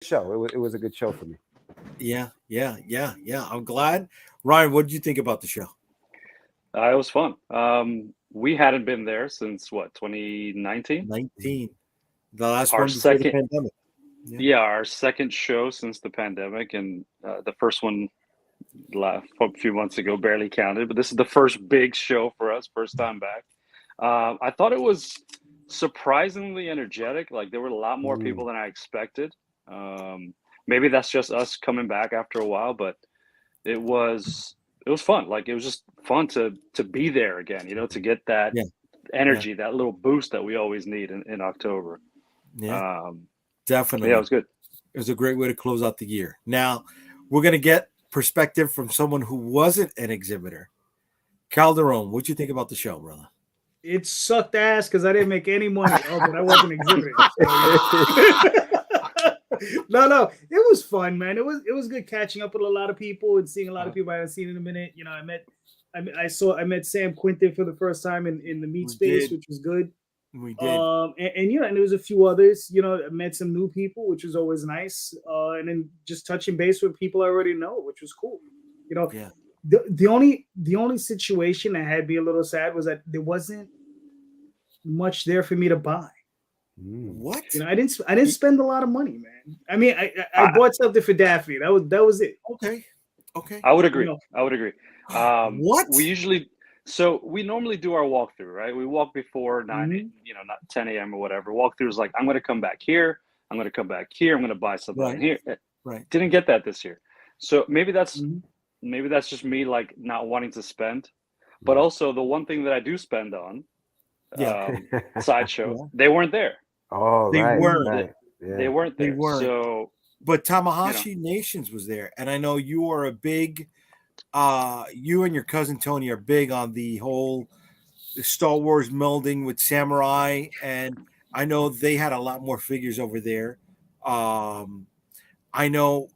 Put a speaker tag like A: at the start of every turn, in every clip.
A: show. It was a good show for me.
B: Yeah. I'm glad. Ryan, what did you think about the show?
C: It was fun. We hadn't been there since what, 2019?
B: 19. The last
C: Our
B: one before the
C: second,
B: pandemic.
C: yeah, our second show since the pandemic, and the first one a few months ago barely counted. But this is the first big show for us, first time back. I thought it was surprisingly energetic. Like there were a lot more people than I expected. Maybe that's just us coming back after a while, but it was fun. Like it was just fun to be there again, to get that energy, that little boost that we always need in October.
B: Yeah, definitely.
C: Yeah, it was good.
B: It was a great way to close out the year. Now we're going to get perspective from someone who wasn't an exhibitor. Calderon, what'd you think about the show, brother?
D: It sucked ass because I didn't make any money. Oh, but I wasn't exhibiting. No, it was fun, man. It was good catching up with a lot of people and seeing a lot of people I haven't seen in a minute. I met Sam Quinton for the first time in the meet space, which was good.
B: We did.
D: And there was a few others. I met some new people, which was always nice. And then just touching base with people I already know, which was cool. The only situation that had me a little sad was that there wasn't much there for me to buy.
B: What?
D: I didn't spend a lot of money, man. I mean, I bought something for Daffy. That was it.
B: Okay.
C: I would agree. I would agree.
B: What?
C: We normally do our walkthrough, right? We walk before 9, not 10 a.m. or whatever. Walkthrough is like, I'm going to come back here. I'm going to come back here. I'm going to buy something here.
B: Right.
C: Didn't get that this year. So maybe that's just me like not wanting to spend. But also the one thing that I do spend on, Sideshow, they weren't there.
A: Oh,
B: they weren't.
A: Right.
C: They weren't there. So,
B: but Tamahashi Nations was there, and I know you are a big. You and your cousin Tony are big on the whole Star Wars melding with Samurai, and I know they had a lot more figures over there. I know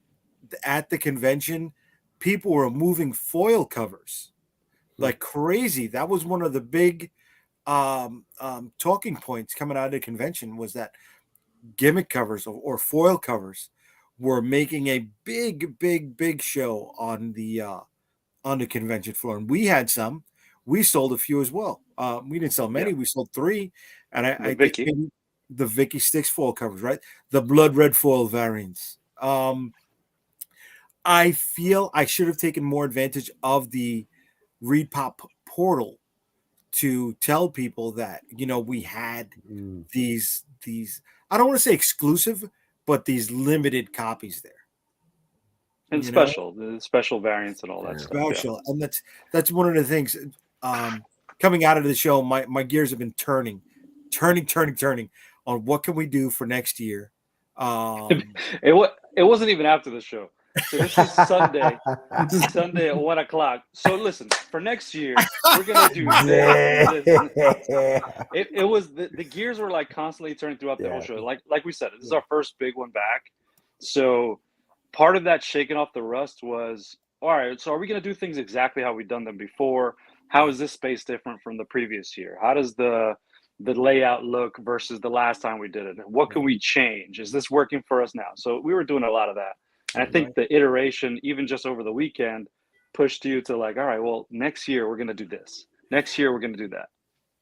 B: at the convention, people were moving foil covers like crazy. That was one of the big talking points coming out of the convention, was that gimmick covers or foil covers were making a big show on the convention floor. And we had some. We sold a few as well. We didn't sell many. We sold 3. And I think the Vicky Sticks foil covers, right? The blood red foil variants. I feel I should have taken more advantage of the Reed Pop portal to tell people that, we had these I don't want to say exclusive, but these limited copies there.
C: And the special variants and all that stuff.
B: Special. Yeah. And that's one of the things coming out of the show, my gears have been turning on what can we do for next year.
C: It wasn't even after the show. So this is Sunday at 1:00. So listen, for next year, we're gonna do this. It was the gears were like constantly turning throughout the whole show. Like we said, this is our first big one back. So part of that shaking off the rust was, all right, so are we gonna do things exactly how we've done them before? How is this space different from the previous year? How does the layout look versus the last time we did it? And what can we change? Is this working for us now? So we were doing a lot of that. And I think the iteration, even just over the weekend, pushed you to like, all right, well, next year we're going to do this. Next year we're going to do that.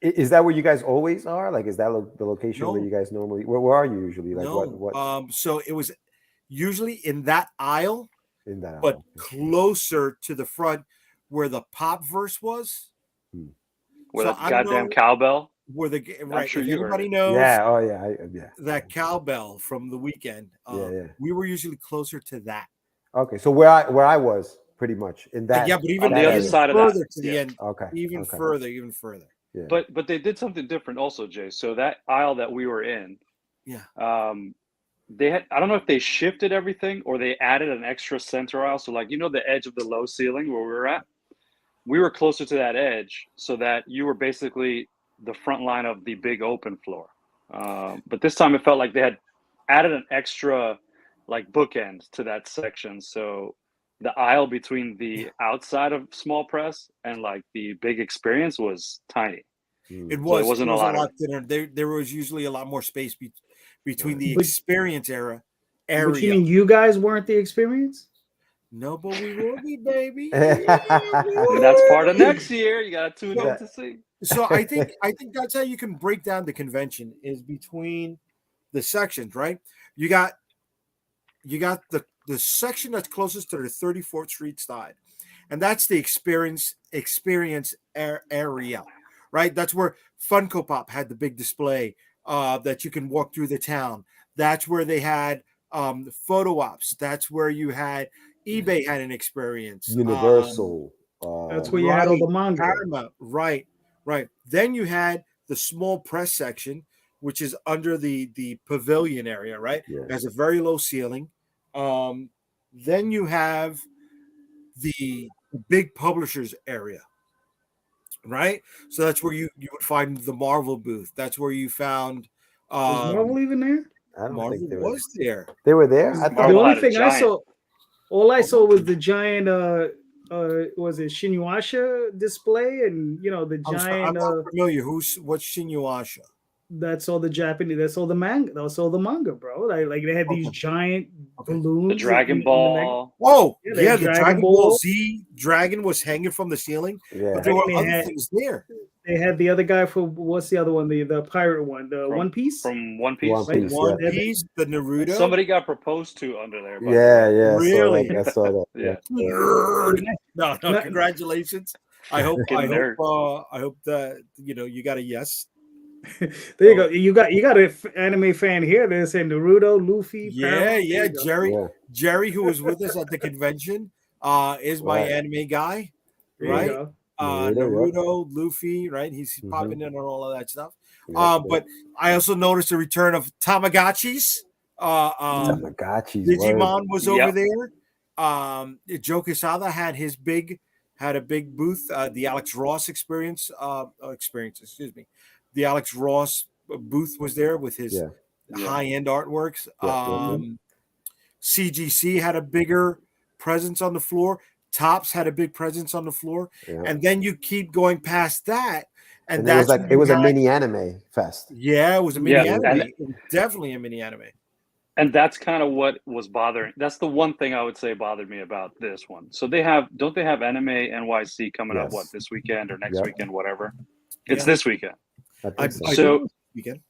A: Is that where you guys always are? Like, is that the location where you guys normally? Where are you usually? Like, what?
B: So it was usually in that aisle, but closer to the front where the pop verse was.
C: Where that goddamn cowbell.
B: Where
C: I'm sure
B: everybody knows.
A: Yeah.
B: That cowbell from the weekend. We were usually closer to that.
A: Okay, so where I was pretty much in that.
B: Yeah, but even
C: on the other side of that,
B: to the end.
A: Okay.
B: Even further.
A: Yeah.
C: But they did something different also, Jay. So that aisle that we were in, they had, I don't know if they shifted everything or they added an extra center aisle. So like, the edge of the low ceiling where we were at, we were closer to that edge so that you were basically the front line of the big open floor. But this time it felt like they had added an extra like bookend to that section. So the aisle between the outside of small press and like the big experience was tiny.
B: It wasn't a lot thinner. There was usually a lot more space between the experience era area.
D: But you mean you guys weren't the experience?
B: No, but we will be, baby.
C: That's part of next year. You got to tune in to see.
B: So I think that's how you can break down the convention is between the sections, right? You got the section that's closest to the 34th Street side, and that's the experience area, right? That's where Funko Pop had the big display that you can walk through the town. That's where they had photo ops. That's where you had eBay had an experience.
A: Universal.
D: That's where you had all the manga.
B: Paramount. Right. Then you had the small press section, which is under the pavilion area, right?
A: Yeah.
B: It has a very low ceiling. Then you have the big publishers area, right? So that's where you would find the Marvel booth. That's where you found
D: Was Marvel even there?
A: I don't
B: Marvel
A: think they
B: was there.
A: They were there. I
D: The
A: thought
C: Marvel
D: only
C: had a
D: thing I
C: giant-
D: saw, all I saw was the giant was it Shinuasha display, and the
B: I'm
D: giant
B: not familiar. What's Shinuasha?
D: that's all the Japanese, that's all the manga, that's all the manga, bro. Like they had these giant balloons,
C: The Dragon Ball.
B: Oh,
D: Yeah,
B: yeah,
D: the
B: the
D: Dragon
B: Dragon Ball
D: Ball.
B: Z dragon was hanging from the ceiling,
A: Yeah.
B: but there were
D: They
B: other
D: had-
B: things there.
D: They had the other guy for what's the other one? The pirate one, the
C: From-
D: One Piece.
C: From One Piece.
A: One Piece.
B: One
A: yeah.
B: Piece, the Naruto.
C: Somebody got proposed to under there. by
A: Yeah,
C: the way.
A: yeah.
B: Really?
A: I saw that.
C: Yeah.
B: No,
D: No.
B: congratulations. I hope
C: Nerd.
B: that you got a yes.
D: There you go. You got an anime fan here. They're saying Naruto, Luffy.
B: Yeah,
D: Paramount.
B: yeah.
D: There you go.
B: Jerry,
A: Yeah.
B: Jerry, who was with us at the convention, is my
A: Right.
B: anime guy,
D: There you
B: right?
D: go.
B: Naruto, Luffy, right? He's
A: Mhm.
B: popping in on all of that stuff.
A: Yeah,
B: But I also noticed the return of Tamagotchis.
A: Tamagotchis.
B: Digimon was over
C: Yep.
B: there. Joe Quesada had a big booth. The Alex Ross experience. Excuse me. The Alex Ross booth was there with his
A: Yeah.
B: high-end artworks.
A: Yeah.
B: CGC had a bigger presence on the floor. Tops had a big presence on the floor.
A: Yeah.
B: And then you keep going past that, and
A: And it was
B: that's
A: like
B: when
A: it was
B: you
A: a
B: got-
A: mini anime fest.
B: Yeah, it was a mini
C: Yeah,
B: anime.
C: and-
B: It was definitely a mini anime.
C: And that's kind of what was bothering. That's the one thing I would say bothered me about this one. So don't they have Anime NYC coming up?
A: Yes.
C: What, this weekend or next
A: Yep.
C: weekend, whatever? It's
B: Yeah.
C: this weekend.
A: I
B: I
A: think so.
B: think
C: So-
B: it was this weekend.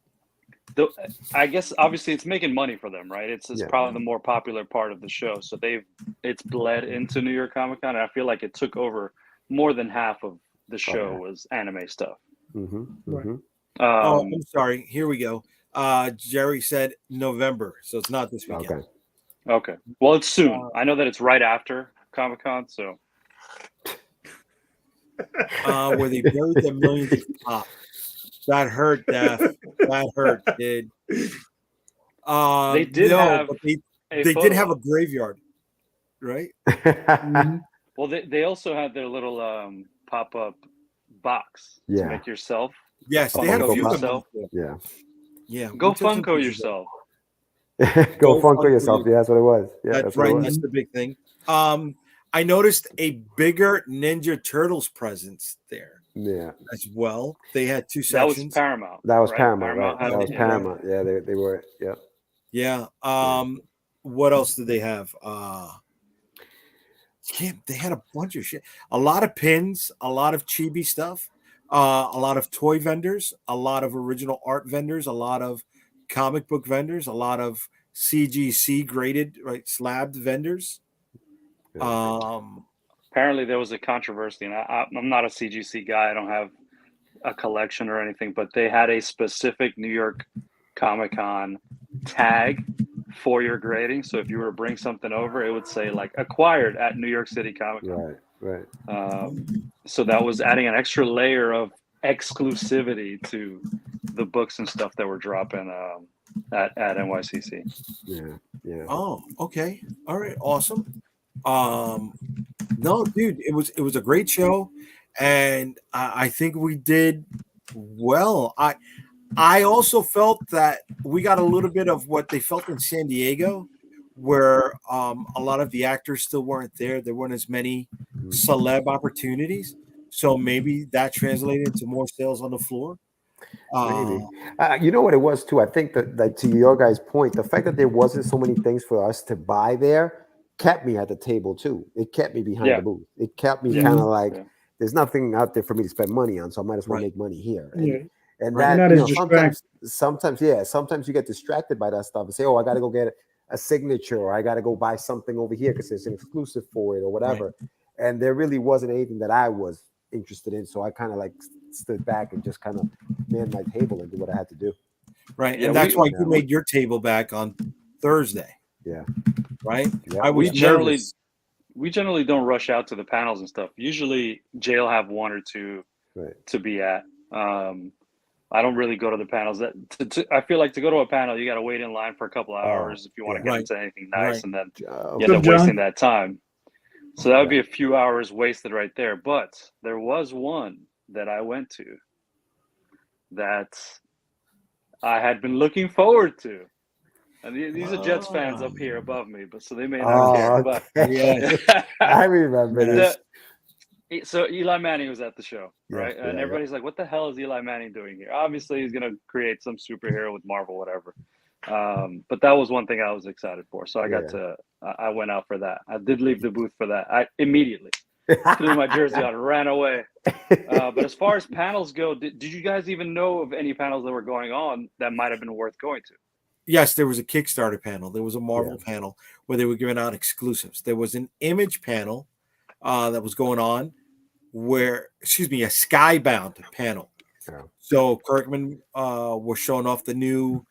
C: I guess obviously it's making money for them, right? It's
A: Yeah.
C: probably the more popular part of the show. So it's bled into New York Comic Con. And I feel like it took over more than half of the show
A: yeah.
C: was anime stuff.
A: Mm-hmm.
D: Right.
A: Mm-hmm.
B: Oh, I'm sorry. Here we go. Jerry said November, so it's not this weekend.
A: Okay.
C: Okay. Well, it's soon. I know that it's right after Comic Con. So
B: Where they buried their millions of pop. That hurt, Daph. That hurt, dude.
C: They did have
B: but they
C: a
B: did
C: photo
B: have a
C: op.
B: graveyard, right?
D: Mhm.
C: Well, they also had their little pop up box
A: Yeah.
C: to make yourself.
B: Yes, they
A: Oh,
B: had a
A: Funko
B: few
A: Pop.
B: of them.
C: Yourself.
A: Yeah.
B: Yeah,
C: Go
B: we took some
C: Funko
B: pictures of
C: yourself.
A: Go
B: Go
A: Funko
B: Funko
A: yourself. Yeah, that's what it was. Yeah,
B: That's
A: that's what
B: right.
A: it was.
B: That's the big thing. I noticed a bigger Ninja Turtles presence there
A: Yeah.
B: as well. They had two
C: That was
B: sections.
C: Paramount.
A: That was
C: right?
A: Paramount, right?
C: had
A: That was
C: it, yeah.
A: Paramount. Yeah, they were. Yeah.
B: Yeah. What else did they have? They had a bunch of shit. A lot of pins, a lot of chibi stuff, a lot of toy vendors, a lot of original art vendors, a lot of comic book vendors, a lot of CGC graded, right, slabbed vendors.
C: Apparently, there was a controversy, and I'm not a CGC guy. I don't have a collection or anything, but they had a specific New York Comic Con tag for your grading. So if you were to bring something over, it would say like acquired at New York City Comic Con.
A: Right.
C: So that was adding an extra layer of exclusivity to the books and stuff that were dropping at NYCC.
A: Yeah. Yeah.
B: Oh, okay. All right. Awesome. No, dude, it was a great show, and I think we did well. I also felt that we got a little bit of what they felt in San Diego, where a lot of the actors still weren't there. There weren't as many celeb opportunities, so maybe that translated into more sales on the floor.
A: Maybe. You know what it was too? I think that, like, to your guys' point, the fact that there wasn't so many things for us to buy there kept me at the table too. It kept me behind the booth. It kept me kind of like, there's nothing out there for me to spend money on, so I might as well make money here. And that, you know, sometimes you get distracted by that stuff and say, oh, I got to go get a signature, or I got to go buy something over here because there's an exclusive for it or whatever. And there really wasn't anything that I was interested in, so I kind of like stood back and just kind of manned my table and did what I had to do.
B: Right, and that's why you made your table back on Thursday.
A: Yeah.
B: Right.
A: Yeah.
C: We generally don't rush out to the panels and stuff. Usually, Jay will have one or two to be at. I don't really go to the panels. I feel like to go to a panel, you got to wait in line for a couple of hours if you want to get into anything nice, and then you end up wasting that time. So that would be a few hours wasted right there. But there was one that I went to that I had been looking forward to. And these are Jets fans up here above me, but so they may not care. But
A: I remember this.
C: So Eli Manning was at the show, right? And everybody's like, what the hell is Eli Manning doing here? Obviously, he's going to create some superhero with Marvel, whatever. But that was one thing I was excited for. So I went out for that. I did leave the booth for that. I immediately threw my jersey on and ran away. But as far as panels go, did you guys even know of any panels that were going on that might have been worth going to?
B: Yes, there was a Kickstarter panel. There was a Marvel panel where they were giving out exclusives. There was an Image panel that was going on a Skybound panel. Yeah. So Kirkman was showing off the new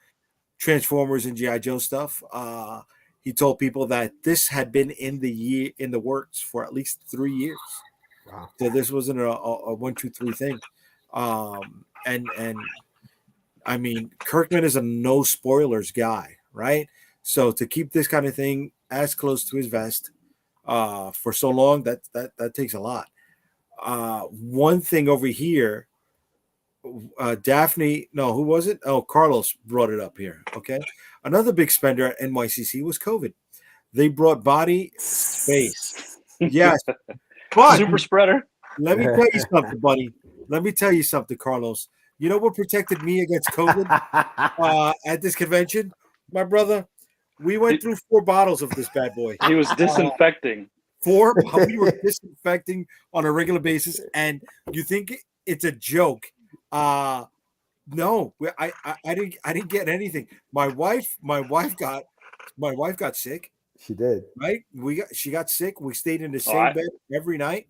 B: Transformers and G.I. Joe stuff. He told people that this had been in the works for at least 3 years. Wow. So this wasn't a 1, 2, 3 thing. And I mean, Kirkman is a no spoilers guy, right? So to keep this kind of thing as close to his vest for so long, that takes a lot. One thing over here, Daphne, no, who was it? Oh, Carlos brought it up here. Okay. Another big spender at NYCC was COVID. They brought body space. Yes. But
C: super spreader.
B: Let me tell you something, buddy. Let me tell you something, Carlos. You know what protected me against COVID at this convention? My brother, we went through 4 bottles of this bad boy.
C: He was disinfecting.
B: 4. We were disinfecting on a regular basis, and you think it's a joke? No, I didn't get anything. My wife got sick.
A: She did.
B: Right? She got sick. We stayed in the same bed every night.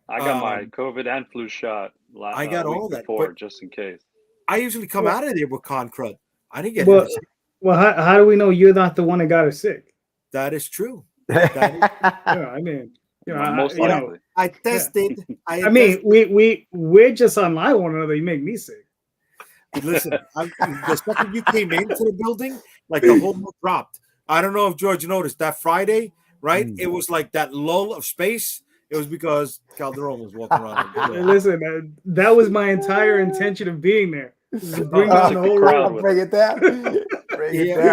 C: I got my COVID and flu shot.
B: I got all that
C: before, just in case.
B: I usually come out of there with con crud. I didn't get sick.
D: Well, how do we know you're not the one that got her sick?
B: That is true.
D: I mean,
C: most likely.
B: I tested.
D: We're just unlike one another. You make me sick.
B: Listen, the second you came into the building, like the whole mood dropped. I don't know if George noticed that Friday, right? It was like that lull of space. It was because Calderon was walking around.
D: Listen, that was my entire intention of being there. Bring down the whole crowd.
A: Bring it down.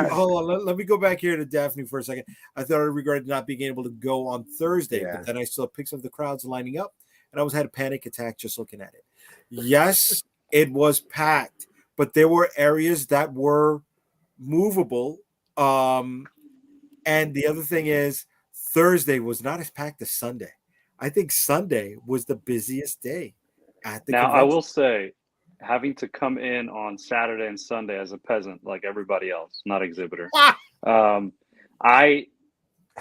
B: Hold on. Let me go back here to Daphne for a second. I thought I regretted not being able to go on Thursday, but then I saw pics of the crowds lining up, and I had a panic attack just looking at it. Yes, it was packed, but there were areas that were movable. And the other thing is, Thursday was not as packed as Sunday. I think Sunday was the busiest day at the convention.
C: I will say, having to come in on Saturday and Sunday as a peasant, like everybody else, not exhibitor.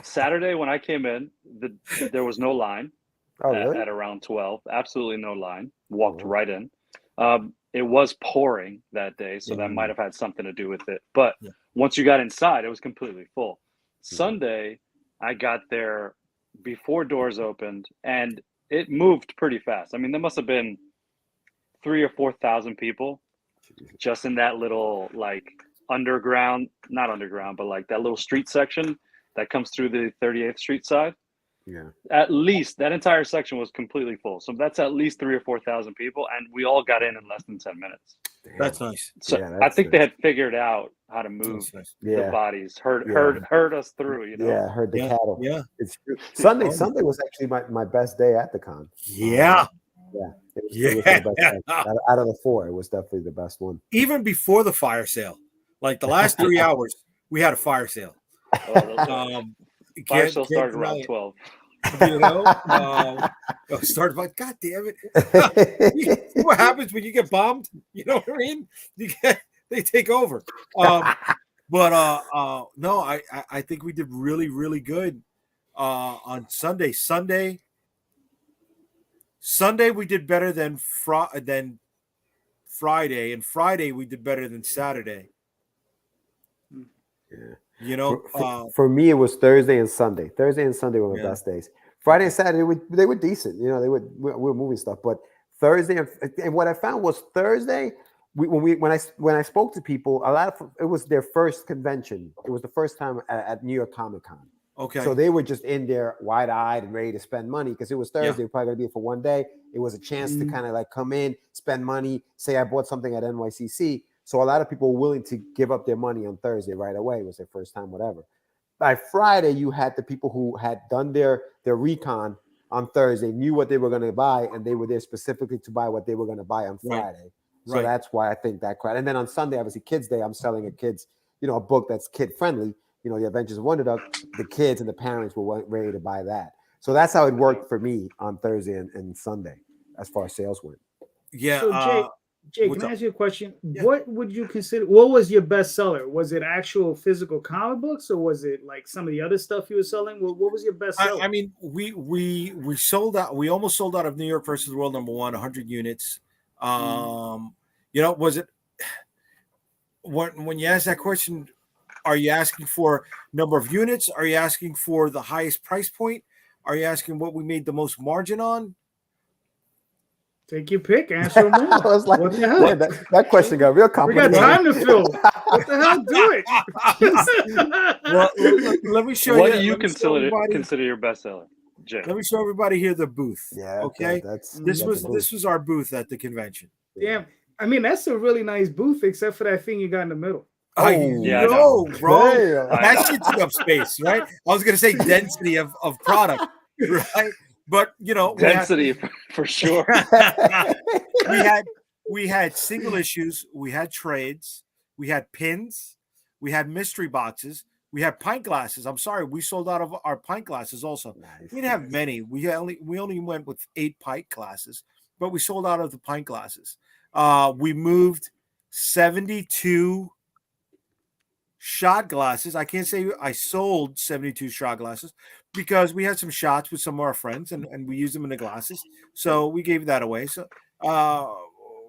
C: Saturday when I came in, there was no line at around 12. Absolutely no line. Walked right in. It was pouring that day, so that might have had something to do with it. But once you got inside, it was completely full. Sunday, I got there before doors opened, and it moved pretty fast. I mean, there must have been 3,000 or 4,000 people just in that little like underground, not underground, but like that little street section that comes through the 38th Street side.
A: Yeah.
C: At least that entire section was completely full. So that's at least 3,000 or 4,000 people, and we all got in less than 10 minutes.
B: Damn. That's nice.
C: So I think they had figured out how to move the bodies, herd us through. You know.
A: Yeah, herd the cattle.
B: Yeah,
A: it's true. Sunday was actually my best day at the con.
B: Yeah.
A: Yeah, it was the best out of the 4. It was definitely the best one.
B: Even before the fire sale, like the last 3 hours, we had a fire sale.
C: Fire sale started around 12.
B: You know, started by, God damn it. You see what happens when you get bombed? You know what I mean? They take over. But no, I think we did really, really good on Sunday. Sunday we did better than Friday, and Friday we did better than Saturday.
A: Yeah.
B: You know,
A: for me, it was Thursday and Sunday. Thursday and Sunday were my best days. Friday and Saturday, they were decent. You know, we were moving stuff. But Thursday, and what I found was Thursday, when I spoke to people, it was their first convention. It was the first time at New York Comic Con.
B: Okay.
A: So they were just in there wide-eyed and ready to spend money because it was Thursday. They were probably going to be for one day. It was a chance to kind of like come in, spend money, say I bought something at NYCC. So a lot of people were willing to give up their money on Thursday right away. It was their first time, whatever. By Friday, you had the people who had done their recon on Thursday, knew what they were going to buy, and they were there specifically to buy what they were going to buy on Friday. So that's why I think that crowd. And then on Sunday, obviously, Kids Day, I'm selling a book that's kid-friendly, The Adventures of Wonder Duck. The kids and the parents were ready to buy that. So that's how it worked for me on Thursday and Sunday as far as sales went.
B: Yeah.
D: So Jay, can I ask you a question? Yeah. What would you consider? What was your best seller? Was it actual physical comic books, or was it like some of the other stuff you were selling? What was your best seller?
B: I mean, we sold out. We almost sold out of New York versus the World #1, 100 units. Was it when you ask that question? Are you asking for number of units? Are you asking for the highest price point? Are you asking what we made the most margin on?
D: Take your pick. Answer them all.
A: I was like, what the hell? That question got real complicated.
D: We got time to fill. What the hell? Do it.
B: Well, let me show you.
C: What do you consider your bestseller, Jay?
B: Let me show everybody here the booth.
A: Yeah.
B: Okay. This was our booth at the convention.
D: Damn. I mean, that's a really nice booth, except for that thing you got in the middle.
B: Bro. That shit took up space, right? I was gonna say density of product, right? But
C: density for sure.
B: we had single issues, we had trades, we had pins, we had mystery boxes, we had pint glasses. I'm sorry, we sold out of our pint glasses also. Nice. We didn't have many. We only went with 8 pint glasses, but we sold out of the pint glasses. We moved 72 shot glasses. I can't say I sold 72 shot glasses because we had some shots with some of our friends and we used them in the glasses. So we gave that away. So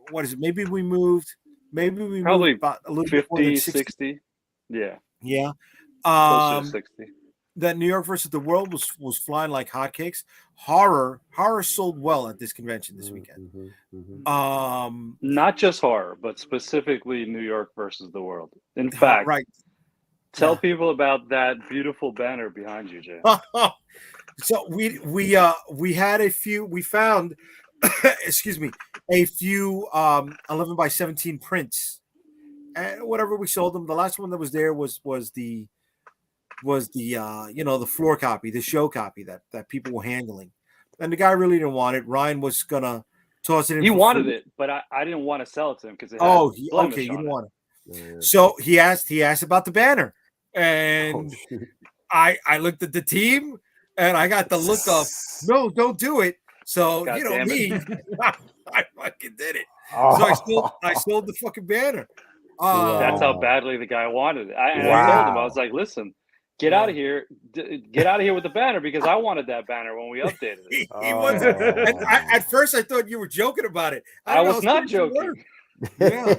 B: what is it? Maybe we moved
C: probably
B: about a little
C: 50,
B: bit more than
C: 60. Yeah.
B: Yeah.
C: Closer to 60.
B: That New York versus the World was flying like hotcakes. Horror sold well at this convention this weekend.
C: Not just horror, but specifically New York versus the World. In fact, tell people about that beautiful banner behind you, Jay.
B: So we had a few. We found, excuse me, a few 11 by 17 prints, and whatever we sold them. The last one that was there was the the floor copy, the show copy that people were handling, and the guy really didn't want it. Ryan was gonna toss it in.
C: He wanted it, but I didn't want to sell it to him because
B: okay, you didn't want it. Yeah. So he asked about the banner, and I looked at the team, and I got the look of no, don't do it. So
C: God
B: me, I fucking did it. So I sold the fucking banner.
C: That's how badly the guy wanted it. I told him, I was like, listen. Get out of here! Get out of here with the banner because I wanted that banner when we updated it.
B: He wasn't. At first, I thought you were joking about it.
C: I was not joking.
B: Yeah.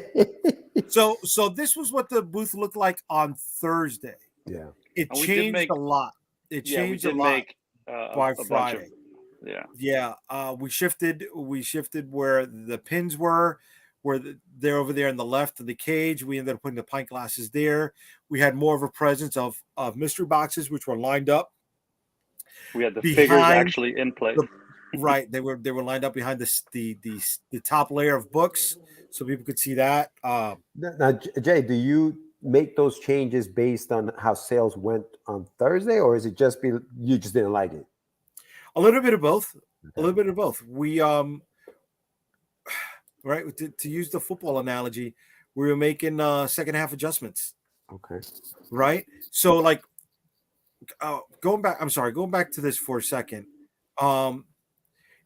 B: So this was what the booth looked like on Thursday.
A: Yeah.
B: It changed a lot. It changed a lot by Friday. Yeah. We shifted where the pins were. They're over there on the left of the cage. We ended up putting the pint glasses there. We had more of a presence of mystery boxes, which were lined up.
C: We had the figures actually in place.
B: They were lined up behind the top layer of books, so people could see that.
A: Now, Jay, do you make those changes based on how sales went on Thursday, or is it just you just didn't like it?
B: A little bit of both. Okay. A little bit of both. right? To use the football analogy, we were making second half adjustments,
A: Okay.
B: right? So like going back to this for a second.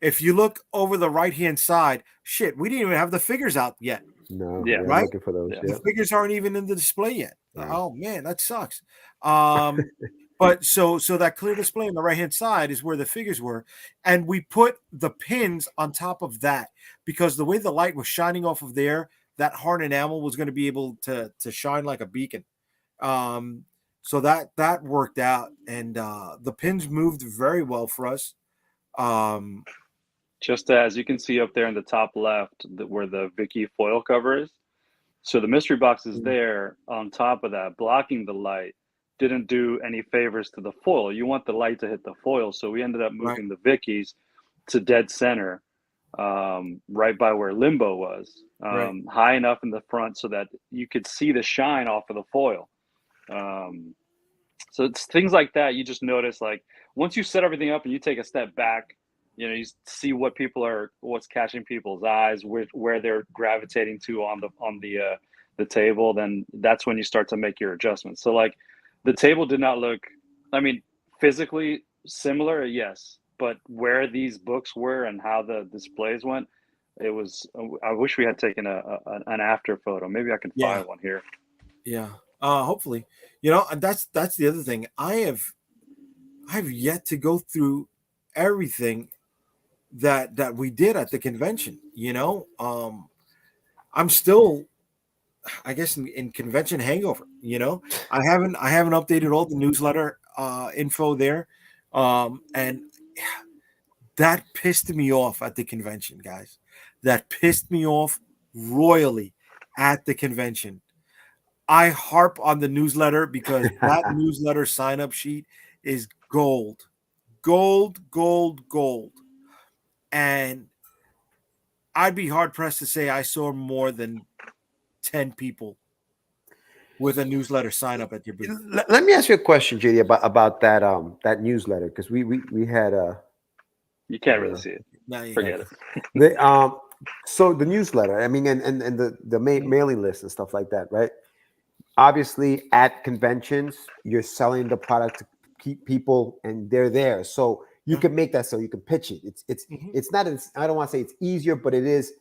B: If you look over the right hand side, shit, we didn't even have the figures out yet.
A: No,
C: Yeah.
A: I'm
B: Right?
A: looking for those.
C: Yeah.
A: Yeah.
B: The figures aren't even in the display yet.
A: Yeah.
B: Oh man, that sucks. But so that clear display on the right hand side is where the figures were, and we put the pins on top of that because the way the light was shining off of there, that hard enamel was going to be able to shine like a beacon. So that worked out, and the pins moved very well for us.
C: Just as you can see up there in the top left, where the Vicky foil cover is. So the mystery box is there on top of that, blocking the light. Didn't do any favors to the foil. You want the light to hit the foil, so we ended up moving the Vickies to dead center, right by where Limbo was, high enough in the front so that you could see the shine off of the foil. So it's things like that. You just notice, like, once you set everything up and you take a step back, you know, you see what's catching people's eyes, where they're gravitating to on the table. Then that's when you start to make your adjustments. So like, the table did not look, I mean, physically similar, yes, but where these books were and how the displays went, it was. I wish we had taken an after photo. Maybe I can find one here.
B: Yeah. Hopefully, you know, and that's the other thing. I've yet to go through everything that we did at the convention. You know, I'm still, I guess, in convention hangover. You know, I haven't updated all the newsletter info there, and that pissed me off at the convention, guys. That pissed me off royally at the convention. I harp on the newsletter because that newsletter sign-up sheet is gold. And I'd be hard-pressed to say I saw more than 10 people with a newsletter sign-up at your booth.
A: Let me ask you a question, JD, about that newsletter, because we had
C: you can't really see it. Forget
A: it. So the newsletter, I mean, and the mailing list and stuff like that, right? Obviously, at conventions, you're selling the product to keep people, and they're there, so you can make that so you can pitch it. It's not. I don't want to say it's easier, but it is.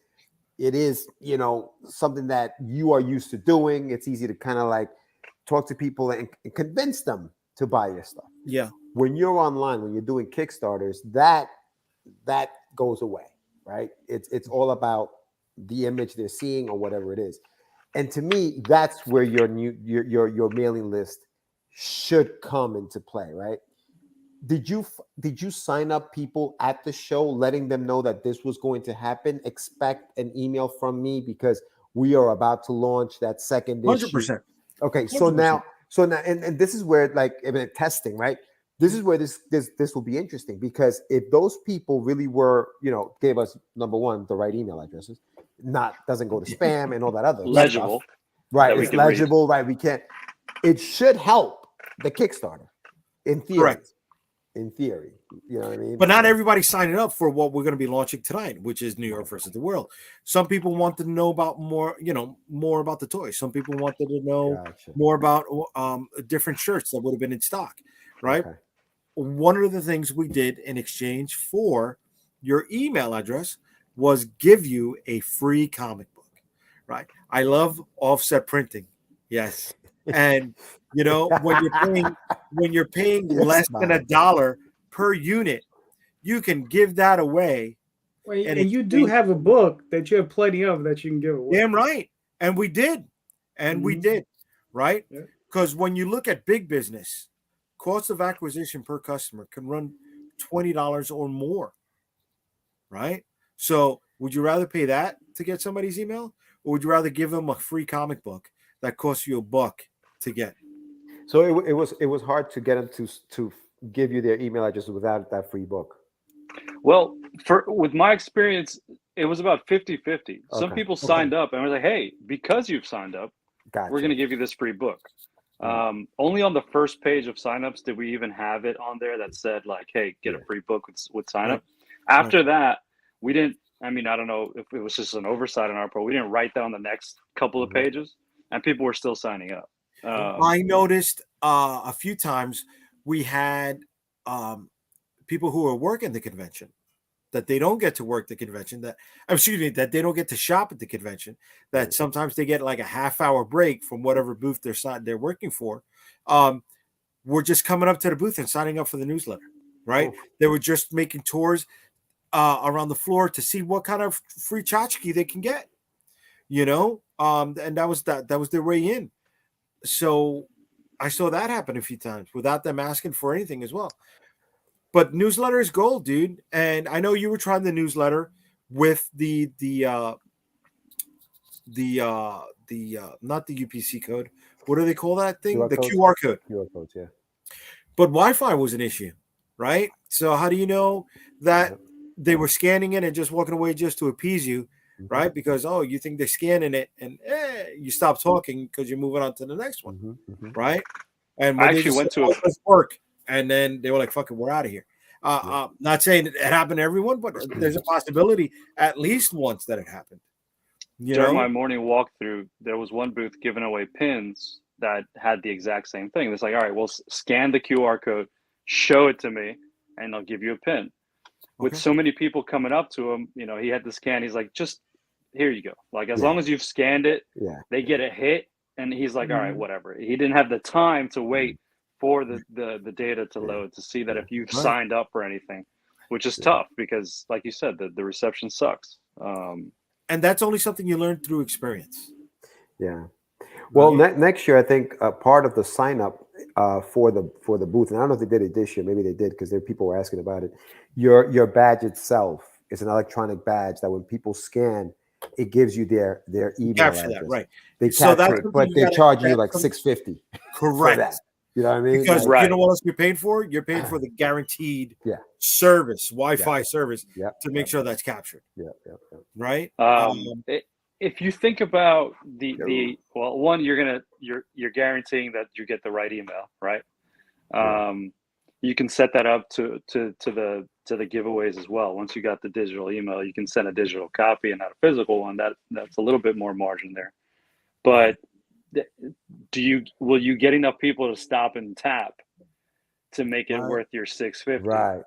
A: You know, something that you are used to doing. It's easy to kind of like talk to people and convince them to buy your stuff.
B: Yeah.
A: When you're online, when you're doing Kickstarters, that goes away, right? It's all about the image they're seeing or whatever it is. And to me, that's where your mailing list should come into play, right? Did you sign up people at the show, letting them know that this was going to happen? Expect an email from me because we are about to launch that second issue.
B: 100%.
A: Okay, so
B: 100%.
A: now, and this is where, like, in testing, right? This is where this will be interesting, because if those people really were, you know, gave us, number one, the right email addresses, doesn't go to spam and all that other
C: legible
A: stuff, right?
C: that
A: It's legible, right? We can't. It should help the Kickstarter, in theory.
B: Correct.
A: In theory, you know what I mean?
B: But not everybody's signing up for what we're going to be launching tonight, which is New York versus the World. Some people wanted to know about more about the toys. Some people wanted to know more about different shirts that would have been in stock, right? Okay. One of the things we did in exchange for your email address was give you a free comic book, right? I love offset printing. Yes. And you know, when you're paying less than $1 per unit, you can give that away.
D: And you do have a book that you have plenty of that you can give away.
B: Damn right. And we did. We did, right? Because when you look at big business, cost of acquisition per customer can run $20 or more, right? So would you rather pay that to get somebody's email, or would you rather give them a free comic book that costs you $1 to get?
A: So it was hard to get them to give you their email address without that free book.
C: Well, with my experience, it was about 50-50. Some people signed up and were like, hey, because you've signed up, we're going to give you this free book. Only on the first page of signups did we even have it on there that said, like, hey, get a free book with sign up. After that, we didn't I mean, I don't know if it was just an oversight on our part. We didn't write down the next couple of pages, and people were still signing up.
B: I noticed a few times we had people who are working the convention that they don't get to work the convention, that they don't get to shop at the convention, that sometimes they get like a half-hour break from whatever booth they're working for. We're just coming up to the booth and signing up for the newsletter, right? They were just making tours around the floor to see what kind of free tchotchke they can get, and that was their way in. So I saw that happen a few times without them asking for anything as well. But newsletter is gold, dude. And I know you were trying the newsletter with the not the UPC code. What do they call that thing? The QR code.
A: QR codes, yeah.
B: But Wi-Fi was an issue, right? So how do you know that they were scanning it and just walking away just to appease you, right? Because you think they're scanning it, and you stop talking because you're moving on to the next one, right? And
C: I actually went to
B: work. And then they were like, fuck it, we're out of here. Not saying it happened to everyone, but there's a possibility at least once that it happened.
C: During my morning walkthrough, there was one booth giving away pins that had the exact same thing. It's like, all right, well, scan the QR code, show it to me, and they'll give you a pin. With so many people coming up to him, he had to scan. He's like, just here you go. Like, as long as you've scanned it, they get a hit. And he's like, all right, whatever. He didn't have the time to wait for the data to load to see that if you've signed up for anything, which is tough because, like you said, the reception sucks.
B: And that's only something you learn through experience.
A: Yeah. Well, next year, I think part of the sign up for the booth, and I don't know if they did it this year, maybe they did because there are people were asking about it. Your badge itself is an electronic badge that when people scan, it gives you their email
B: capture
A: address.
B: That, right?
A: They capture it, but they charge you like $650.
B: Correct.
A: For that. You know what I mean?
B: Because you know what else you're paying for? You're paying for the guaranteed service, Wi-Fi service, to make sure that's captured. Right.
C: If you think about one, you're guaranteeing that you get the right email, right? You can set that up to the giveaways as well. Once you got the digital email, you can send a digital copy and not a physical one. That's a little bit more margin there. But will you get enough people to stop and tap to make it worth your $650?
A: Right.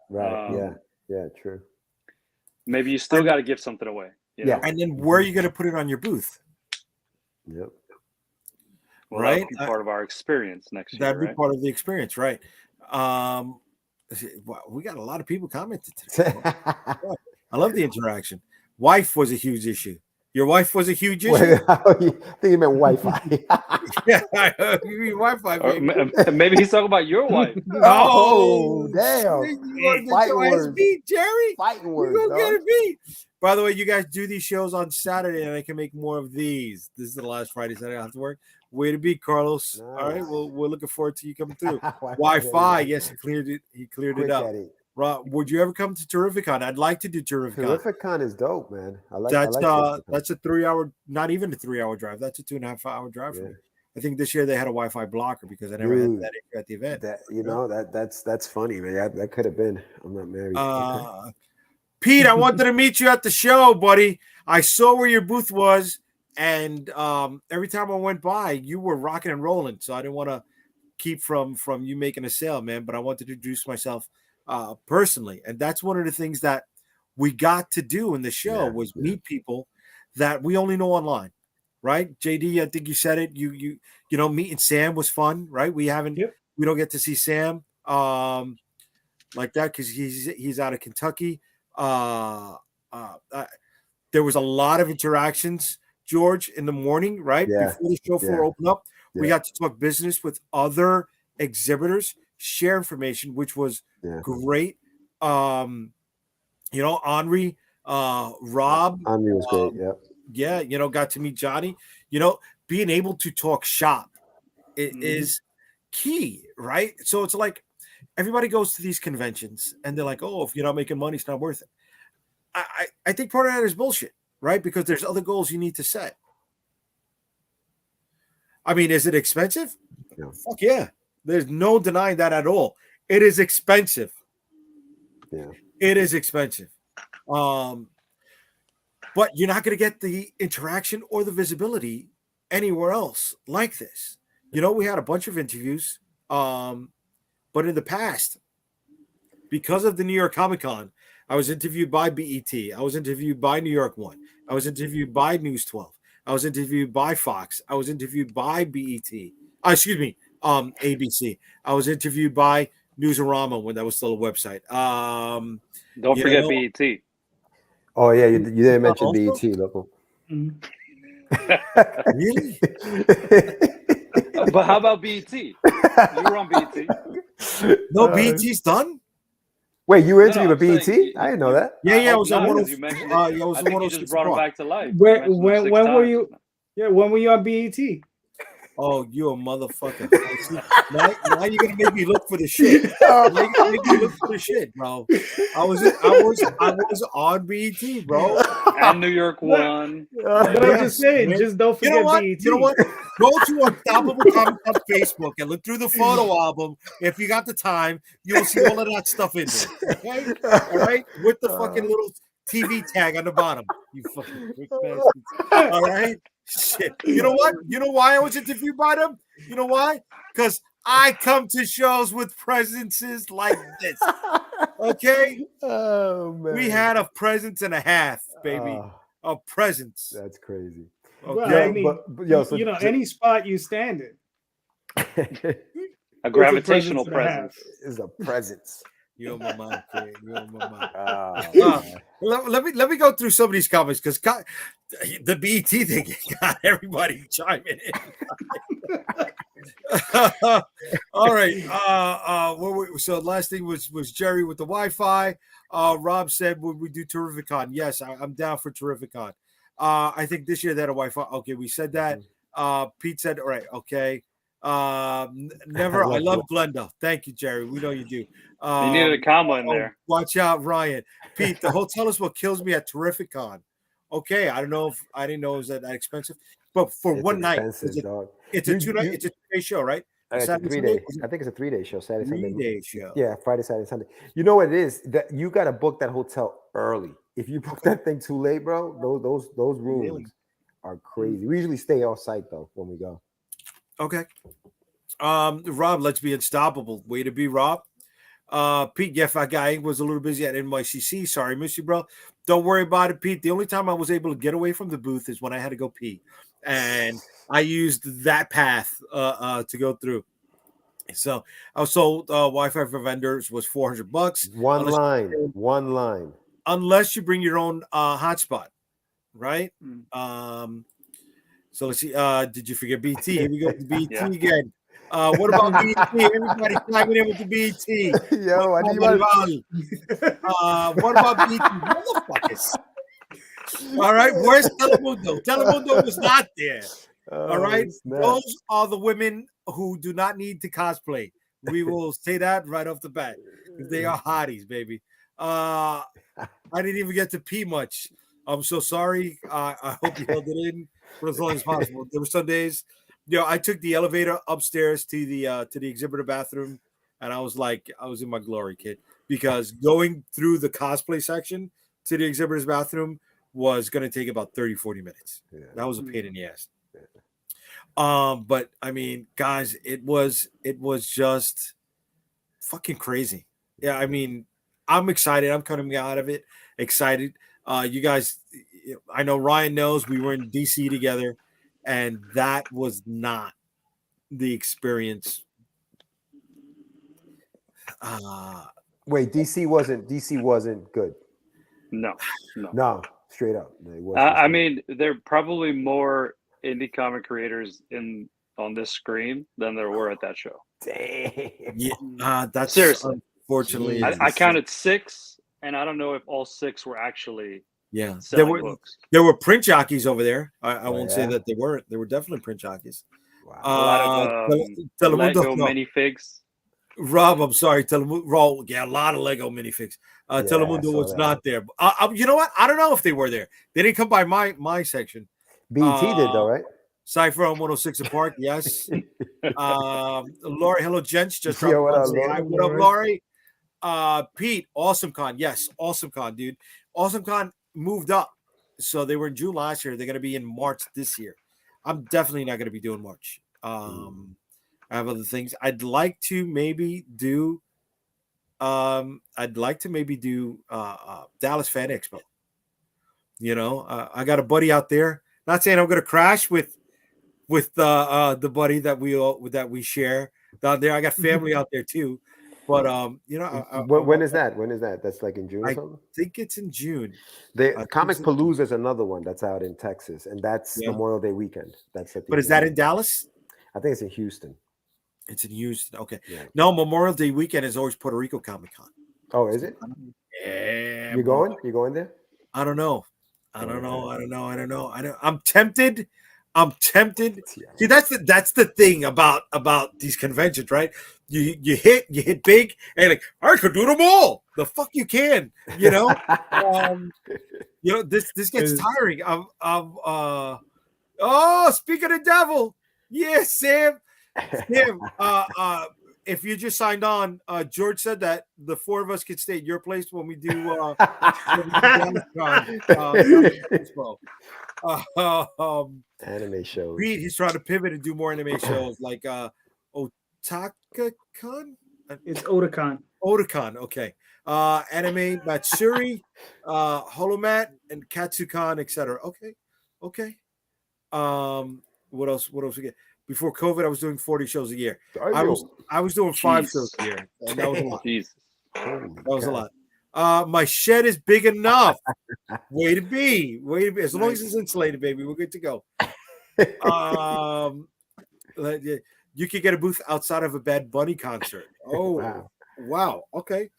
A: Yeah, true.
C: Maybe you still got to give something away. You know?
B: And then where are you going to put it on your booth?
A: Yep.
C: Well, right. That'd be part of our experience next year.
B: That'd be part of the experience, right? We got a lot of people commenting today. I love the interaction. Wife was a huge issue. Your wife was a huge issue.
A: I think you meant Wi-Fi.
B: You mean Wi-Fi, baby.
C: Maybe he's talking about your wife.
A: Oh, damn.
B: You fighting words. Jerry.
A: Fighting words.
B: You gonna get it. By the way, you guys do these shows on Saturday, and I can make more of these. This is the last Friday, Saturday I have to work. Way to be, Carlos. Nice. All right, we're looking forward to you coming through. Wi-Fi, yes, he cleared it. He cleared it up. Rob, would you ever come to Terrificon? I'd like to do Terrificon.
A: Terrificon is dope, man.
B: That's a 3-hour, not even a 3-hour drive. That's a 2.5-hour drive for me. I think this year they had a Wi-Fi blocker because I never had that at the event.
A: That's funny, man. That could have been. I'm not married.
B: Okay. Pete, I wanted to meet you at the show, buddy. I saw where your booth was, and every time I went by, you were rocking and rolling. So I didn't want to keep from you making a sale, man. But I wanted to introduce myself personally, and that's one of the things that we got to do in the show was meet people that we only know online, right? JD, I think you said it. You know, meeting Sam was fun, right? We don't get to see Sam like that because he's out of Kentucky. There was a lot of interactions, George, in the morning, right? Before the show floor opened up. We got to talk business with other exhibitors, share information, which was great. Henri, Rob.
A: Henri was great,
B: got to meet Johnny. Being able to talk shop is key, right? So it's like everybody goes to these conventions and they're like, oh, if you're not making money, it's not worth it. I think part of that is bullshit, right? Because there's other goals you need to set. I mean, is it expensive?
A: Yeah.
B: Fuck yeah. There's no denying that at all. It is expensive.
A: Yeah.
B: It is expensive. but you're not going to get the interaction or the visibility anywhere else like this. You know, we had a bunch of interviews, but in the past, because of the New York Comic Con, I was interviewed by BET. I was interviewed by New York One. I was interviewed by News 12. I was interviewed by Fox. I was interviewed by BET. ABC. I was interviewed by Newsarama when that was still a website.
C: Don't forget BET.
A: Oh yeah, you didn't mention
B: Also?
A: BET, local.
B: Really?
C: But how about BET? You were on BET.
B: No, BET's done?
A: Wait, you were
C: No,
A: interviewed
C: I'm
A: with BET?
C: saying
A: I didn't know that.
B: Yeah, I was
C: not,
B: on
C: 'cause you mentioned it.
B: I
C: I
B: was on
C: think you
B: 106
C: just brought him
B: Park.
C: back to life. You mentioned him
D: When
C: 6
D: were
C: times.
D: you? Yeah, when were you on BET?
B: Oh, you a motherfucker. Now you're gonna make me look for the shit. Now you're gonna make me look for the shit, bro. I was on BET, bro.
C: And New York One.
D: But I'm just saying,
B: man.
D: just don't
B: You
D: forget
B: know what?
D: BET.
B: You know what? Go to Unstoppable Comic on Facebook and look through the photo album. If you got the time, you'll see all of that stuff in there. Okay? All right? With the fucking little TV tag on the bottom. You fucking prick bastards. All right? Shit. You know what? You know why I was interviewed by them? You know why? Because I come to shows with presences like this. Okay?
A: Oh man,
B: We had a presence and a half, baby. A presence.
A: That's crazy.
D: Well,
B: Okay.
D: I mean,
A: So,
D: you know, any spot you stand in.
C: A gravitational presence.
A: is a presence.
B: You're my mind, kid. You're my mind.
A: Man.
B: Let me go through some of these comments because the BET thing got everybody chiming in. All right. So last thing was Jerry with the Wi-Fi. Rob said, "Would we do Terrificon?" Yes, I'm down for Terrificon. I think this year they had a Wi-Fi. Okay, we said that. Pete said, "All right, okay." Never. I love Glenda. Thank you, Jerry. We know you do.
C: You needed a comma in there.
B: Watch out, Ryan. Pete, the hotel is what kills me at Terrificon. Okay, I didn't know it was that expensive, but for one night, it's a 2-day show, right?
A: It's a 3-day. I think it's a 3-day show. Saturday, Sunday.
B: 3-day show.
A: Yeah, Friday, Saturday, Sunday. You know what it is? That you got to book that hotel early. If you book that thing too late, bro, those rooms are crazy. We usually stay off site though when we go.
B: Okay. Rob, let's be unstoppable. Way to be, Rob. Pete, yeah, fat guy was a little busy at NYCC. Sorry, miss you, bro. Don't worry about it, Pete. The only time I was able to get away from the booth is when I had to go pee, and I used that path to go through. So I was sold Wi-Fi for vendors was $400.
A: One line.
B: Unless you bring your own hotspot, right? So let's see. Did you forget BT? Here we go with the BT again. What about BT? Everybody climbing in with the BT.
A: Yo,
B: what about BT? Motherfuckers. All right, where's Telemundo? Telemundo was not there. All right, those are the women who do not need to cosplay. We will say that right off the bat. They are hotties, baby. I didn't even get to pee much. I'm so sorry. I hope you held it in for as long as possible. There were some days, I took the elevator upstairs to the exhibitor bathroom, and I was in my glory, kid, because going through the cosplay section to the exhibitor's bathroom was going to take about 30-40 minutes. Yeah. That was a pain in the ass. But I mean, guys, it was just fucking crazy. Yeah, I mean, I'm excited. I'm coming out of it excited. You guys, I know Ryan knows we were in DC together, and that was not the experience.
A: Wait, DC wasn't good. No, straight up.
C: I mean, there are probably more indie comic creators on this screen than there were at that show.
A: Damn.
B: Yeah, that's
C: seriously.
B: Unfortunately,
C: I counted 6, and I don't know if all 6 were actually selling books.
B: There were print jockeys over there. I won't say that they weren't. There were definitely print jockeys.
A: Wow.
C: A lot of Lego minifigs.
B: Rob, I'm sorry. Telemundo, a lot of Lego minifigs. Telemundo was not there. You know what? I don't know if they were there. They didn't come by my section.
A: BET did though, right?
B: Cypher on 106 and Park, yes. Laurie, hello, gents. Just
A: what up,
B: Laurie? Pete, Awesome Con, yes, Awesome Con, dude. Awesome Con moved up So they were in June last year. They're going to be in March this year. I'm definitely not going to be doing March. I have other things. I'd like to maybe do Dallas Fan Expo. I got a buddy out there. Not saying I'm going to crash with the buddy that we share down there. I got family out there too. But
A: when is that? When is that? That's like in June or something?
B: I think it's in June.
A: The Comic Palooza is another one that's out in Texas, and that's Memorial Day weekend.
B: But is that in Dallas?
A: I think it's in Houston.
B: It's in Houston. Okay. Yeah. No, Memorial Day weekend is always Puerto Rico Comic Con.
A: Oh, is it?
B: Yeah.
A: You going? You going there?
B: I don't know. I don't know. I'm tempted. See, that's the thing about these conventions, right? You hit big, and like, I could do them all. The fuck you can, this gets tiring. Speak of the devil, yes, Sam. If you just signed on, George said that the four of us could stay at your place when we do
A: anime shows.
B: He's trying to pivot and do more anime shows like Otakacon.
D: It's Otakon.
B: Otakon, okay. Anime Matsuri, Holomat, and Katsucon, etc. Okay. What else we get? Before COVID, I was doing 40 shows a year. I was doing 5 shows a year. And that was a lot. That was a lot. My shed is big enough. Way to be. As long as it's insulated, baby, we're good to go. You could get a booth outside of a Bad Bunny concert. Oh, wow. Okay.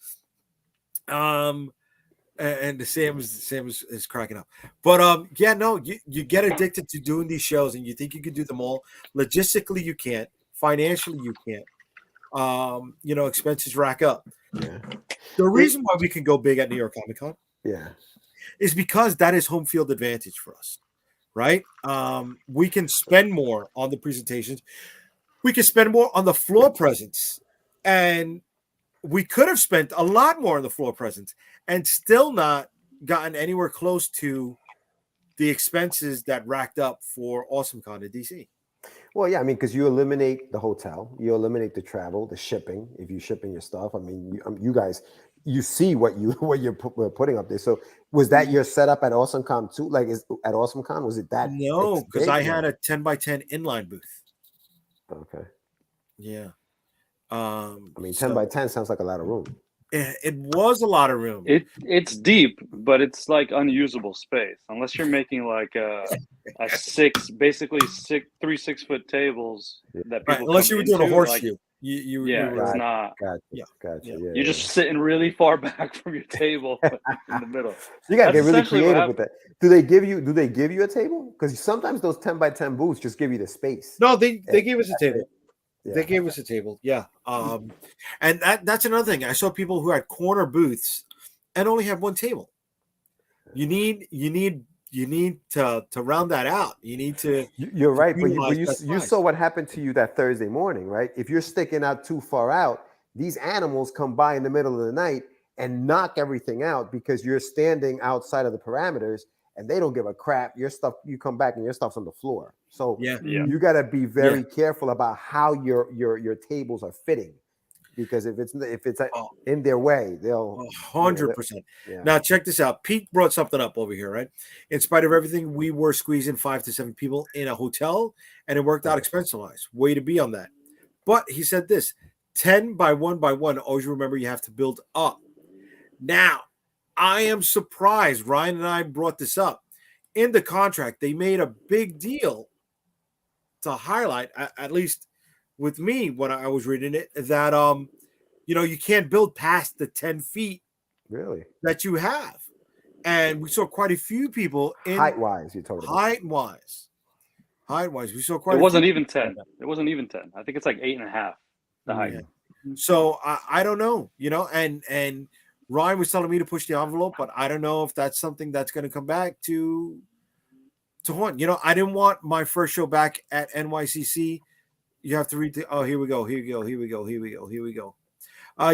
B: And the Sam is cracking up. But you get addicted to doing these shows, and you think you can do them all. Logistically, you can't. Financially, you can't. Expenses rack up.
A: Yeah.
B: The reason why we can go big at New York Comic Con, is because that is home field advantage for us, right? We can spend more on the presentations. We can spend more on the floor presence, and we could have spent a lot more on the floor presence and still not gotten anywhere close to the expenses that racked up for AwesomeCon in DC.
A: Well, yeah, I mean, because you eliminate the hotel, you eliminate the travel, the shipping. If you're shipping your stuff, I mean, you guys, you see what you're putting up there. So, was that your setup at AwesomeCon too? Like, at AwesomeCon, was it that?
B: No, because I had a 10x10 inline booth.
A: Okay.
B: Yeah.
A: I mean, 10x10 sounds like a lot of room.
B: It was a lot of room.
C: It's deep, but it's like unusable space unless you're making like a 3 6-foot tables that people
B: unless you were doing a horseshoe.
C: Like,
A: it's
C: not.
A: Gotcha. Yeah.
C: You're just sitting really far back from your table in the middle.
A: You gotta get really creative with that. Do they give you a table? Because sometimes those 10x10 booths just give you the space.
B: No, they gave us a table. Yeah. They gave us a table, yeah. And that's another thing. I saw people who had corner booths and only had one table. You need to round that out. You need to.
A: You're right, but you saw what happened to you that Thursday morning, right? If you're sticking out too far out, these animals come by in the middle of the night and knock everything out because you're standing outside of the parameters. And they don't give a crap. Your stuff, you come back and your stuff's on the floor. So you got to be very careful about how your tables are fitting, because if it's in their way, they'll
B: 100%. Now check this out. Pete brought something up over here, right? In spite of everything, we were squeezing 5 to 7 people in a hotel, and it worked out expense-wise. Way to be on that. But he said this: 10 by 1 by 1. Always remember you have to build up. Now, I am surprised. Ryan and I brought this up. In the contract, they made a big deal to highlight, at least with me when I was reading it, that you can't build past the 10 feet that you have. And we saw quite a few people in
A: height-wise, you're talking about.
B: Height-wise, we saw quite
C: It wasn't even 10. It wasn't even 10. I think it's like 8.5, the height.
B: Yeah. So I don't know, and Ryan was telling me to push the envelope, but I don't know if that's something that's going to come back to haunt. I didn't want my first show back at NYCC. You have to read here we go. You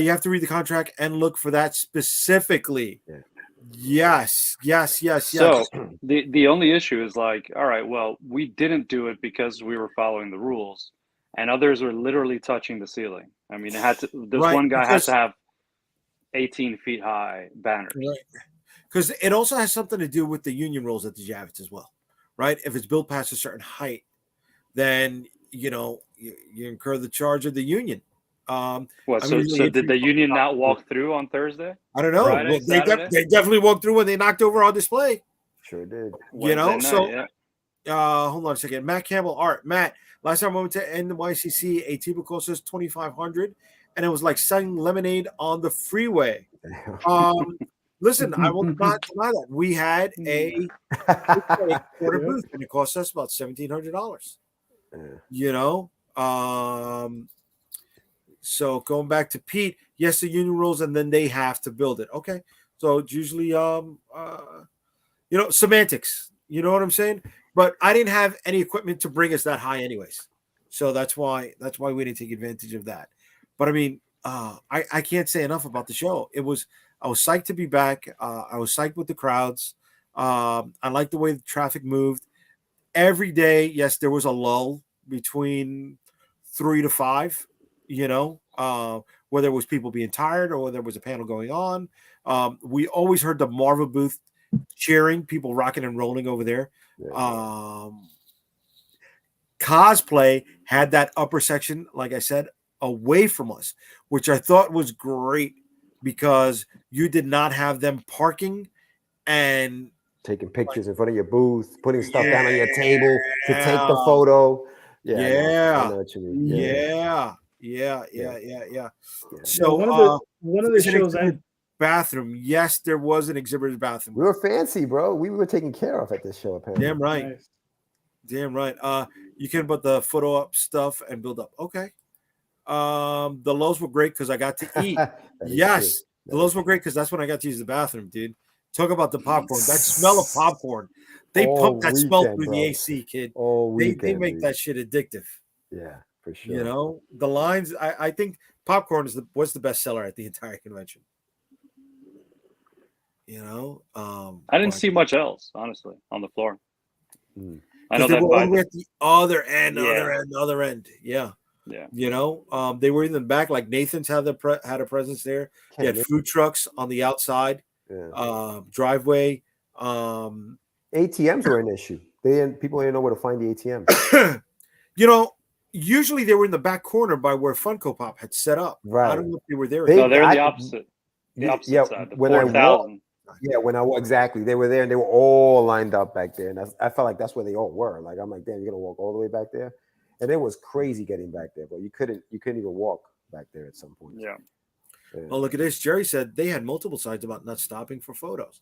B: have to read the contract and look for that specifically.
A: Yeah.
B: Yes.
C: So The only issue is like, all right, well, we didn't do it because we were following the rules, and others were literally touching the ceiling. I mean, it had to. This
B: Right,
C: one guy had
B: because
C: to have 18 feet high banners.
B: right, because it also has something to do with the union rules at the Javits as well, right? If it's built past a certain height, then you incur the charge of the union.
C: What?
B: I'm
C: So
B: usually
C: did the
B: entry
C: union
B: from-
C: not walk through on Thursday?
B: I don't know.
C: Friday,
B: Well,
C: Saturday?
B: they definitely walked through when they knocked over our display.
A: Sure did.
C: Wednesday night,
B: So
C: yeah.
B: hold on a second. Matt Campbell, Art. Matt, last time I went to NYCC, a table cost us $2,500, and it was like selling lemonade on the freeway. Listen, I will not deny that. We had a quarter booth, and it cost us about $1,700. So going back to Pete, yes, the union rules, and then they have to build it. Okay, so it's usually semantics. You know what I'm saying? But I didn't have any equipment to bring us that high, anyways. So that's why we didn't take advantage of that. But I mean, I can't say enough about the show. I was psyched to be back. I was psyched with the crowds. I liked the way the traffic moved. Every day, yes, there was a lull between 3 to 5. Whether it was people being tired or whether there was a panel going on. We always heard the Marvel booth cheering, people rocking and rolling over there. Cosplay had that upper section, like I said, away from us, which I thought was great because you did not have them parking and
A: taking pictures in front of your booth, putting stuff down on your table to take the photo. I know what you mean.
B: Yeah.
D: So one of the shows
B: bathroom. Yes, there was an exhibitor's bathroom.
A: We were fancy, bro. We were taken care of at this show, apparently.
B: Damn right.
D: Nice.
B: Damn right. You can put the photo up stuff and build up. Okay. The lows were great because I got to eat. Yes. The lows were great because that's when I got to use the bathroom, dude. Talk about the popcorn. That smell of popcorn. They pump that smell through the AC, kid. They make that shit addictive.
A: Yeah, for sure.
B: The lines, I think popcorn was the best seller at the entire convention.
C: I didn't see much else, honestly, on the floor.
B: I know that were at the other end. Yeah. They were in the back, like Nathan's had a presence there. They had food trucks on the outside, driveway.
A: ATMs were an issue. People didn't know where to find the ATM.
B: Usually they were in the back corner by where Funko Pop had set up.
A: Right.
B: I don't know if they were there.
C: No, they're in the opposite. The opposite side. The 4,000.
A: Exactly. They were there and they were all lined up back there. And I felt like that's where they all were. Like, I'm like, damn, you're gonna walk all the way back there? And it was crazy getting back there, but you couldn't even walk back there at some point.
C: Yeah.
B: Oh, look at this. Jerry said they had multiple signs about not stopping for photos.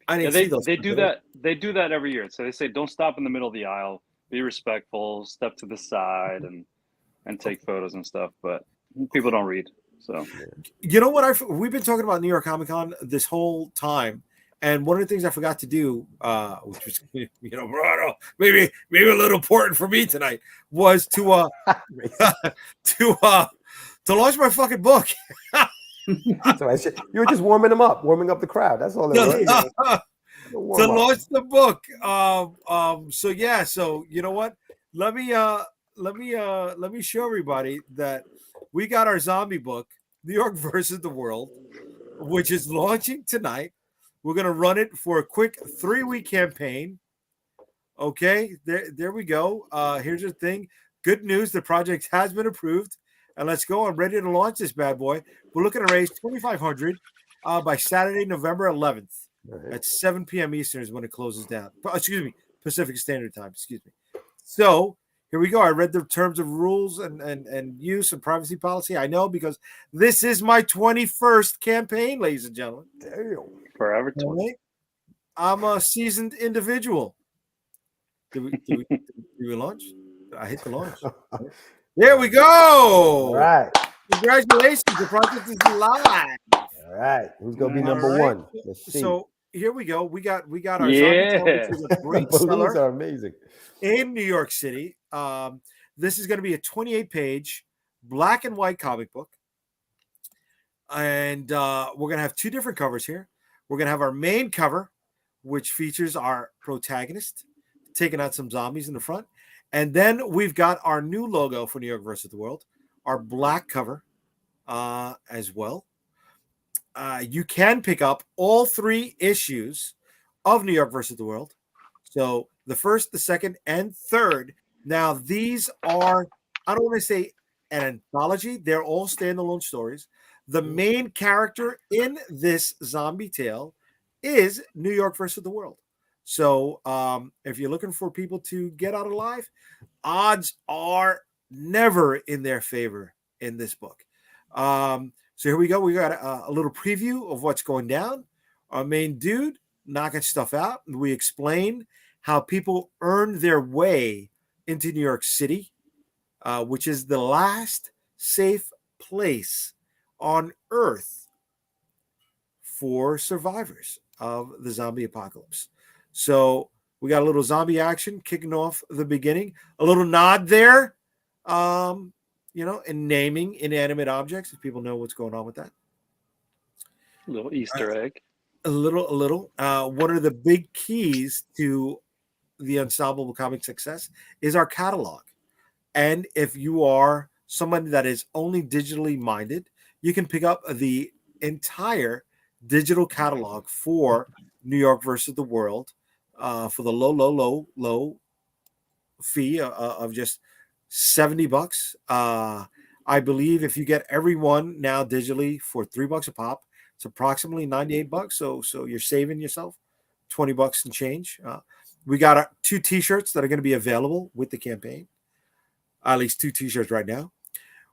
B: I didn't see those.
C: They do that. They do that every year. So they say, don't stop in the middle of the aisle. Be respectful. Step to the side and take photos and stuff. But people don't read. So
B: you know what? We've been talking about New York Comic Con this whole time, and one of the things I forgot to do, which was maybe a little important for me tonight, was to launch my fucking book.
A: So you were just warming up the crowd. That's all.
B: To launch the book. So you know what? Let me show everybody that we got our zombie book, New York versus the World, which is launching tonight. We're gonna run it for a quick 3-week campaign. Okay, there we go. Here's the thing. Good news: the project has been approved, and let's go. I'm ready to launch this bad boy. We're looking to raise $2,500 by Saturday, November 11th. At 7 p.m. Eastern is when it closes down. Excuse me, Pacific Standard Time. Excuse me. So here we go. I read the terms of rules and use and privacy policy. I know because this is my 21st campaign, ladies and gentlemen.
A: Damn.
C: Forever 20.
B: I'm a seasoned individual. Did we launch? I hit the launch. There we go.
A: All right.
B: Congratulations. The project is live.
A: All right. Who's gonna be number one? Let's see.
B: So here we go. We got our
C: Yeah.
B: zombie which is a great
A: Balloons
B: seller
A: are amazing.
B: in New York City. This is going to be a 28-page black and white comic book, and we're going to have 2 different covers here. We're going to have our main cover, which features our protagonist taking out some zombies in the front. And then we've got our new logo for New York versus the World, our black cover as well. You can pick up all 3 issues of New York versus the World. So the first, the second, and third. Now, these are, I don't want to say an anthology. They're all standalone stories. The main character in this zombie tale is New York versus the World. So if you're looking for people to get out alive, odds are never in their favor in this book. So here we go. We got a little preview of what's going down. Our main dude knocking stuff out. We explain how people earn their way into New York City, which is the last safe place on Earth for survivors of the zombie apocalypse. So we got a little zombie action kicking off the beginning. A little nod there, in naming inanimate objects, if people know what's going on with that.
C: A little Easter egg.
B: A little. One of the big keys to the Unstoppable Comics success is our catalog. And if you are someone that is only digitally minded, you can pick up the entire digital catalog for New York versus the World for the low fee of just $70. I believe if you get everyone now digitally for $3 a pop, it's approximately $98. So you're saving yourself $20 and change. We got 2 T-shirts that are going to be available with the campaign. At least 2 T-shirts right now.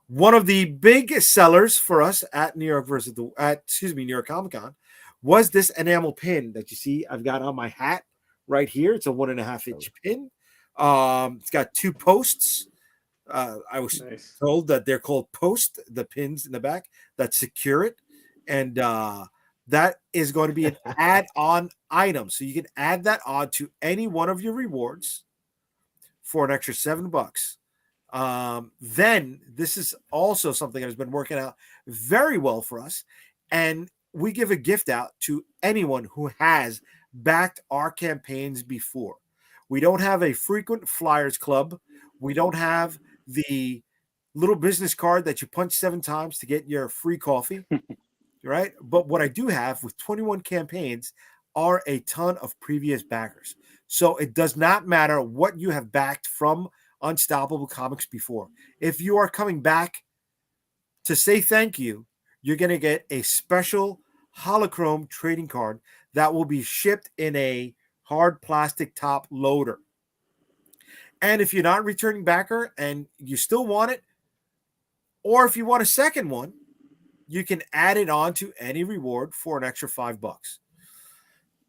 B: One of the big sellers for us at New York Comic Con was this enamel pin that you see I've got on my hat right here. It's a 1.5-inch pin. It's got 2 posts. I was told that they're called post, the pins in the back that secure it. And that is going to be an add-on item. So you can add that on to any one of your rewards for an extra $7. Then this is also something that has been working out very well for us. And we give a gift out to anyone who has backed our campaigns before. We don't have a frequent flyers club. We don't have the little business card that you punch 7 times to get your free coffee, right? But what I do have with 21 campaigns are a ton of previous backers. So it does not matter what you have backed from Unstoppable Comics before. If you are coming back to say thank you, you're going to get a special holochrome trading card that will be shipped in a hard plastic top loader. And if you're not a returning backer and you still want it, or if you want a second one, you can add it on to any reward for an extra $5.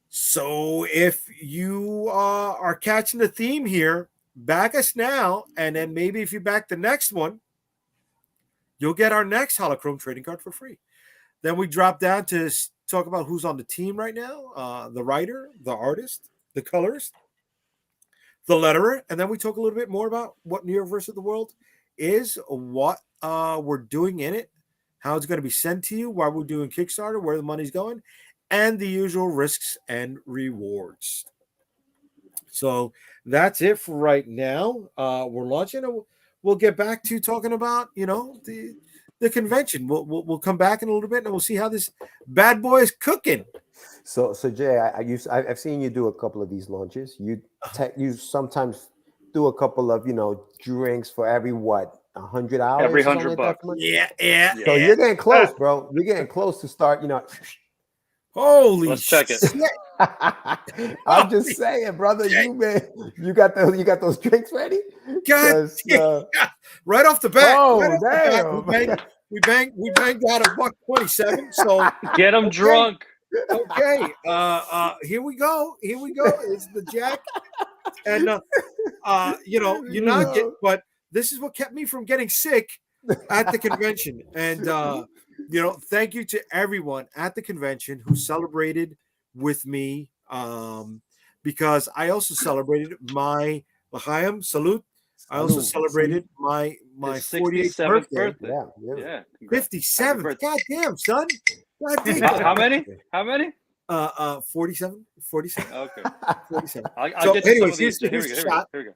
B: So if you are catching the theme here, back us now, and then maybe if you back the next one, you'll get our next holochrome trading card for free. Then we drop down to talk about who's on the team right now, the writer, the artist, the colorist, the letterer, and then we talk a little bit more about what New York versus the World is, what we're doing in it, how it's going to be sent to you, why we're doing Kickstarter, where the money's going, and the usual risks and rewards. So that's it for right now. We're launching it. We'll get back to talking about, the convention. We'll come back in a little bit and we'll see how this bad boy is cooking.
A: So Jay, I've seen you do a couple of these launches. You sometimes do a couple of drinks for every $100?
C: Every $100.
A: Like
B: Yeah.
A: So you're getting close, bro. You're getting close to start.
B: Holy
C: Let's check it.
A: I'm just saying, brother. You got those drinks ready?
B: God, right off the bat.
A: Oh,
B: right
A: damn.
B: We banged out $1.27. So
C: get them drunk.
B: Okay. Here we go. It's the Jack, and you're not getting, but this is what kept me from getting sick at the convention. And thank you to everyone at the convention who celebrated with me, because I also celebrated my L'chaim Salute. I also celebrated my 48th birthday.
C: Yeah.
B: 57th. God damn, son. God damn.
C: How many?
B: 47.
C: Okay.
B: 47.
C: I'll
B: So
C: get you some
B: anyways,
C: of these.
B: here's the shot.
C: Here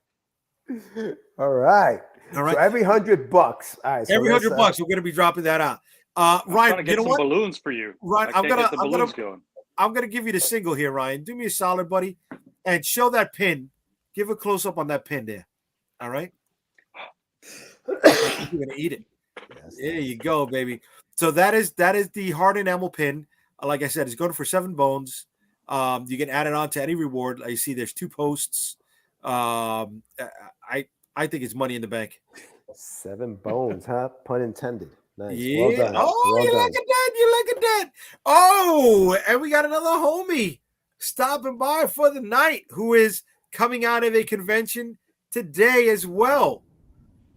C: we go.
A: All right.
B: All right.
A: So every $100. All right. So
B: Every
A: let's,
B: $100, we're gonna be dropping that out.
C: I'm trying
B: Ryan,
C: to
B: you
C: get
B: know
C: some
B: what?
C: balloons for you.
B: Ryan,
C: I can't get the balloons going.
B: I'm gonna give you the single here, Ryan. Do me a solid, buddy, and show that pin. Give a close up on that pin there. All right. You're gonna eat it.
A: Yes.
B: There you go, baby. So that is the hard enamel pin. Like I said, it's going for 7 bones. You can add it on to any reward. I see there's 2 posts. I think it's money in the bank.
A: 7 bones, huh? Pun intended. Nice.
B: Yeah.
A: Well done.
B: Oh,
A: well
B: you
A: done.
B: look at that. You look at that. Oh, and we got another homie stopping by for the night who is coming out of a convention today as well.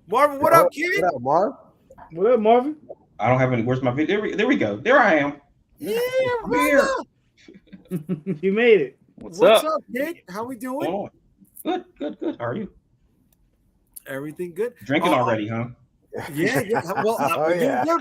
B: Marvin, what up, kid?
A: What up, Marv?
D: What up, Marvin?
E: I don't have any. Where's my video? There we go. There I am.
B: Yeah,
E: I'm here.
D: You made it.
C: What's
B: What's
C: up?
B: up, kid? How we doing?
E: Oh, good. How are you?
B: Everything good?
E: Drinking already, huh?
B: Yeah. Well,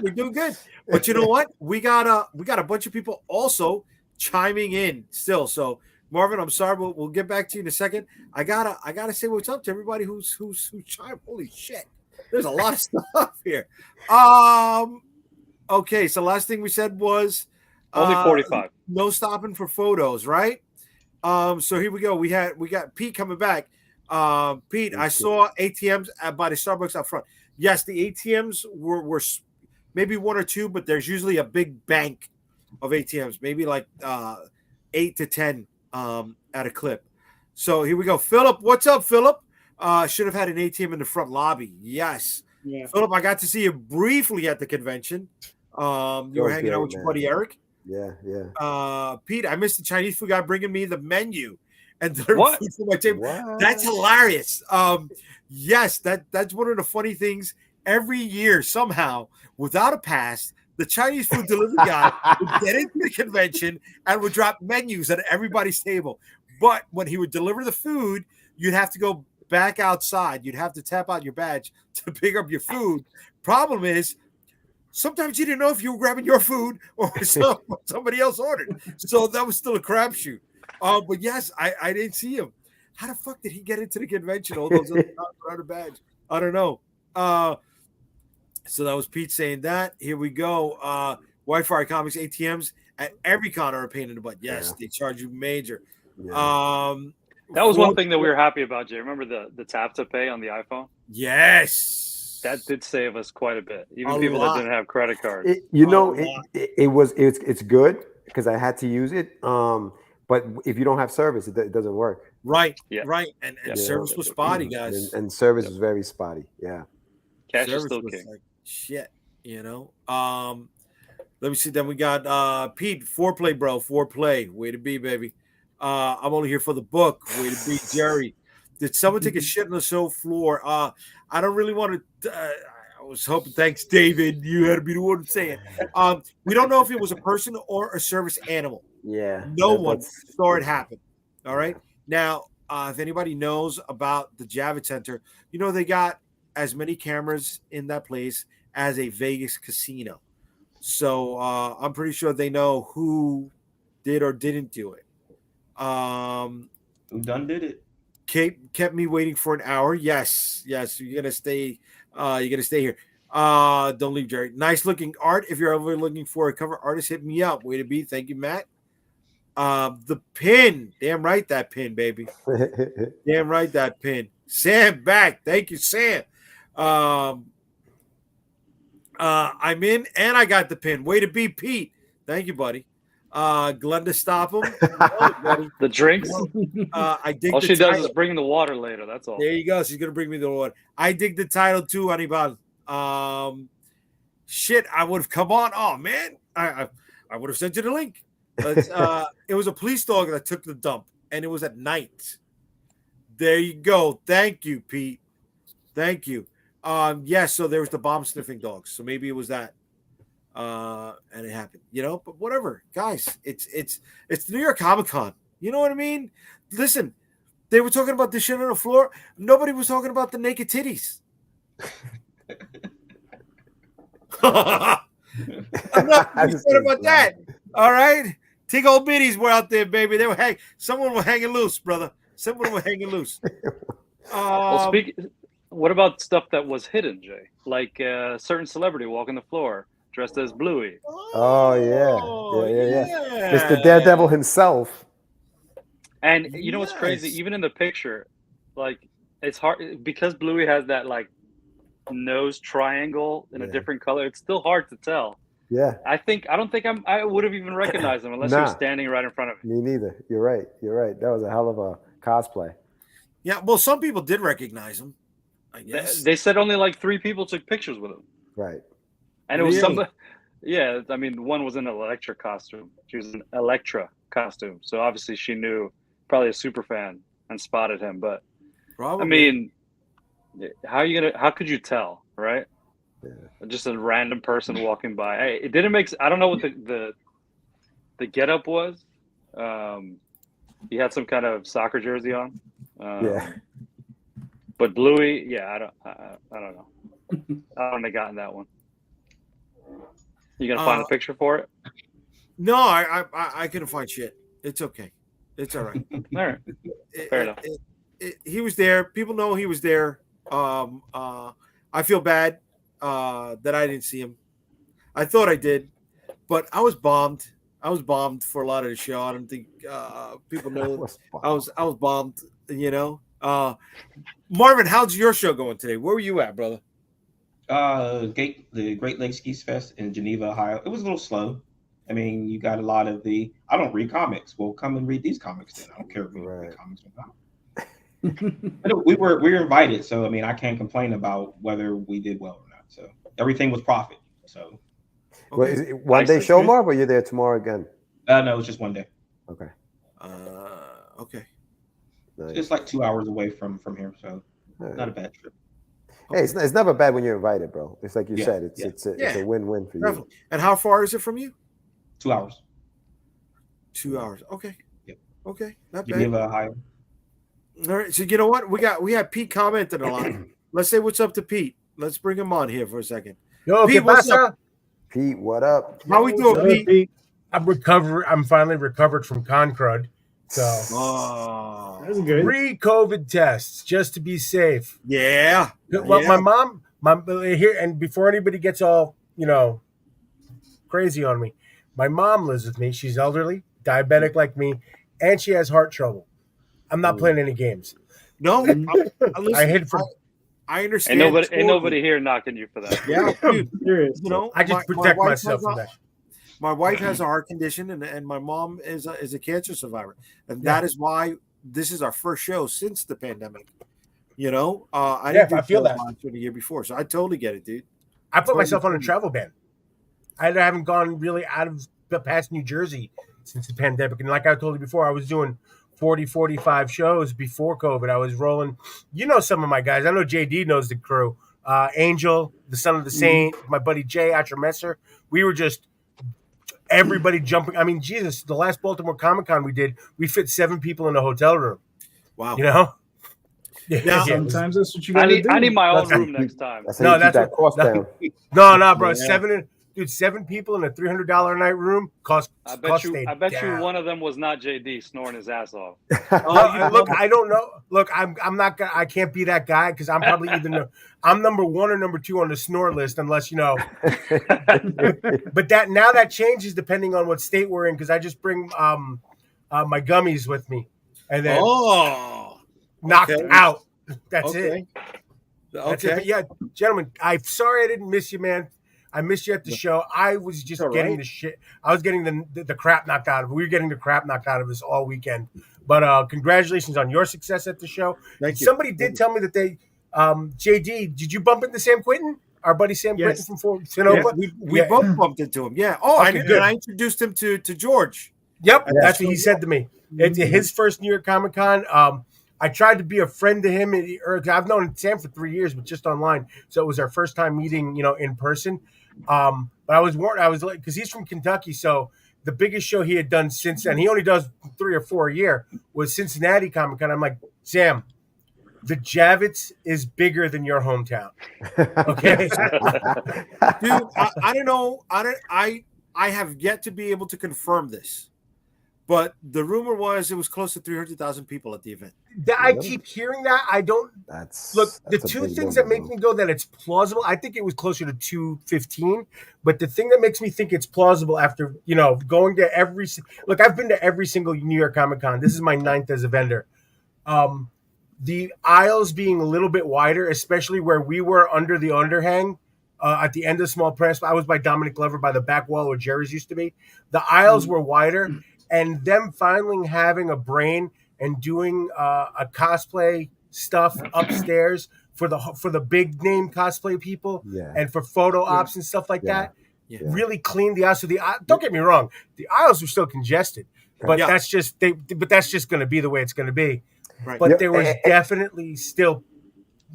B: we're doing good. But you know what? We got a bunch of people also chiming in still. So Marvin, I'm sorry, but we'll get back to you in a second. I gotta say what's up to everybody who's chimed. Holy shit, there's a lot of stuff here. Okay, so last thing we said was
C: Only 45.
B: No stopping for photos, right? So here we go. We got Pete coming back. Pete, I saw ATMs by the Starbucks out front. Yes, the ATMs were maybe 1 or 2, but there's usually a big bank of ATMs, maybe like 8 to 10 at a clip. So here we go. Philip, what's up, Philip? Should have had an ATM in the front lobby. Yes.
D: Yeah.
B: Philip, I got to see you briefly at the convention. You were hanging out with your buddy Eric.
A: Yeah.
B: Pete, I missed the Chinese food guy bringing me the menu and delivering
C: What?
B: food to my table.
A: What?
B: That's hilarious. Yes, that's one of the funny things. Every year, somehow, without a pass, the Chinese food delivery guy would get into the convention and would drop menus at everybody's table. But when he would deliver the food, you'd have to go back outside. You'd have to tap out your badge to pick up your food. Problem is, sometimes you didn't know if you were grabbing your food or somebody else ordered. So that was still a crapshoot. But yes, I didn't see him. How the fuck did he get into the convention? All those other guys without a badge. I don't know. So that was Pete saying that. Here we go. Wi-Fi Comics ATMs at every con are a pain in the butt. Yes, they charge you major.
A: Yeah.
C: That was one thing that we were happy about, Jay. Remember the tap to pay on the iPhone?
B: Yes.
C: That did save us quite a bit. Even
B: A
C: people
B: lot.
C: that didn't have credit cards.
A: It's good because I had to use it. But if you don't have service, it doesn't work.
B: Right.
C: Yeah.
B: Right. And service was spotty, guys.
A: And service was very spotty. Yeah.
C: Cash
B: Service
C: is still
B: was
C: king.
B: like shit, you know. Let me see. Then we got Pete, foreplay, bro. Foreplay. Way to be, baby. I'm only here for the book. Way to be, Jerry. Did someone take a shit on the show floor? I don't really want to. I was hoping. Thanks, David. You had to be the one to say it. We don't know if it was a person or a service animal.
A: Yeah.
B: No one saw it happen. All right. Now, if anybody knows about the Javits Center, you know they got as many cameras in that place as a Vegas casino. So I'm pretty sure they know who did or didn't do it.
E: Who done did it?
B: Kept me waiting for an hour. Yes. You're gonna stay. You're gonna stay here. Don't leave, Jerry. Nice looking art. If you're ever looking for a cover artist, hit me up. Way to be. Thank you, Matt. The pin. Damn right that pin, baby. Damn right that pin. Sam back. Thank you, Sam. I'm in and I got the pin. Way to be, Pete. Thank you, buddy. Glenda stop him.
C: The drinks.
B: I dig
C: All
B: the
C: she
B: title.
C: does is bring the water later. That's all.
B: There you go. She's gonna bring me the water. I dig the title too, Anibal. Shit, I would have come on. Oh man, I would have sent you the link. It was a police dog that took the dump, and it was at night. There you go. Thank you, Pete. Thank you. Yes, so there was the bomb sniffing dogs. So maybe it was that. And it happened, you know, but whatever, guys, it's the New York Comic Con. You know what I mean? Listen, they were talking about the shit on the floor. Nobody was talking about the naked titties. Enough to be said about that. All right. Tig old biddies were out there, baby. They were someone was hanging loose, brother. Someone was hanging loose.
C: Well, what about stuff that was hidden, Jay? Like a certain celebrity walking the floor dressed as Bluey.
A: Oh yeah. Mr. Daredevil himself.
C: And you know what's crazy? Even in the picture, like it's hard because Bluey has that like nose triangle in a different color. It's still hard to tell.
A: Yeah.
C: I don't think I would have even recognized him unless he was standing right in front of me.
A: Me neither. You're right. That was a hell of a cosplay.
B: Yeah, well, some people did recognize him, I guess.
C: They said only like 3 people took pictures with him.
A: Right.
C: And it was somebody. Yeah, I mean, one was in an Electra costume. She was in an Electra costume, so obviously she knew, probably a super fan, and spotted him. But probably. I mean, how could you tell, right? Yeah. Just a random person walking by. Hey, it didn't make. I don't know what the getup was. He had some kind of soccer jersey on. But Bluey, I don't know. I wouldn't have gotten that one. You gonna find a picture for it?
B: No, I couldn't find shit. It's okay. It's all right.
C: All right. Fair enough.
B: He was there. People know he was there. I feel bad that I didn't see him. I thought I did, but I was bombed. I was bombed for a lot of the show. I don't think people know. I was bombed. You know, Marvin, how's your show going today? Where were you at, brother?
E: The Great Lakes Ski Fest in Geneva, Ohio. It was a little slow. I mean, you got a lot of I don't read comics. Well, come and read these comics then. I don't care if you read comics or not. we were invited, so I mean, I can't complain about whether we did well or not. So everything was profit. So.
A: Well, is it one day show, Marv, or you're there tomorrow again?
E: No, it's just one day.
A: Okay.
B: Okay.
A: Nice.
E: It's like 2 hours away from here, so not a bad trip.
A: Hey, it's never bad when you're invited, bro. It's like you said, it's a win-win for you.
B: And how far is it from you?
E: 2 hours.
B: 2 hours. Okay.
E: Yep.
B: Okay. Not bad.
E: Geneva, Ohio.
B: All right. So you know what? We had Pete commenting a lot. Let's say what's up to Pete. Let's bring him on here for a second.
F: Yo,
B: Pete, what's up?
A: Pete, what up?
B: How we doing, Pete?
F: I'm finally recovered from con crud. So
D: that's good.
F: 3 COVID tests just to be safe.
B: Yeah.
F: Well, my mom here, and before anybody gets all crazy on me, my mom lives with me. She's elderly, diabetic like me, and she has heart trouble. I'm not playing any games.
B: No,
F: I hid from.
B: I understand.
C: Ain't nobody here knocking you for that.
B: Yeah, dude.
D: You
B: know,
F: I just protect myself from that.
B: My wife has a heart condition, and my mom is a cancer survivor, and that is why this is our first show since the pandemic. You know, I
F: feel that
B: the year before, so I totally get it, dude.
F: I put myself on a travel ban. I haven't gone really out of past New Jersey since the pandemic, and like I told you before, I was doing 40, 45 shows before COVID. I was rolling. You know some of my guys. I know JD knows the crew. Angel, the Son of the Saint, my buddy Jay Messer. We were just everybody jumping. I mean, Jesus, the last Baltimore Comic Con we did, we fit 7 people in a hotel room.
B: Wow.
F: You know?
D: Yeah, sometimes that's what you got to do.
C: I need my own room next time.
F: No, that's
A: that cost down.
F: No, bro. 7 people in a $300 a night room cost.
C: I bet you one of them was not JD snoring his ass off.
F: Look, I don't know. Look, I'm not gonna. I can't be that guy because I'm probably I'm number 1 or number 2 on the snore list, unless you know. But that changes depending on what state we're in because I just bring my gummies with me, and then knocked out. That's it. That's it. But yeah, gentlemen, I'm sorry I didn't miss you, man. I missed you at the show. I was just getting the shit. I was getting the crap knocked out of it. We were getting the crap knocked out of us all weekend. But congratulations on your success at the show. Somebody did tell me that they, JD, did you bump into Sam Quinton? Our buddy Sam Quinton from Sonoma?
B: Yes, we both bumped into him. Yeah. Oh, okay, I introduced him to George.
F: Yep, that's what he said to me. It's his first New York Comic Con. I tried to be a friend to him. I've known Sam for 3 years, but just online. So it was our first time meeting, in person. But I was warned. I was like, because he's from Kentucky, so the biggest show he had done since then, he only does 3 or 4 a year, was Cincinnati Comic Con. I'm like, Sam, the Javits is bigger than your hometown. Okay,
B: dude. I don't know. I have yet to be able to confirm this, But the rumor was it was close to 300,000 people at the event.
F: I keep hearing that. I don't. Look, the two things that make me go that it's plausible, I think it was closer to 215. But the thing that makes me think it's plausible after, going to I've been to every single New York Comic Con. This is my 9th as a vendor. The aisles being a little bit wider, especially where we were under the underhang at the end of Small Press. I was by Dominic Glover by the back wall where Jerry's used to be. The aisles were wider, and them finally having a brain and doing a cosplay stuff upstairs for the big name cosplay people and for photo ops and stuff like that. Really cleaned the aisles. So don't get me wrong, the aisles were still congested, but that's just going to be the way it's going to be. Right. But there was definitely still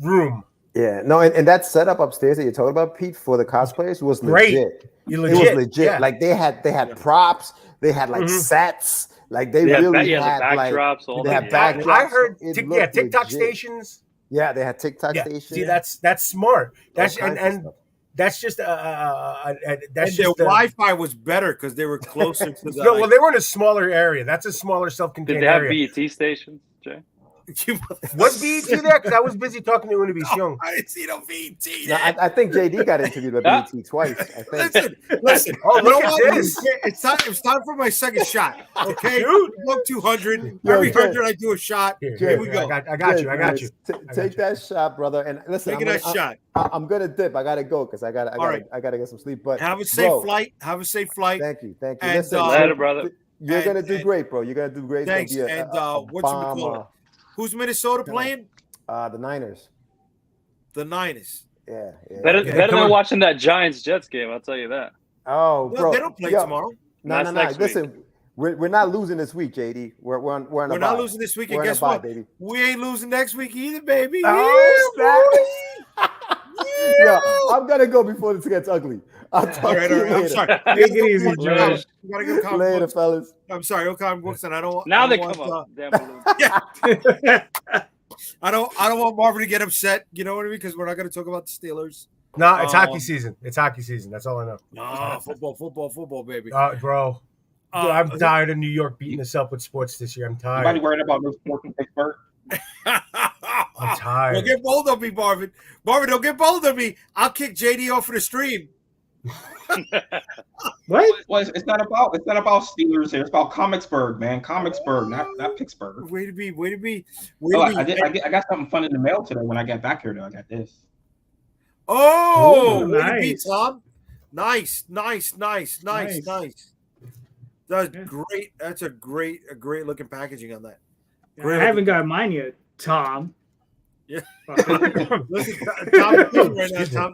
F: room.
A: Yeah, no, and that setup upstairs that you're talking about, Pete, for the cosplayers was legit. It was legit. Yeah. Like they had props, they had like sets, like they really had backdrops. They had backdrops.
F: I heard, TikTok stations.
A: Yeah, they had TikTok stations.
F: See, that's smart. That's that's just
B: their Wi-Fi was better because they were closer to the.
F: Well, they were in a smaller area. That's a smaller self-contained area.
C: Did they have BET stations, Jay?
F: Was BET there? Because I was busy talking to Univision.
B: I didn't see no BET.
A: No, I think JD got interviewed by BET twice. I think.
B: Listen.
F: Oh, look at this!
B: It's time for my second shot. Okay, dude. Look, 200. Every 100, I do a shot. Here we go.
F: I got you.
A: Take that shot, brother. And listen,
B: taking that shot.
A: I'm gonna dip. I gotta go because I gotta get some sleep. But
B: have a safe flight. Have a safe flight.
A: Thank you.
B: And,
A: listen,
C: later, brother.
A: You're gonna do great, bro. You're gonna do great.
B: Thanks. And what's your call? Who's Minnesota playing?
A: The Niners.
B: The Niners.
A: Yeah.
C: Better than watching that Giants-Jets game, I'll tell you that.
A: Oh, bro.
B: They don't play tomorrow.
A: No. Listen, we're not losing this week, JD. We're
B: not losing this week, and guess what? Baby. We ain't losing next week either, baby.
A: Oh, yeah, I'm gonna go before this gets ugly. I'll talk to you later.
B: I'm sorry.
D: Take it easy, George.
B: Gotta go
A: later, fellas.
B: I'm sorry. Okay, books, and I don't.
C: Now they come up.
B: Yeah. I don't want Marvin to get upset. You know what I mean? Because we're not going to talk about the Steelers.
F: No, it's hockey season. It's hockey season. That's all I know.
B: No, football, baby.
F: Bro. I'm tired of New York beating us up with sports this year. I'm tired.
E: Anybody worried about no sport in Pittsburgh?
F: I'm tired.
B: Don't get bold on me, Marvin. Marvin, don't get bold on me. I'll kick JD off of the stream.
D: What?
E: Well, it's not about Steelers here. It's about Comicsburg, man. Comicsburg, not Pittsburgh.
B: Way to be.
E: I got something fun in the mail today when I got back here. Though I got this.
B: Oh,
D: nice.
B: Way to be, Tom. Nice. That's great. That's a great looking packaging on that.
D: I haven't got mine yet, Tom.
B: Yeah. Listen, Tom's doing right now.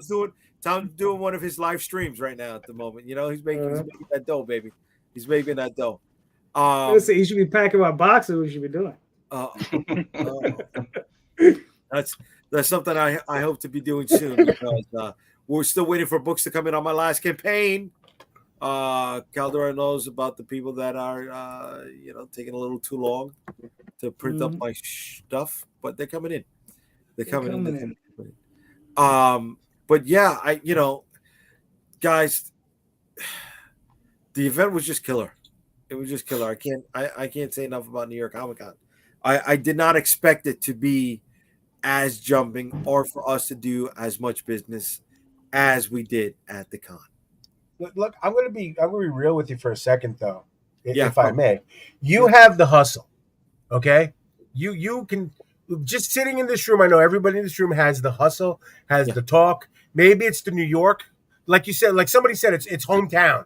B: Tom's doing one of his live streams right now at the moment. You know, he's making that dough, baby. He's making that dough.
D: Listen, you should be packing my boxes. What you should be doing?
B: That's something I hope to be doing soon because we're still waiting for books to come in on my last campaign. Calderon knows about the people that are taking a little too long to print up my stuff, but they're coming in. They're coming in. But yeah, guys, the event was just killer. It was just killer. I can't say enough about New York Comic Con. I did not expect it to be as jumping or for us to do as much business as we did at the con.
F: Look, I'm gonna be real with you for a second though, if I may. You have the hustle, okay? You can just sitting in this room. I know everybody in this room has the hustle, has the talk. Maybe it's the New York, like you said, like somebody said, it's hometown.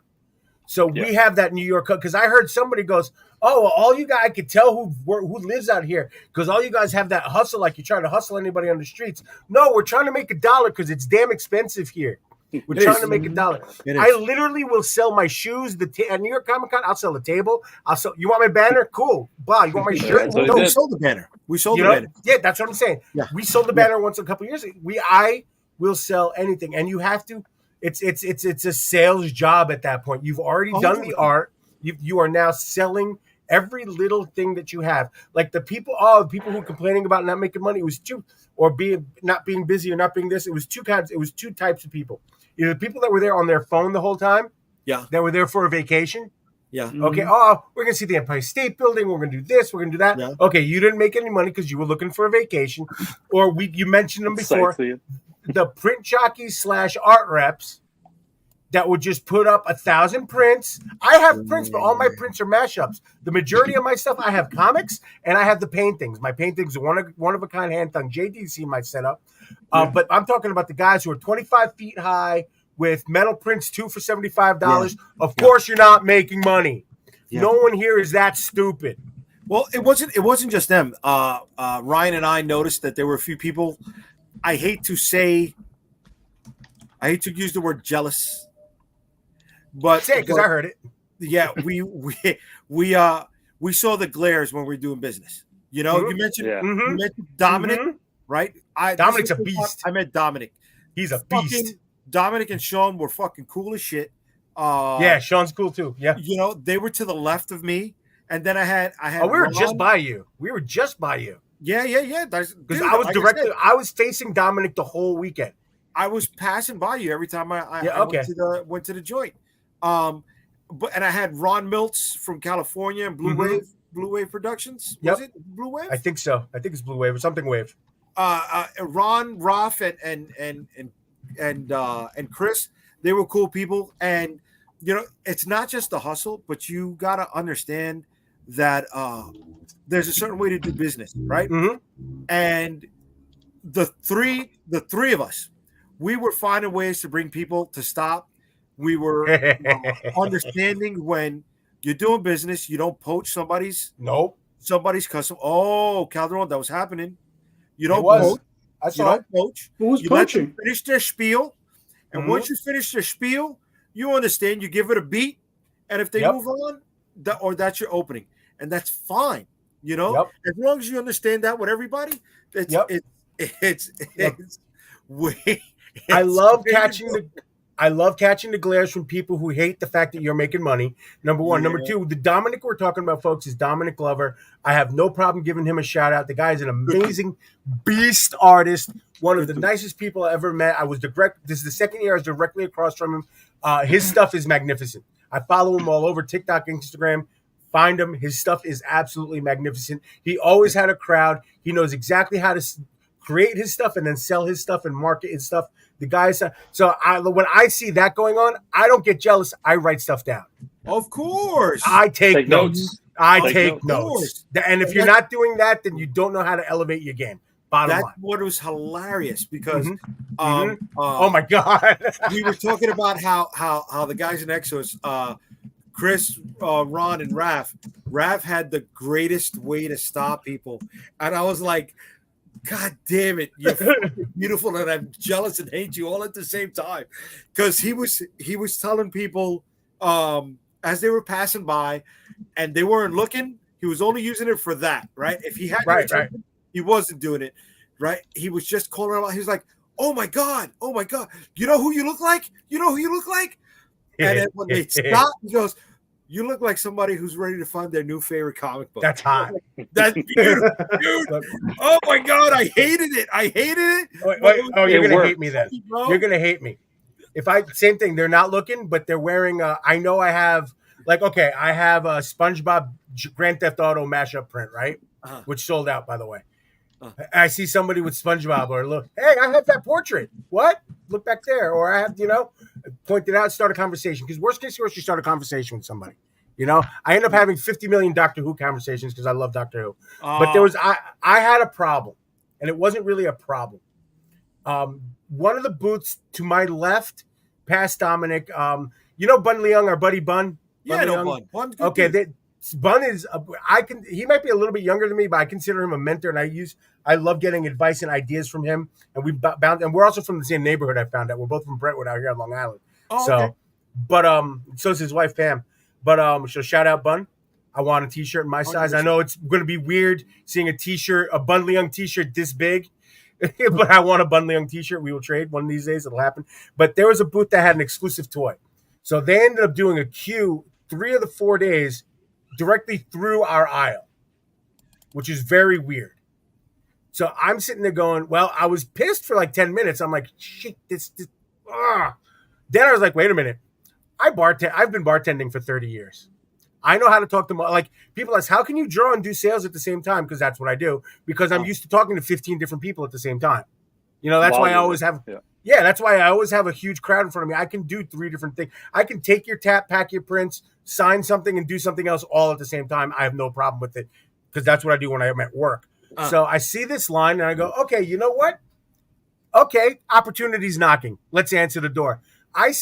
F: So we have that New York, because I heard somebody goes, "Oh, well, all you guys, I could tell who lives out here because all you guys have that hustle, like you're trying to hustle anybody on the streets." No, we're trying to make $1 because it's damn expensive here. We're trying to make $1. I literally will sell my shoes. At New York Comic Con, I'll sell a table. You want my banner? Cool. Wow, you want my shirt?
B: No, we sold the banner.
F: Yeah, that's what I'm saying. Yeah. We sold the banner once a couple years ago. I will sell anything, and you have to. It's a sales job at that point. You've already done the art. You are now selling every little thing that you have. Like the people who are complaining about not making money, not being busy or not being this. It was two kinds. It was two types of people. Either the people that were there on their phone the whole time, that were there for a vacation,
B: Yeah.
F: Okay. Oh, we're gonna see the Empire State Building. We're gonna do this. We're gonna do that.
B: Yeah.
F: Okay. You didn't make any money because you were looking for a vacation, or you mentioned them before.
C: Sightseeing.
F: The print jockeys / art reps that would just put up 1,000 prints. I have prints, but all my prints are mashups. The majority of my stuff, I have comics and I have the paintings. My paintings are one of a kind hand done. JD see my setup, but I'm talking about the guys who are 25 feet high with metal prints, 2 for $75. Yeah. Of course, you're not making money. Yeah. No one here is that stupid.
B: Well, it wasn't just them. Ryan and I noticed that there were a few people. I hate to use the word jealous, but
F: say it because I heard it.
B: Yeah, we saw the glares when we were doing business. You know, you mentioned Dominic, right?
F: Dominic's a beast.
B: I met Dominic.
F: He's a beast.
B: Dominic and Sean were fucking cool as shit.
F: Yeah, Sean's cool too. Yeah,
B: you know, they were to the left of me, and then I had.
F: Oh, we were just by you. Yeah.
B: Because
F: I was directly. I was facing Dominic the whole weekend.
B: I was passing by you every time I went to the joint. And I had Ron Miltz from California and Blue Wave Productions. Was it Blue Wave?
F: I think so. I think it's Blue Wave or something Wave.
B: Ron, Roth, and Chris, they were cool people. And you know, it's not just the hustle, but you gotta understand that there's a certain way to do business, right? And the three of us, we were finding ways to bring people to stop. We were understanding when you're doing business, you don't poach somebody's custom. Oh, Calderon, that was happening. You don't poach.
F: I saw it.
B: Poach.
D: Who was
B: you
D: poaching?
B: Let them finish their spiel, and once you finish their spiel, you understand. You give it a beat, and if they move on, that's your opening, and that's fine. You know, as long as you understand that with everybody,
F: I love catching the glares from people who hate the fact that you're making money. Number one. Number two, the Dominic we're talking about, folks, is Dominic Glover. I have no problem giving him a shout out. The guy is an amazing beast artist, one of the nicest people I ever met. This is the second year I was directly across from him. His stuff is magnificent. I follow him all over TikTok, Instagram. Find him. His stuff is absolutely magnificent. He always had a crowd. He knows exactly how to create his stuff and then sell his stuff and market his stuff. The guys. So when I see that going on, I don't get jealous. I write stuff down.
B: Of course.
F: I take notes. I take notes. And if you're not doing that, then you don't know how to elevate your game. Bottom line.
B: That's what was hilarious because
F: oh my God.
B: We were talking about how the guys in Exos, Chris, Ron, and Raph had the greatest way to stop people. And I was like, God damn it, you're beautiful, and I'm jealous and hate you all at the same time. Because he was telling people as they were passing by and they weren't looking, he was only using it for that, right? If he had he wasn't doing it, right? He was just calling them out. He was like, oh my God, you know who you look like? And then when they stop, he goes, you look like somebody who's ready to find their new favorite comic book.
F: That's hot.
B: That's beautiful, dude. Oh my God, I hated it.
F: You're gonna hate me then. You're gonna hate me. Same thing. They're not looking, but they're wearing. I know I have I have a SpongeBob Grand Theft Auto mashup print, right? Which sold out, by the way. I see somebody with SpongeBob, or look, hey, I have that portrait. What? Look back there, or I have, point it out, start a conversation. Because worst case, you start a conversation with somebody. I end up having 50 million Doctor Who conversations because I love Doctor Who. But I had a problem, and it wasn't really a problem. One of the booths to my left, past Dominic, Bun Leung, our buddy Bun.
B: Yeah, Bun.
F: Okay, Bun is he might be a little bit younger than me, but I consider him a mentor, and I love getting advice and ideas from him. And we're also from the same neighborhood. I found out we're both from Brentwood out here on Long Island. So is his wife Pam. But so shout out Bun. I want a t-shirt in my size. 100%. I know it's going to be weird seeing a Bun Leung t-shirt this big, but I want a Bun Leung t-shirt. We will trade one of these days. It'll happen. But there was a booth that had an exclusive toy, so they ended up doing a queue 3 of the 4 days directly through our aisle, which is very weird. So I'm sitting there going, well, I was pissed for like 10 minutes. I'm like, shit, this. Then I was like, wait a minute. I've been bartending for 30 years. I know how to talk to like people ask, how can you draw and do sales at the same time? Because that's what I do. Because I'm used to talking to 15 different people at the same time. You know, that's why I always have. Yeah, that's why I always have a huge crowd in front of me. I can do 3 different things. I can take your tap, pack your prints, sign something, and do something else all at the same time. I have no problem with it because that's what I do when I'm at work. So I see this line and I go, okay, you know what? Okay, opportunity's knocking. Let's answer the door. I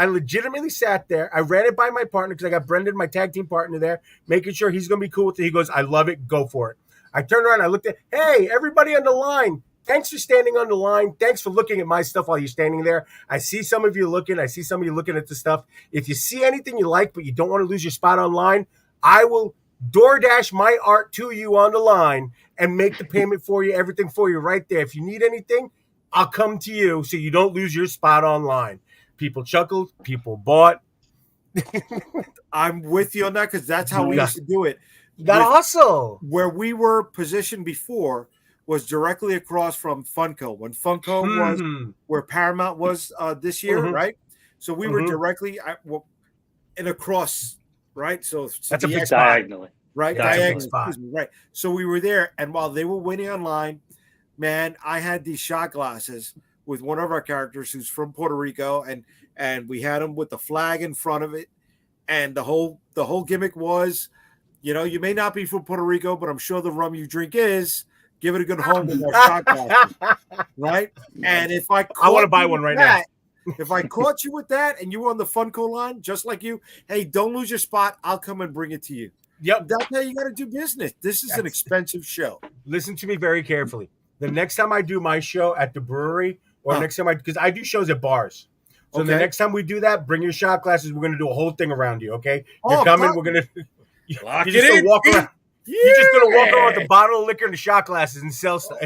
F: legitimately sat there. I ran it by my partner because I got Brendan, my tag team partner, there, making sure he's going to be cool with it. He goes, I love it. Go for it. I turned around. I looked at, hey, everybody on the line. Thanks for standing on the line. Thanks for looking at my stuff while you're standing there. I see some of you looking. I see some of you looking at the stuff. If you see anything you like, but you don't want to lose your spot online, I will DoorDash my art to you on the line and make the payment for you, everything for you right there. If you need anything, I'll come to you so you don't lose your spot online. People chuckled. People bought.
B: I'm with you on that because that's how we used to do it.
F: You got to hustle.
B: Where we were positioned before was directly across from Funko. When Funko was where Paramount was this year, right? So we were directly in a cross, right? So
F: that's a big spot.
C: Diagonally.
B: Right? Diagonally. Right. So we were there. And while they were waiting online, man, I had these shot glasses with one of our characters who's from Puerto Rico, and we had him with the flag in front of it. And the whole gimmick was, you know, you may not be from Puerto Rico, but I'm sure the rum you drink is. Give it a good home with our shot glasses, right? And if I
F: want to buy one right now.
B: If I caught you with that and you were on the Funko line, just like you, hey, don't lose your spot. I'll come and bring it to you.
F: Yep.
B: That's how you got to do business. This is an expensive show.
F: Listen to me very carefully. The next time I do my show at the brewery, or next time because I do shows at bars. So the next time we do that, bring your shot glasses. We're going to do a whole thing around you, okay? You're coming. We're going to
B: lock
F: you're just
B: it
F: gonna
B: in.
F: walk around. You're just going to walk around with a bottle of liquor and the shot glasses and sell stuff.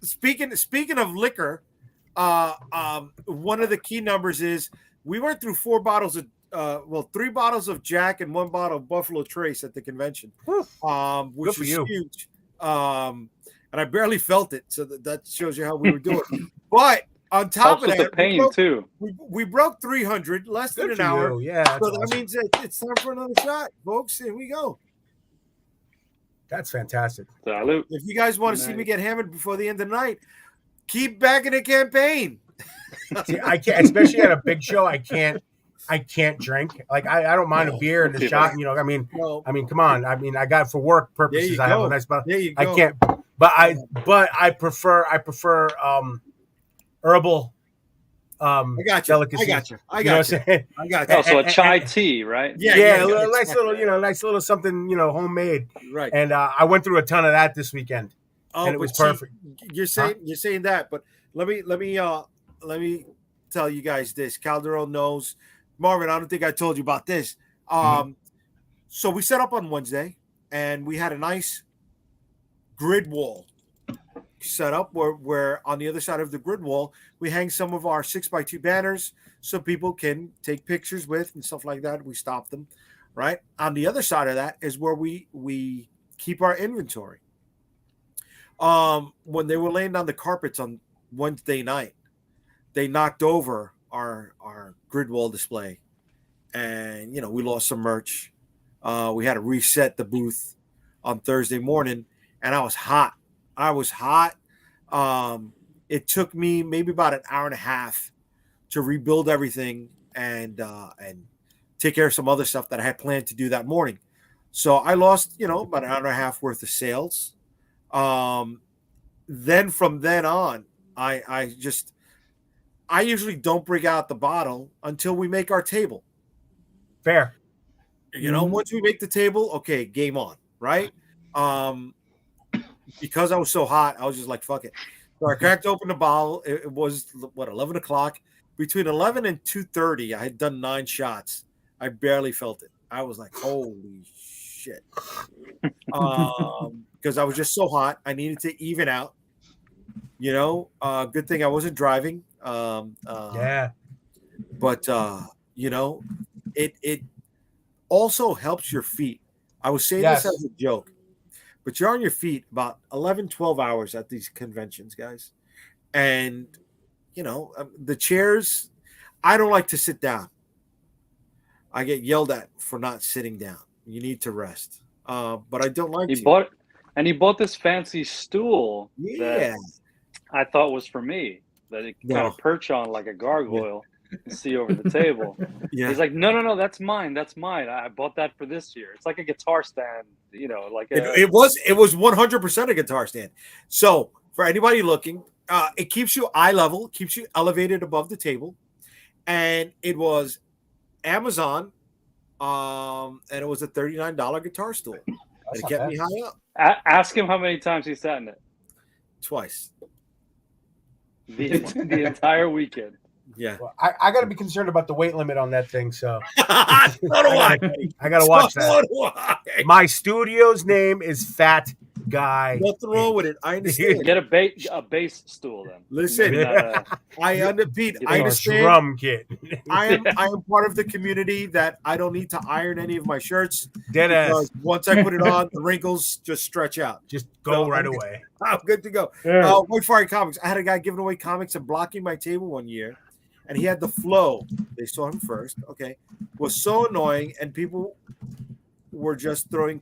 B: Speaking of liquor, one of the key numbers is we went through 3 bottles of Jack and 1 bottle of Buffalo Trace at the convention, which was huge. And I barely felt it, so that shows you how we were doing. But on top of that,
C: the pain too.
B: We broke 300 less than an hour.
F: Yeah,
B: so that means it's time for another shot, folks. Here we go.
F: That's fantastic.
C: Salute.
B: If you guys want to see me get hammered before the end of the night, keep backing the campaign.
F: See, I can't, especially at a big show. I can't drink. Like I don't mind a beer and a shot. You know, I mean, come on. I mean, I got it for work purposes. I have a nice bottle. I can't. But I prefer herbal.
B: I got you.
F: Delicacies.
B: I got you. I got you.
C: Also a chai tea, right?
F: Yeah, a nice little something, homemade.
B: Right.
F: And I went through a ton of that this weekend, and it was perfect.
B: You're saying that, but let me tell you guys this. Calderon knows. Marvin, I don't think I told you about this. So we set up on Wednesday, and we had a nice grid wall set up where on the other side of the grid wall we hang some of our 6x2 banners so people can take pictures with and stuff like that. We stop them right on the other side of that is where we keep our inventory. When they were laying down the carpets on Wednesday night, they knocked over our grid wall display, and we lost some merch. We had to reset the booth on Thursday morning, and I was hot. It took me maybe about an hour and a half to rebuild everything and take care of some other stuff that I had planned to do that morning. So I lost, about an hour and a half worth of sales. Then from then on, I usually don't bring out the bottle until we make our table.
F: Fair.
B: Once we make the table, okay, game on, right? Because I was so hot, I was just like, fuck it. So I cracked open the bottle. It was, 11 o'clock? Between 11 and 2:30, I had done 9 shots. I barely felt it. I was like, holy shit. Because I was just so hot. I needed to even out. Good thing I wasn't driving.
F: Yeah.
B: But, it also helps your feet. I was saying this as a joke. But you're on your feet about 11, 12 hours at these conventions, guys. And, the chairs, I don't like to sit down. I get yelled at for not sitting down. You need to rest. But I don't like
C: He
B: to.
C: bought this fancy stool
B: Yeah.
C: that I thought was for me, that it kind
B: No.
C: of perch on like a gargoyle and see over the table.
B: Yeah.
C: He's like, no, that's mine. That's mine. I bought that for this year. It's like a guitar stand, like
B: it was 100% a guitar stand. So for anybody looking, it keeps you eye level, keeps you elevated above the table, and it was Amazon, and it was a $39 guitar stool. And it kept me high up.
C: Ask him how many times he sat in it.
B: Twice.
C: The entire weekend.
B: Yeah.
F: Well, I got to be concerned about the weight limit on that thing. So
B: I
F: got to watch that. My studio's name is Fat Guy.
B: Nothing wrong with it. I understand.
C: Get a bass stool then.
B: Listen, I understand.
F: Drum kit.
B: I am part of the community that I don't need to iron any of my shirts.
F: Dead ass.
B: Once I put it on, the wrinkles just stretch out.
F: Just go right away.
B: I'm good to go. White Fire Comics. I had a guy giving away comics and blocking my table one year, and he had the flow. They saw him first. Okay, was so annoying, and people were just throwing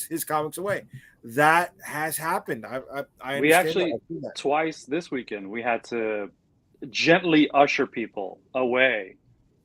B: his comics away. That has happened. I
C: we actually twice this weekend we had to gently usher people away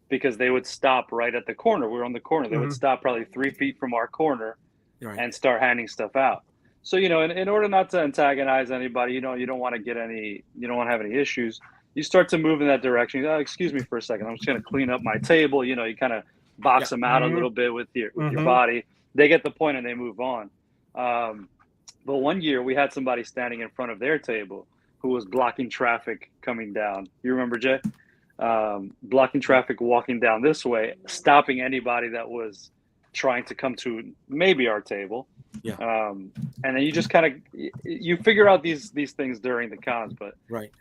C: because they would stop right at the corner. We were on the corner. They would stop probably 3 feet from our corner and start handing stuff out. So in order not to antagonize anybody, you don't want to have any issues. You start to move in that direction. Excuse me for a second. I'm just going to clean up my table. You kind of box them out a little bit with your body. They get the point and they move on. But one year we had somebody standing in front of their table who was blocking traffic coming down. You remember, Jay? Blocking traffic walking down this way, stopping anybody that was trying to come to maybe our table.
B: Yeah.
C: And then you just kind of you figure out these things during the cons, but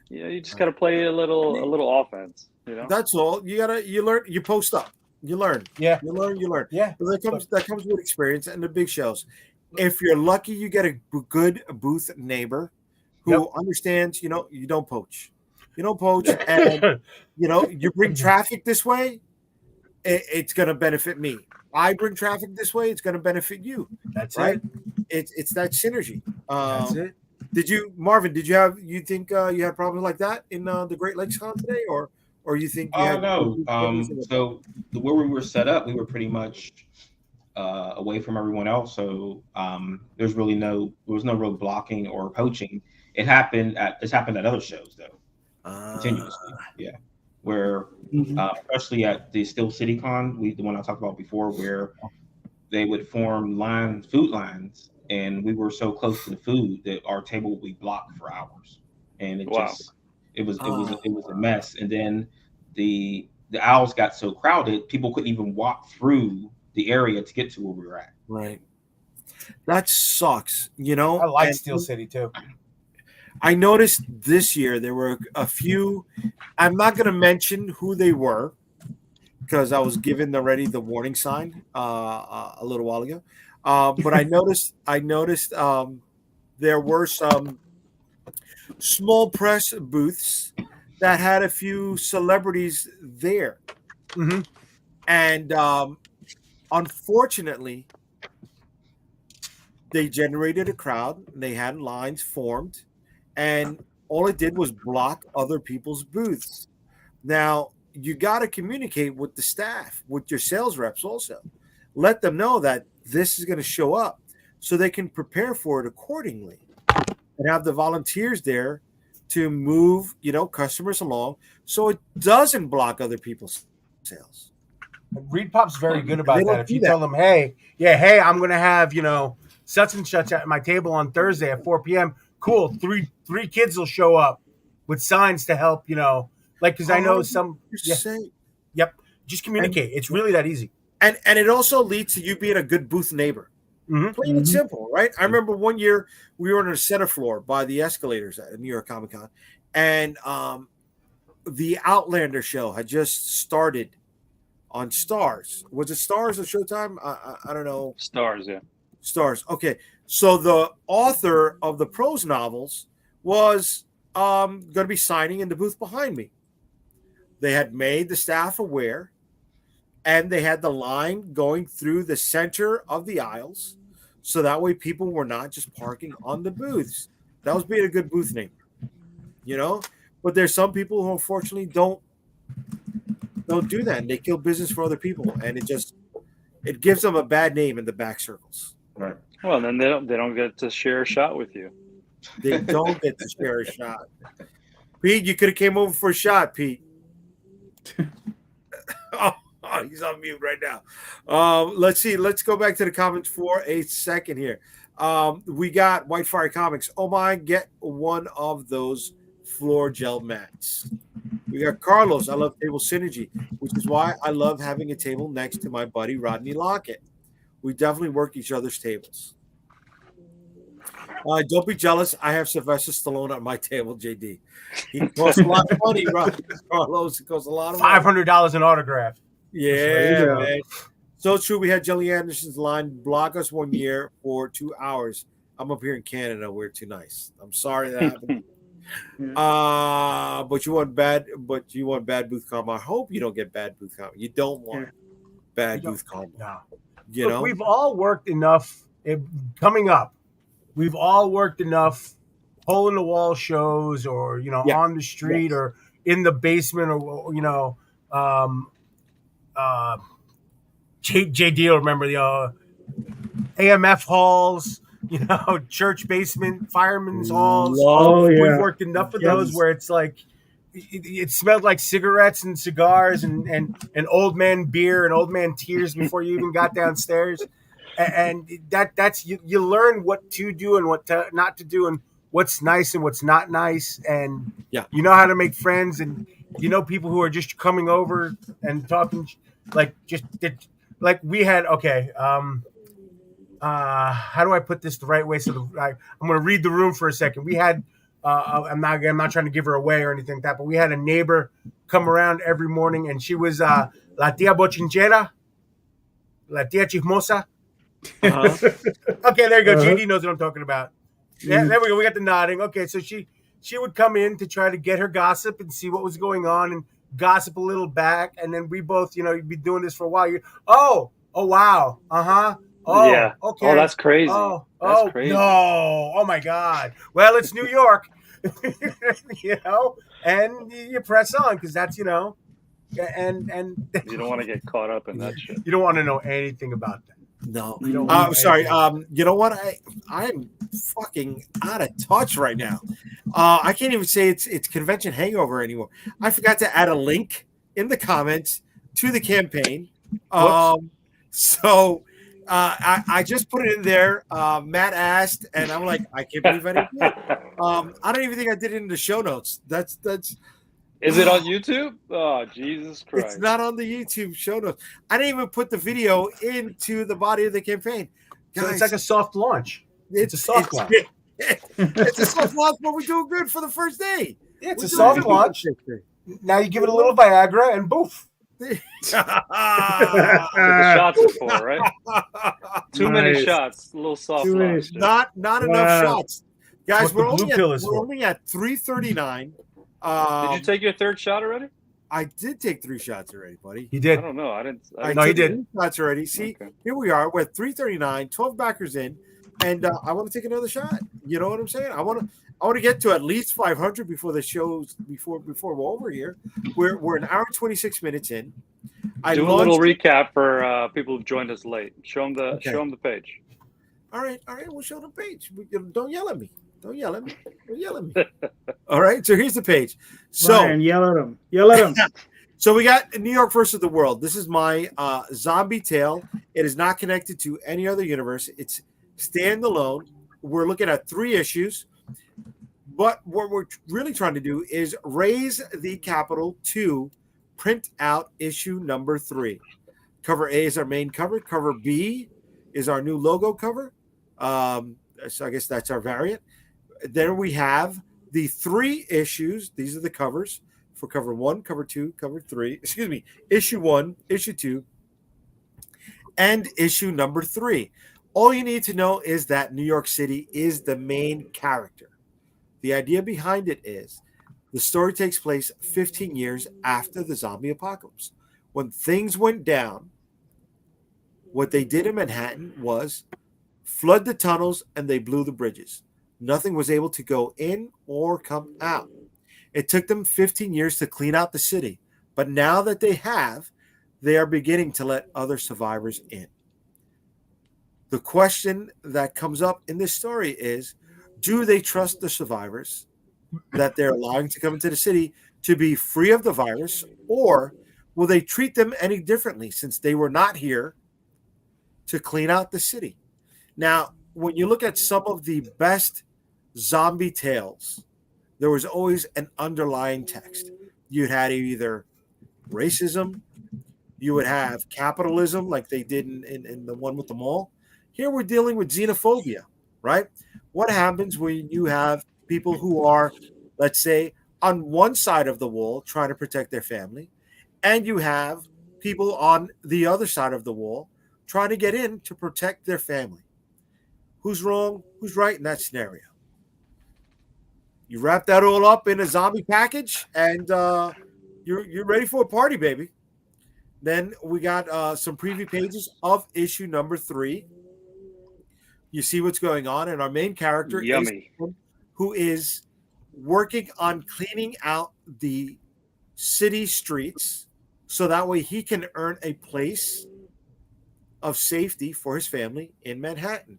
C: you just gotta play a little offense.
B: That's all. You learn. You post up. You learn.
F: Yeah.
B: You learn.
F: Yeah.
B: But that comes with experience and the big shows. If you're lucky, you get a good booth neighbor who understands. You don't poach. You don't poach, and you bring traffic this way. It's going to benefit me. I bring traffic this way. It's going to benefit you.
F: That's
B: right.
F: It.
B: It's that synergy.
F: That's it.
B: Marvin? You think you had problems like that in the Great Lakes Con today, or you think?
E: No. So where we were set up, we were pretty much away from everyone else. So there was no real blocking or poaching. It's happened at other shows though, continuously. Yeah. Where especially at the Steel City Con, the one I talked about before, where they would form food lines, and we were so close to the food that our table would be blocked for hours, and it was a mess. And then the aisles got so crowded, people couldn't even walk through the area to get to where we were at.
B: Right. That sucks.
F: I like Steel City too.
B: I noticed this year there were a few. I'm not going to mention who they were because I was given already the warning sign a little while ago. But I noticed there were some small press booths that had a few celebrities there, and unfortunately, they generated a crowd. They had lines formed. And all it did was block other people's booths. Now, you got to communicate with the staff, with your sales reps also. Let them know that this is going to show up so they can prepare for it accordingly and have the volunteers there to move, customers along so it doesn't block other people's sales.
F: Reed Pop's very good about that. If you tell them, hey, I'm going to have, such and such at my table on Thursday at 4 p.m., cool. Three kids will show up with signs to help, because I know some. Yep. Just communicate. It's really that easy.
B: And it also leads to you being a good booth neighbor. Plain and simple, right? I remember one year we were on a center floor by the escalators at New York Comic Con, and the Outlander show had just started on Stars. Was it Stars or Showtime? I don't know.
C: Stars, yeah.
B: Stars. Okay. So the author of the prose novels was going to be signing in the booth behind me. They had made the staff aware, and they had the line going through the center of the aisles, so that way people were not just parking on the booths. That was being a good booth name, you know. But there's some people who unfortunately don't do that, and they kill business for other people, and it gives them a bad name in the back circles.
E: Right.
C: Well, then they don't get to share a shot with you.
B: They don't get to share a shot. Pete, you could have came over for a shot, Pete. Oh, he's on mute right now. Let's see. Let's go back to the comments for a second here. We got White Fire Comics. Oh my, get one of those floor gel mats. We got Carlos. I love table synergy, which is why I love having a table next to my buddy Rodney Lockett. We definitely work each other's tables. Don't be jealous. I have Sylvester Stallone on my table, JD. He costs a lot of money, right? Carlos, it costs a lot of money.
F: $500 an autograph.
B: Yeah, man. So true. We had Jelly Anderson's line block us one year for 2 hours. I'm up here in Canada. We're too nice. I'm sorry that happened. But you want bad booth karma. I hope you don't get bad booth karma. You don't want bad booth karma.
F: No.
B: You know,
F: we've all worked enough. Coming up, we've all worked enough hole in the wall shows, or on the street, or in the basement, or JD will remember the AMF halls, church basement, firemen's halls. We've worked enough of those where it's like it smelled like cigarettes and cigars and old man beer and old man tears before you even got downstairs. And that's you learn what to do and what not to do, and what's nice and what's not nice, and you know how to make friends, and people who are just coming over and talking like we had. How do I put this the right way? So I'm going to read the room for a second. We had I'm not trying to give her away or anything like that, but we had a neighbor come around every morning, and she was la tia bochinchera, la tia chismosa. Okay, there you go. JD knows what I'm talking about. Yeah, there we go. We got the nodding. Okay, so she would come in to try to get her gossip and see what was going on and gossip a little back, and then we both, you'd be doing this for a while. Oh wow, oh
C: yeah,
F: okay.
C: Oh, that's crazy.
F: That's
C: crazy.
F: No, oh my God. Well, it's New York, and you press on because that's and
C: you don't want to get caught up in that shit.
F: You don't want to know anything about that.
B: No. Sorry. You know what? I'm fucking out of touch right now. I can't even say it's convention hangover anymore. I forgot to add a link in the comments to the campaign. So I just put it in there. Matt asked, and I'm like, I can't believe I didn't do it. I don't even think I did it in the show notes. That's.
C: Is it on YouTube? Oh, Jesus Christ.
B: It's not on the YouTube show notes. I didn't even put the video into the body of the campaign.
F: Guys, so it's like a soft launch. It's a soft launch.
B: It's a soft launch, but we're doing good for the first day.
F: Yeah, it's a soft launch. Now you give it a little Viagra and boof.
C: The shots before, right? Too many shots. A little soft launch.
B: Not enough shots. Guys, we're only at 3:39.
C: Did you take your third shot already?
B: I did take 3 shots already, buddy.
F: He did.
C: I don't know. I didn't.
F: No, he did.
B: 3 shots already. See, Here we are. We're at 3:39, 12 backers in, and I want to take another shot. You know what I'm saying? I want to get to at least 500 before the show's before we're over here. We're an hour and 26 minutes in.
C: Do a little recap for people who've joined us late. Show them the page.
B: All right. We'll show the page. Don't yell at me. Don't yell at me. All right. So here's the page. So
D: Ryan, yell at him. Yell at him.
B: So we got New York versus the world. This is my zombie tale. It is not connected to any other universe. It's standalone. We're looking at 3 issues. But what we're really trying to do is raise the capital to print out issue number 3. Cover A is our main cover. Cover B is our new logo cover. So I guess that's our variant. Then we have the 3 issues. These are the covers for cover 1, cover 2, cover 3. Excuse me, issue 1, issue 2, and issue number 3. All you need to know is that New York City is the main character. The idea behind it is the story takes place 15 years after the zombie apocalypse. when things went down, what they did in Manhattan was flood the tunnels and they blew the bridges. Nothing was able to go in or come out. It took them 15 years to clean out the city, but now that they have, they are beginning to let other survivors in. The question that comes up in this story is, do they trust the survivors that they're allowing to come into the city to be free of the virus, or will they treat them any differently since they were not here to clean out the city? Now, when you look at some of the best zombie tales, there was always an underlying text. You had either racism, you would have capitalism, like they did in the one with the mall. Here we're dealing with xenophobia, right? What happens when you have people who are, let's say, on one side of the wall trying to protect their family, and you have people on the other side of the wall trying to get in to protect their family? Who's wrong? Who's right in that scenario? You wrap that all up in a zombie package, and you're ready for a party, baby. Then we got some preview pages of issue number 3. You see what's going on, and our main character is who is working on cleaning out the city streets so that way he can earn a place of safety for his family in Manhattan.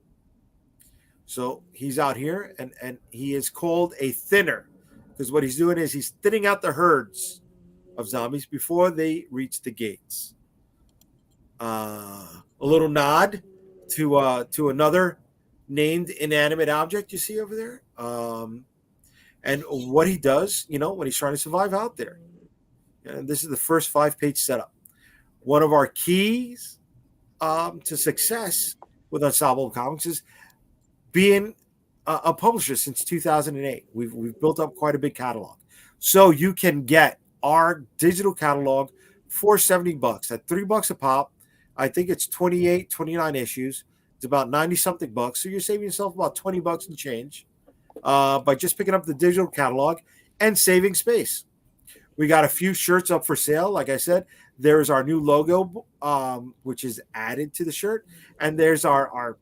B: So he's out here, and he is called a thinner, because what he's doing is he's thinning out the herds of zombies before they reach the gates. A little nod to another named inanimate object you see over there, and what he does, when he's trying to survive out there. And this is the first 5-page setup. One of our keys to success with Ensemble Comics is being a publisher since 2008. We've built up quite a big catalog, so you can get our digital catalog for $70 at $3 a pop. I think it's 28, 29 issues. It's about 90 something bucks. So you're saving yourself about $20 and change by just picking up the digital catalog and saving space. We got a few shirts up for sale. Like I said, there's our new logo, which is added to the shirt. And there's our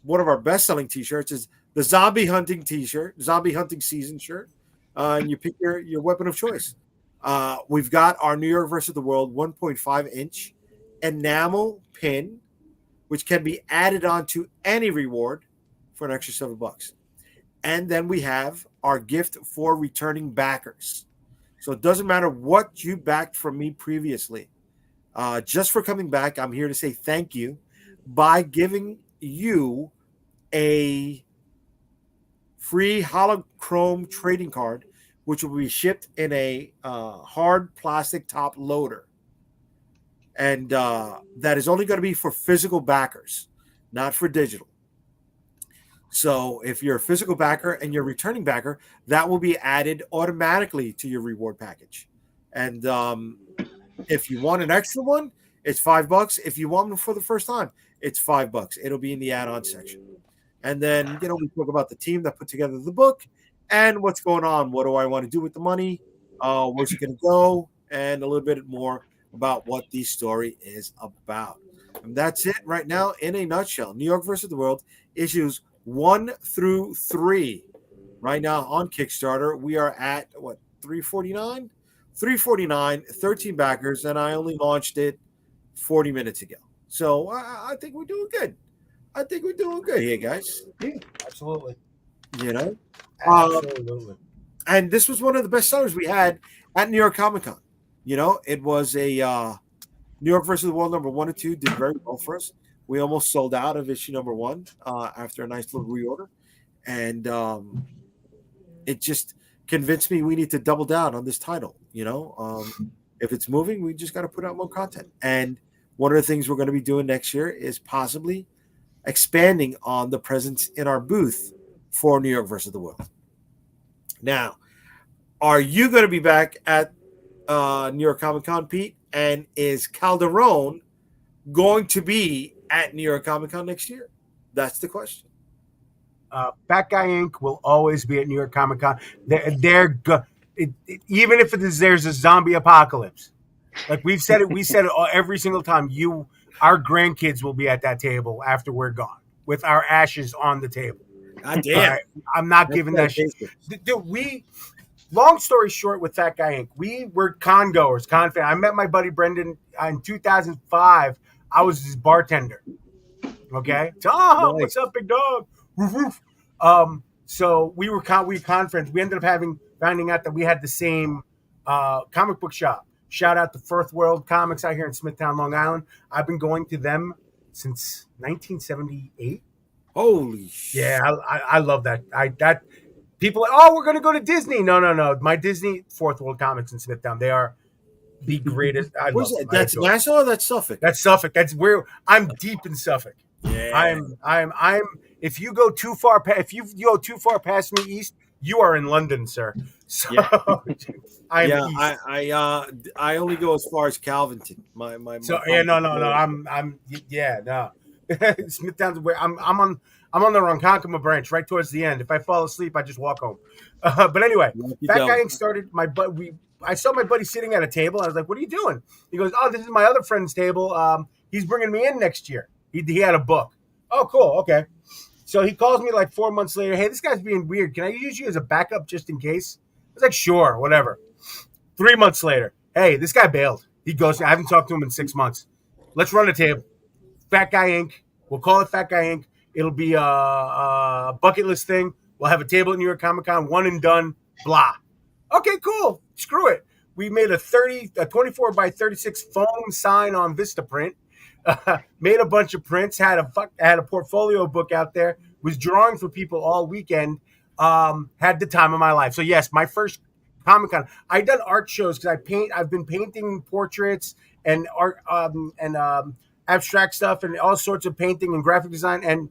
B: one of our best-selling T-shirts is the Zombie Hunting T-shirt, Zombie Hunting Season shirt. And you pick your weapon of choice. We've got our New York versus the World 1.5-inch enamel pin, which can be added on to any reward for an extra $7. And then we have our gift for returning backers. So it doesn't matter what you backed from me previously. Just for coming back, I'm here to say thank you by giving you a free holochrome trading card, which will be shipped in a hard plastic top loader. And that is only going to be for physical backers, not for digital. So if you're a physical backer and you're a returning backer, that will be added automatically to your reward package. And if you want an extra one, it's $5. If you want them for the first time, it's $5. It'll be in the add-on section. And then, we talk about the team that put together the book and what's going on. What do I want to do with the money? Where's it going to go? And a little bit more about what the story is about. And that's it right now in a nutshell. New York versus the World, issues 1 through 3. Right now on Kickstarter, we are at, $349? $349, 13 backers, and I only launched it 40 minutes ago. So I think we're doing good. I think we're doing good here, guys.
F: Yeah, absolutely.
B: Absolutely. And this was one of the best sellers we had at New York Comic Con. It was a New York versus the World number 1 and 2 did very well for us. We almost sold out of issue number 1 after a nice little reorder. And it just convinced me we need to double down on this title. If it's moving, we just got to put out more content. And one of the things we're going to be doing next year is possibly expanding on the presence in our booth for New York versus the World. Now, are you going to be back at New York Comic Con, Pete? And is Calderon going to be at New York Comic Con next year? That's the question.
F: Fat Guy Inc. will always be at New York Comic Con. Even if there's a zombie apocalypse, Like we said it every single time. Our grandkids will be at that table after we're gone with our ashes on the table.
B: God damn.
F: Right? I'm not giving that shit. Dude, long story short, with Fat Guy Inc., we were con goers, con fan. I met my buddy Brendan in 2005. I was his bartender. Okay. Nice. What's up, big dog? Woof, woof. So we con friends. We ended up finding out that we had the same comic book shop. Shout out to Firth World Comics out here in Smithtown, Long Island. I've been going to them since 1978.
B: Holy shit.
F: Yeah, I love that. That people are, oh, we're gonna go to Disney. No. My Disney, Fourth World Comics in Smithtown. They are the greatest. I love them.
B: That's Nassau or that's Suffolk?
F: That's Suffolk. That's where I'm deep in Suffolk.
B: Yeah.
F: I'm if you go too far past me east, you are in London, sir. So
B: I only go as far as Calvinton. My
F: I'm Smithtown's where I'm on the Ronkonkoma branch, right towards the end. If I fall asleep, I just walk home. But anyway, Fat Guy Inc. started. I saw my buddy sitting at a table. I was like, "What are you doing?" He goes, "Oh, this is my other friend's table. He's bringing me in next year. He had a book." Oh, cool. Okay. So he calls me like 4 months later. Hey, this guy's being weird. Can I use you as a backup just in case? I was like, sure, whatever. 3 months later, hey, this guy bailed. He goes, I haven't talked to him in 6 months. Let's run a table. Fat Guy Inc. We'll call it Fat Guy Inc. It'll be a bucket list thing. We'll have a table at New York Comic Con, one and done, blah. Okay, cool. Screw it. We made a 24 by 36 foam sign on Vistaprint. Made a bunch of prints, had a portfolio book out there, was drawing for people all weekend, had the time of my life. So yes, my first Comic-Con, I've done art shows because I've been painting portraits and art abstract stuff and all sorts of painting and graphic design. And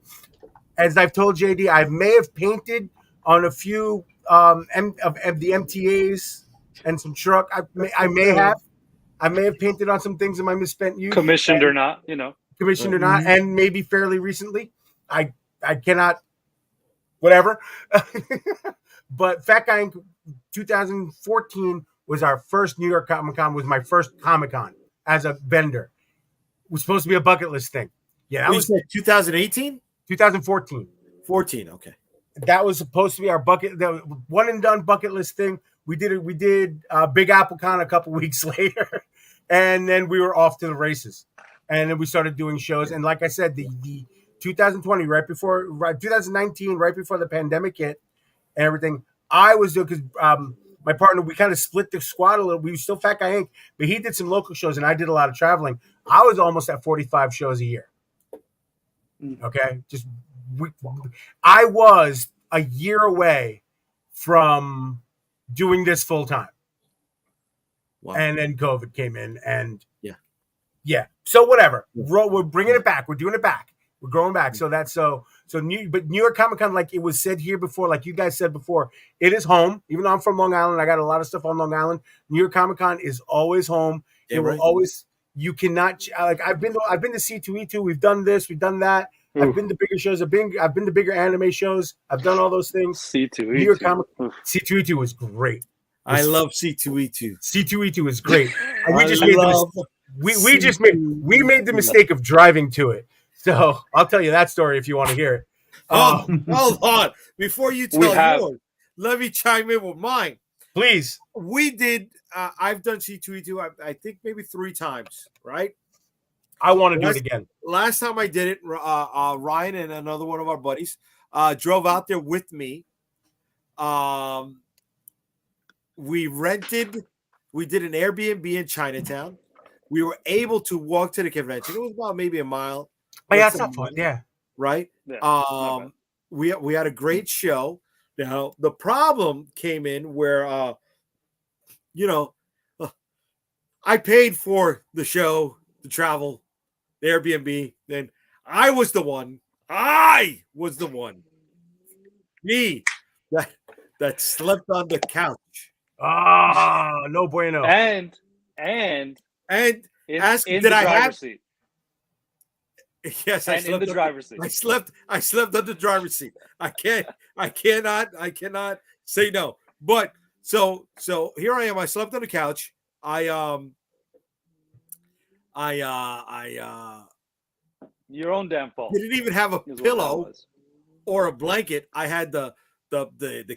F: as I've told JD, I may have painted on a few of the MTAs and some truck. I may have painted on some things in my misspent youth.
C: Commissioned or not,
F: Commissioned or not, and maybe fairly recently. I cannot, whatever. But Fat Guy Inc. 2014 was our first New York Comic Con, was my first Comic Con as a vendor. It was supposed to be a bucket list thing. Yeah, that was
B: 2018?
F: 2014.
B: 14, okay.
F: That was supposed to be our the one and done bucket list thing. We did Big Apple Con a couple weeks later, and then we were off to the races. And then we started doing shows. And like I said, the 2019, right before the pandemic hit and everything, I was doing, because my partner, we kind of split the squad a little. We were still Fat Guy Inc., but he did some local shows and I did a lot of traveling. I was almost at 45 shows a year. Okay? I was a year away from doing this full time. Wow. And then COVID came in and yeah. So whatever. We're bringing it back. We're doing it back. We're going back. So that's but New York Comic Con, like it was said here before, like you guys said before, it is home. Even though I'm from Long Island, I got a lot of stuff on Long Island. New York Comic Con is always home. Yeah, it will always. You cannot I've been to C2E2. We've done this. We've done that. I've been to bigger shows. I've been to bigger anime shows. I've done all those things.
C: C2E2.
F: New York Comic C2E2 was great.
B: I love C2E2.
F: C2E2 is great. And we made the mistake of driving to it. So I'll tell you that story if you want to hear it.
B: Hold on. Before you tell yours, let me chime in with mine.
F: Please.
B: We did, I've done C2E2, I think maybe 3 times, right?
F: I want to do it again.
B: Last time I did it, Ryan and another one of our buddies drove out there with me. We did an Airbnb in Chinatown. We were able to walk to the convention. It was about maybe a mile.
F: Oh, yeah, that's not fun. Yeah.
B: Right? Yeah, we had a great show. Now, the problem came in where, I paid for the show, the travel, the Airbnb. Then I was the one. Me that slept on the couch.
F: No bueno.
C: And
B: ask,
C: in
B: did
C: the
B: I have
C: seat?
B: Yes, I slept
C: in the driver's seat.
B: I slept on the driver's seat. I cannot say no. But so here I am. I slept on the couch. I
C: Your own damn fault.
B: didn't even have a pillow or a blanket. I had the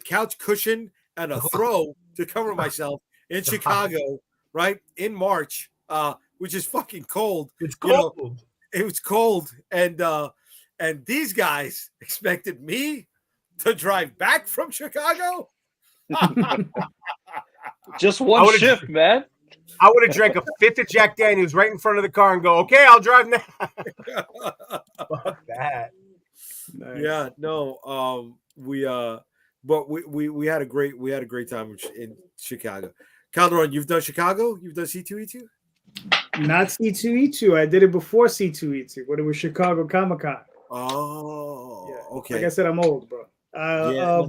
B: couch cushion and a throw to cover myself in Chicago, right in March, which is fucking cold.
F: It's cold.
B: You know, it was cold, and these guys expected me to drive back from Chicago.
C: Just one shift, man.
F: I would have drank a fifth of Jack Daniels right in front of the car and go, okay, I'll drive now. Fuck that.
B: Nice. Yeah, no, we had a great time in Chicago. Calderon, you've done Chicago? You've done C2E2?
D: Not C2E2. I did it before C2E2, but it was Chicago Comic-Con.
B: Oh, yeah. Okay.
D: Like I said, I'm old, bro.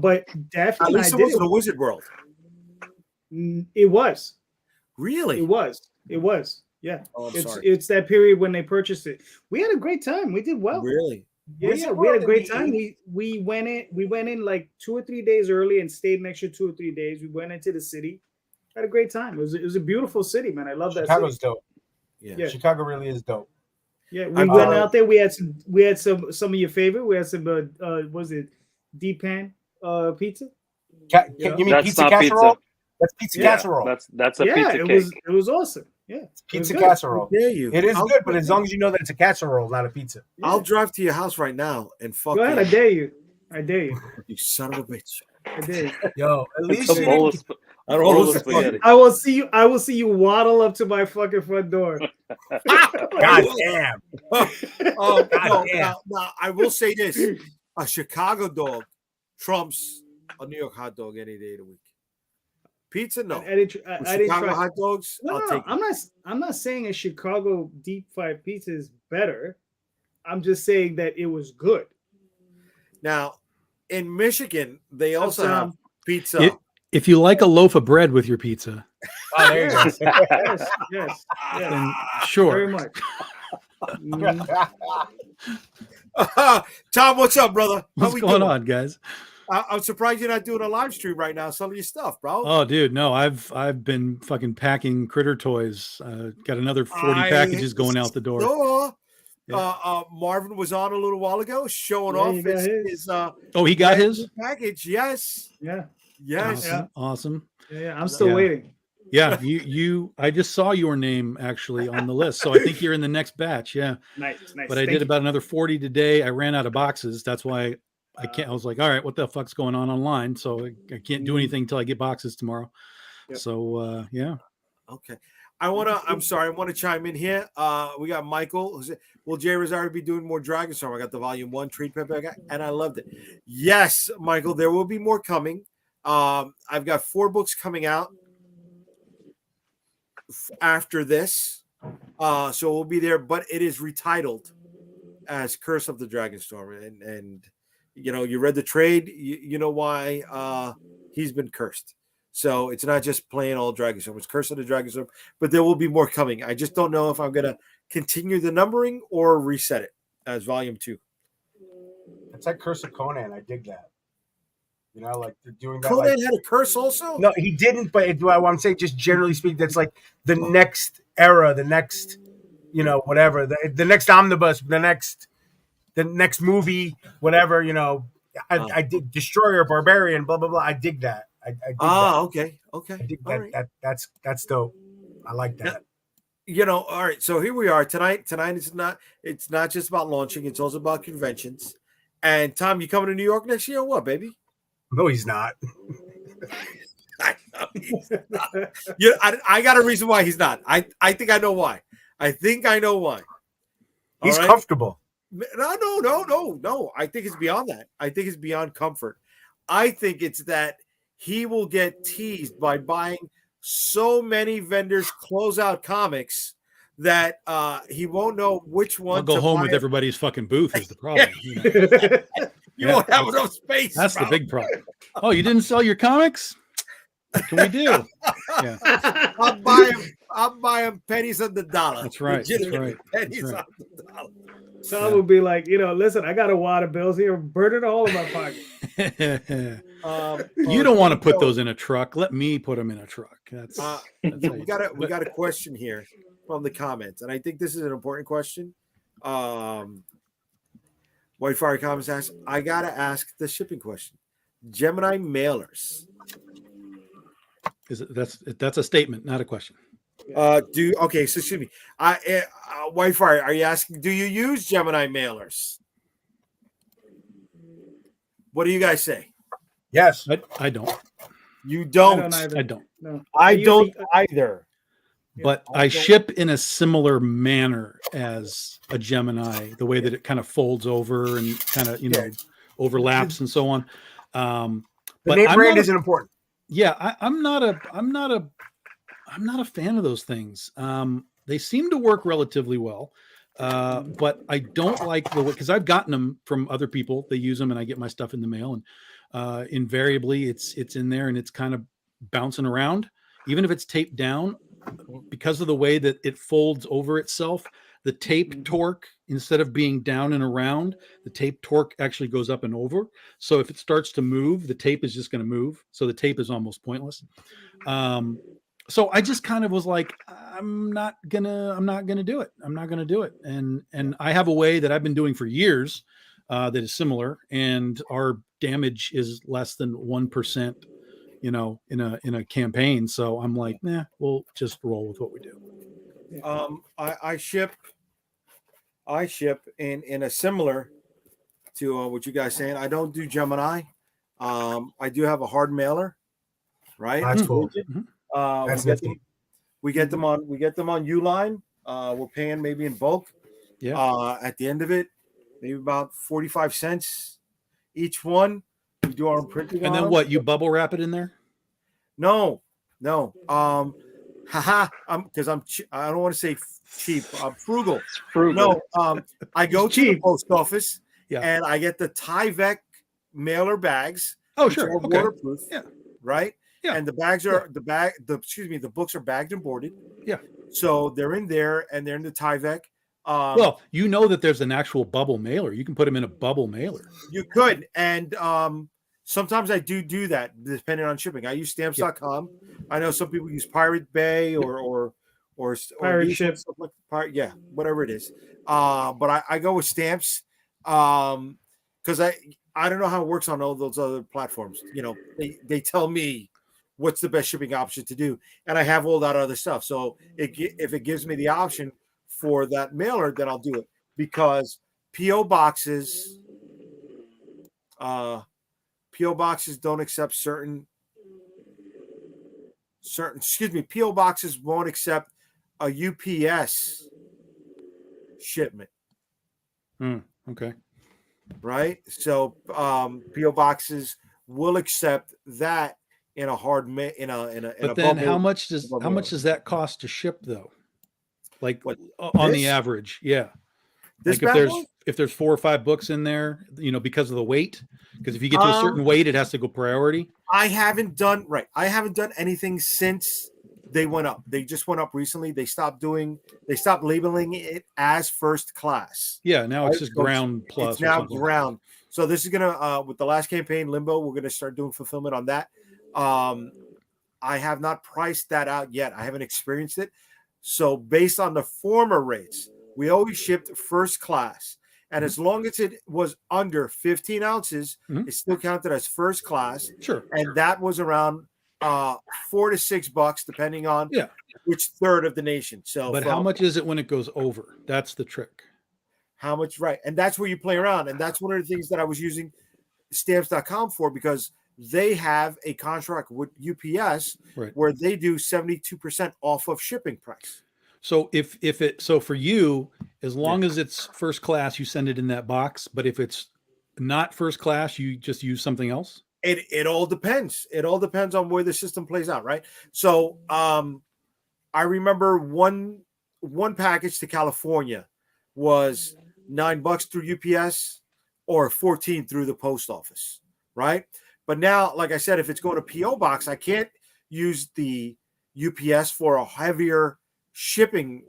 D: But definitely,
B: at least it wasn't a Wizard World.
D: It was.
B: Really?
D: It was. Yeah.
B: Oh,
D: it's that period when they purchased it. We had a great time. We did well.
B: Really?
D: Yeah, we had a great time. We went in like 2 or 3 days early and stayed an extra 2 or 3 days. We went into the city. Had a great time. It was a beautiful city, man. I love that.
F: Chicago's
D: city.
F: dope. Yeah, Chicago really is dope.
D: Yeah, we went out there. We had some of your favorite. We had some was it deep pan pizza?
F: You mean pizza casserole? Pizza. That's pizza casserole.
C: That's a pizza cake.
D: It was awesome. Yeah,
F: it's pizza casserole.
B: It
F: is good, but as long as you know that it's a casserole, not a pizza.
B: Yeah. I'll drive to your house right now and fuck.
D: Go ahead, I dare you.
B: You son of a bitch.
D: I dare you.
F: Yo, at least
D: I will see you waddle up to my fucking front door.
F: God damn.
B: Now, I will say this: a Chicago dog trumps a New York hot dog any day of the week. Pizza, no.
D: I didn't try
B: hot dogs.
D: No, I'm not saying a Chicago deep fried pizza is better. I'm just saying that it was good.
B: Now, in Michigan, they also have pizza.
G: If you like a loaf of bread with your pizza,
F: there you go.
D: Yes.
G: Then sure.
D: Very much.
B: Tom, what's up, brother?
G: What's going on, guys?
B: I'm surprised you're not doing a live stream right now. Some of your stuff, bro.
G: Oh, dude, no, I've been fucking packing critter toys. Got another 40 packages going out the door.
B: Marvin was on a little while ago showing off his
G: he got his
B: package. Yes.
D: Yeah.
B: Yes.
G: Awesome.
D: Yeah. I'm still waiting.
G: Yeah, you. I just saw your name actually on the list, so I think you're in the next batch. Yeah.
D: Nice.
G: But I did about another 40 today. I ran out of boxes. That's why I can't. I was like, all right, what the fuck's going on online? So I can't do anything until I get boxes tomorrow. Yep. So yeah.
B: Okay. I want to chime in here. We got Michael who said, will Jay Rosario be doing more Dragon Storm? I got the volume 1 treat paper, and I loved it. Yes, Michael, there will be more coming. I've got 4 books coming out after this. So we'll be there, but it is retitled as Curse of the Dragon Storm. And you know, you read the trade, you know why he's been cursed. So it's not just plain old Dragon Storm. It's Curse of the Dragon Storm, but there will be more coming. I just don't know if I'm going to continue the numbering or reset it as volume 2.
F: It's like Curse of Conan. I dig that. You know, like doing that.
B: Conan had a curse also?
F: No, he didn't. But I'm saying, just generally speaking, that's like the next era, the next, you know, whatever, the next omnibus, the next movie, whatever. You know, I dig Destroyer, Barbarian, blah blah blah. I dig that. I dig that.
B: Okay.
F: I dig that. Right. That's dope. I like that.
B: Now, you know, all right. So here we are tonight. Tonight it's not just about launching. It's also about conventions. And Tom, you coming to New York next year or what, baby?
F: No, he's not.
B: I know he's not. I got a reason why he's not. I think I know why.
F: He's comfortable.
B: No. I think it's beyond that. I think it's beyond comfort. I think it's that he will get teased by buying so many vendors closeout comics that he won't know which one.
G: I'll go home with everybody's fucking booth is the problem.
B: You won't have enough space.
G: That's the big problem. Oh, you didn't sell your comics? What can we do? Yeah.
B: I'll buy him pennies on the dollar.
G: That's right.
B: Pennies on the dollar.
D: Some would be like, you know, listen, I got a wad of bills here, burn it all in my pocket.
G: You don't want to put those in a truck. Let me put them in a truck. That's
B: we got a question here. from the comments, and I think this is an important question. White Fire Comments asks, I gotta ask the shipping question. Gemini mailers.
G: That's a statement, not a question.
B: So excuse me. White Fire, are you asking? Do you use Gemini mailers? What do you guys say?
F: Yes,
G: I don't.
B: You don't.
G: I don't.
D: No.
B: I don't either.
G: But I ship in a similar manner as a Gemini, the way that it kind of folds over and kind of overlaps and so on.
F: the
G: But
F: name
G: I'm
F: brand
G: not
F: isn't important.
G: I'm not a fan of those things. They seem to work relatively well, but I don't like the way, because I've gotten them from other people. They use them, and I get my stuff in the mail, and invariably it's in there and it's kind of bouncing around, even if it's taped down. Because of the way that it folds over itself, the tape torque, instead of being down and around, the tape torque actually goes up and over. So if it starts to move, the tape is just going to move. So the tape is almost pointless. So I just kind of was like, I'm not gonna do it. I'm not gonna do it. And I have a way that I've been doing for years that is similar, and our damage is less than 1%. In a campaign. So I'm like, we'll just roll with what we do.
B: I ship in a similar to what you guys saying. I don't do Gemini. I do have a hard mailer, right?
F: That's cool.
B: We get them on Uline. We're paying maybe in bulk.
G: Yeah.
B: At the end of it, maybe about 45 cents each one. We do our own printing.
G: And then what? You bubble wrap it in there?
B: No. Because I don't want to say cheap. I'm frugal.
C: It's frugal.
B: No. I go to the post office
G: Yeah.
B: and I get the Tyvek mailer bags.
G: Oh,
B: which
G: sure.
B: are
G: Okay.
B: waterproof.
G: Yeah.
B: Right.
G: Yeah.
B: And the bags are the books are bagged and boarded.
G: Yeah.
B: So they're in there and they're in the Tyvek.
G: Well, that there's an actual bubble mailer. You can put them in a bubble mailer.
B: You could, and sometimes I do that depending on shipping. I use stamps.com. I know some people use Pirate Bay or
D: Pirate Ship.
B: Whatever it is. But I go with stamps because I don't know how it works on all those other platforms. They tell me what's the best shipping option to do, and I have all that other stuff. So if it gives me the option for that mailer, then I'll do it, because PO boxes don't accept certain PO boxes won't accept a UPS shipment.
G: Okay.
B: Right? So PO boxes will accept that in a hard
G: But then how much does that cost to ship though? Like on the average? Yeah. Like if there's 4 or 5 books in there, because of the weight, because if you get to a certain weight, it has to go priority.
B: I haven't done anything since they went up. They just went up recently. They stopped labeling it as first class.
G: Yeah, now it's just ground plus.
B: It's now ground. So this is gonna with the last campaign, Limbo, we're gonna start doing fulfillment on that. I have not priced that out yet. I haven't experienced it. So based on the former rates, we always shipped first class. And as long as it was under 15 ounces, it's still counted as first class.
G: Sure.
B: And that was around $4 to $6, depending on which third of the nation. So,
G: but how much is it when it goes over? That's the trick.
B: How much, right? And that's where you play around. And that's one of the things that I was using stamps.com for, because they have a contract with UPS where they do 72% off of shipping price.
G: So so for you, as long as it's first class, you send it in that box. But if it's not first class, you just use something else.
B: It all depends. It all depends on where the system plays out, right? So I remember one package to California was $9 through UPS or $14 through the post office, right? But now, like I said, if it's going to PO box, I can't use the UPS for a heavier shipping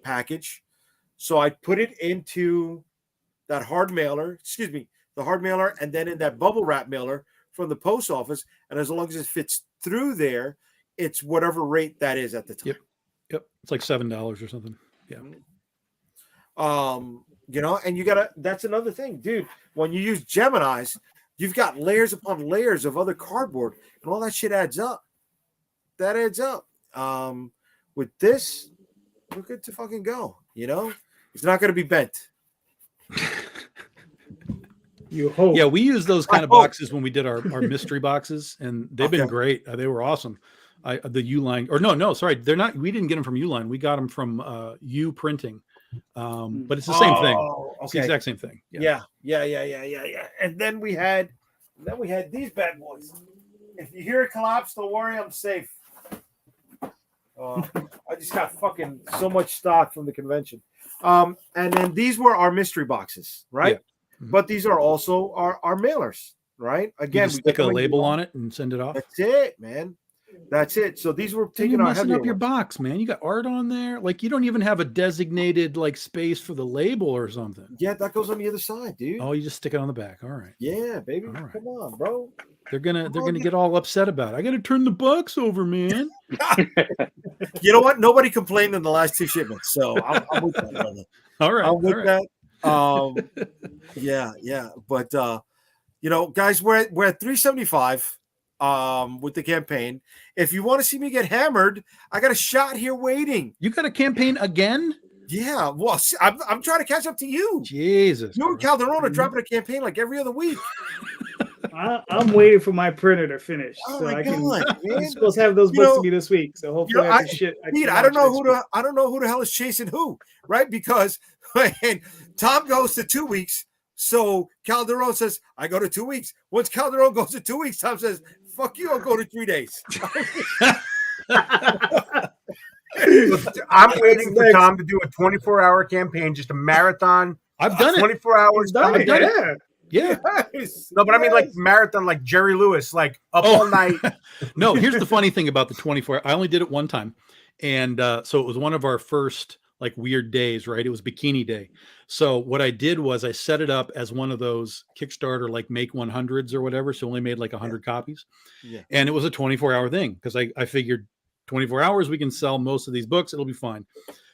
B: package. So I put it into that hard mailer, and then in that bubble wrap mailer from the post office. And as long as it fits through there, it's whatever rate that is at the time.
G: Yep, it's like $7 or something. Yeah.
B: You know, and you gotta. That's another thing, dude. When you use Geminis, you've got layers upon layers of other cardboard, and all that shit adds up. That adds up. With this, we're good to fucking go. You know, it's not gonna be bent.
D: You hope.
G: Yeah, we use those kind of boxes when we did our mystery boxes, and they've been great. They were awesome. The Uline, or no, sorry, they're not. We didn't get them from Uline. We got them from U Printing. But it's the same thing. It's the exact same thing.
B: Yeah. And then we had these bad boys. If you hear it collapse, don't worry, I'm safe. I just got fucking so much stock from the convention. And then these were our mystery boxes, right?
G: Yeah.
B: But these are also our mailers, right? Again,
G: we stick a label on it and send it off.
B: That's it, man. That's it. So these were taking
G: our
B: messing
G: up your box, man. You got art on there. Like, you don't even have a designated like space for the label or something.
B: Yeah, that goes on the other side, dude.
G: Oh, you just stick it on the back. All right.
B: Yeah, baby.
G: Right.
B: Come on, bro.
G: They're gonna get all upset about it. I got to turn the box over, man.
B: You know what? Nobody complained in the last 2 shipments, so I'm with that, brother.
G: All right.
B: I'm with that. Yeah. But you know, guys, we're at 375 with the campaign. If you want to see me get hammered, I got a shot here waiting.
G: You got a campaign again?
B: Yeah. Well, I'm trying to catch up to you.
G: Jesus.
B: You and Calderon are dropping a campaign like every other week.
D: I'm waiting for my printer to finish.
B: Oh
D: so
B: my
D: I can,
B: God,
D: I'm supposed to have those books to me this week. So hopefully I
B: don't know who the hell is chasing who, right? Because when Tom goes to 2 weeks, so Calderon says, I go to 2 weeks. Once Calderon goes to 2 weeks, Tom says, fuck you, I'll go to 3 days.
F: I'm waiting for Tom to do a 24-hour campaign, just a marathon.
G: I've done
F: 24 hours.
D: I've done it.
G: Yeah.
B: Yes.
F: No, but I mean like marathon, like Jerry Lewis, like up all night.
G: No, here's the funny thing about the 24. I only did it one time. And so it was one of our first like weird days, right? It was Bikini Day. So what I did was I set it up as one of those Kickstarter, like make 100s or whatever. So only made like 100 copies. Yeah. And it was a 24-hour thing because I figured 24 hours, we can sell most of these books. It'll be fine.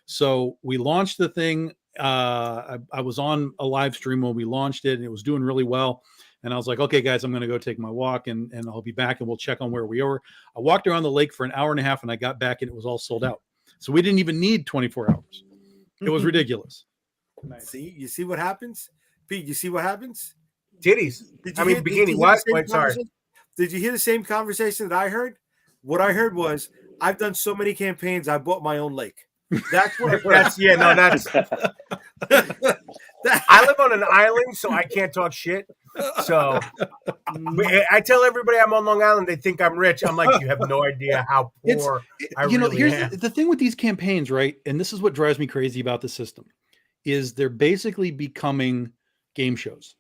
G: So we launched the thing. I was on a live stream when we launched it and it was doing really well. And I was like, okay, guys, I'm going to go take my walk and I'll be back and we'll check on where we are. I walked around the lake for an hour and a half and I got back and it was all sold out. So we didn't even need 24 hours. It was ridiculous.
B: Nice. See, you see what happens? Pete, you see what happens?
F: Titties. Bikini. What? Wait, sorry.
B: Did you hear the same conversation that I heard? What I heard was, I've done so many campaigns, I bought my own lake. That's what
F: that's yeah, no, that's I live on an island, so I can't talk shit. So I tell everybody I'm on Long Island, they think I'm rich. I'm like, you have no idea how poor I really
G: here's
F: am.
G: The thing with these campaigns, right? And this is what drives me crazy about the system, is they're basically becoming game shows.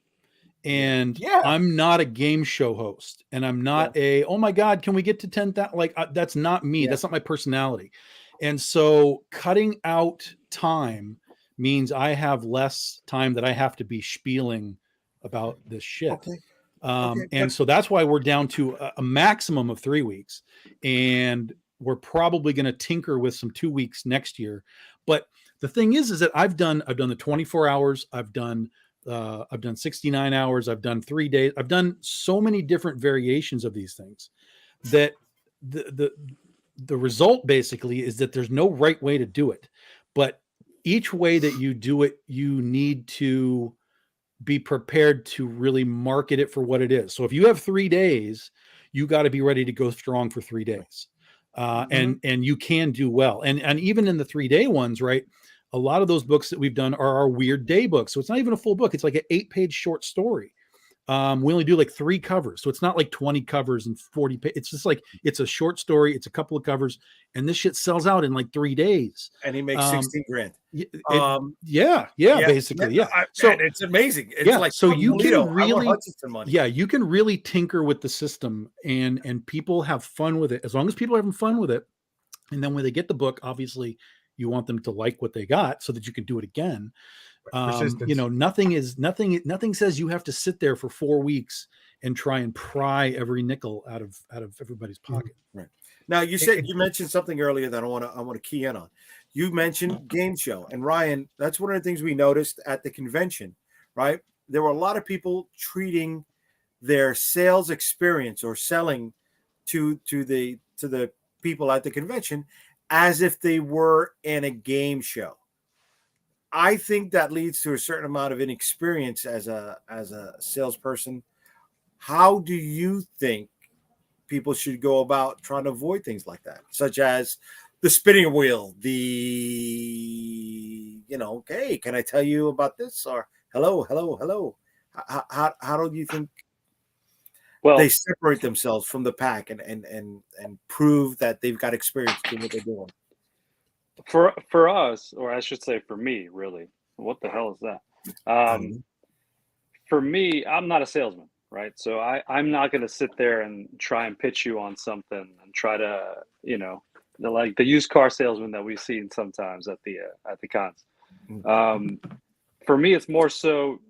G: And I'm not a game show host, and I'm not oh my God, can we get to 10,000? Like that's not me. That's not my personality. And so cutting out time means I have less time that I have to be spieling about this shit. Okay. And so that's why we're down to a maximum of 3 weeks. And we're probably going to tinker with some 2 weeks next year. But the thing is that I've done the 24 hours. I've done 69 hours. I've done 3 days. I've done so many different variations of these things that the result basically is that there's no right way to do it, but each way that you do it, you need to be prepared to really market it for what it is. So if you have 3 days, you got to be ready to go strong for 3 days. And you can do well. And even in the 3-day ones, right? A lot of those books that we've done are our weird day books. So it's not even a full book. It's like an 8-page short story. We only do like 3 covers. So it's not like 20 covers and 40 pages. It's just like, it's a short story. It's a couple of covers and this shit sells out in like 3 days.
B: And he makes 16 grand.
G: Basically.
B: So it's amazing. It's like,
G: so you can really, you can really tinker with the system and people have fun with it. As long as people are having fun with it. And then when they get the book, obviously you want them to like what they got so that you can do it again. Nothing says you have to sit there for 4 weeks and try and pry every nickel out of everybody's pocket.
B: Right. Now you mentioned something earlier that I want to key in on. You mentioned game show, and Ryan, that's one of the things we noticed at the convention, right? There were a lot of people treating their sales experience or selling to the people at the convention as if they were in a game show. I think that leads to a certain amount of inexperience as a salesperson. How do you think people should go about trying to avoid things like that, such as the spinning wheel, hey, can I tell you about this? Or hello. How do you think they separate themselves from the pack and prove that they've got experience doing what they're doing?
C: For us, or I should say for me, really, what the hell is that? For me, I'm not a salesman, right? So I'm not going to sit there and try and pitch you on something and try to, like the used car salesman that we've seen sometimes at the cons. For me, it's more so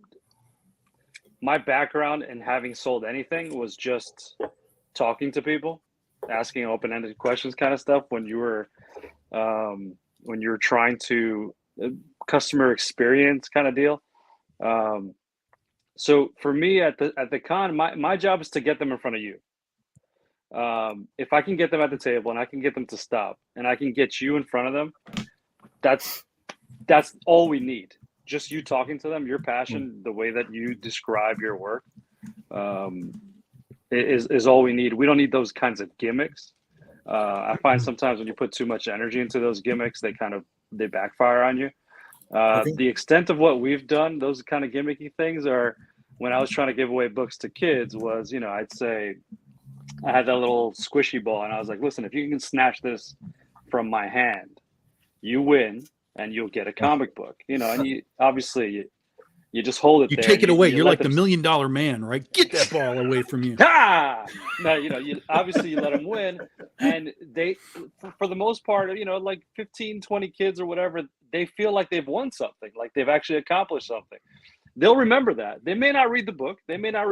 C: my background in having sold anything was just talking to people, asking open-ended questions, kind of stuff. When you were trying to customer experience kind of deal. So for me at the con, my job is to get them in front of you. If I can get them at the table and I can get them to stop and I can get you in front of them, that's all we need. Just you talking to them, your passion, the way that you describe your work, is all we need. We don't need those kinds of gimmicks. I find sometimes when you put too much energy into those gimmicks, they backfire on you. The extent of what we've done, those kind of gimmicky things, are when I was trying to give away books to kids was, I'd say I had that little squishy ball and I was like, listen, if you can snatch this from my hand, you win and you'll get a comic book, and you obviously you just hold it.
G: You
C: there.
G: Take it away. You're like
C: them...
G: the $1 Million Man, right? Get that ball away from you.
C: No, you obviously you let them win, and they, for the most part, like 15, 20 kids or whatever, they feel like they've won something, like they've actually accomplished something. They'll remember that. They may not read the book. They may not,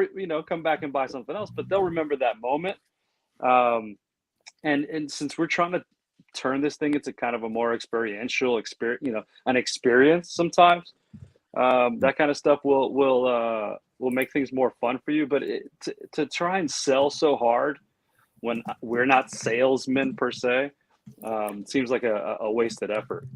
C: come back and buy something else, but they'll remember that moment. And since we're trying to turn this thing into kind of a more experiential experience, an experience sometimes, that kind of stuff will make things more fun for you. But to try and sell so hard when we're not salesmen per se, seems like a wasted effort.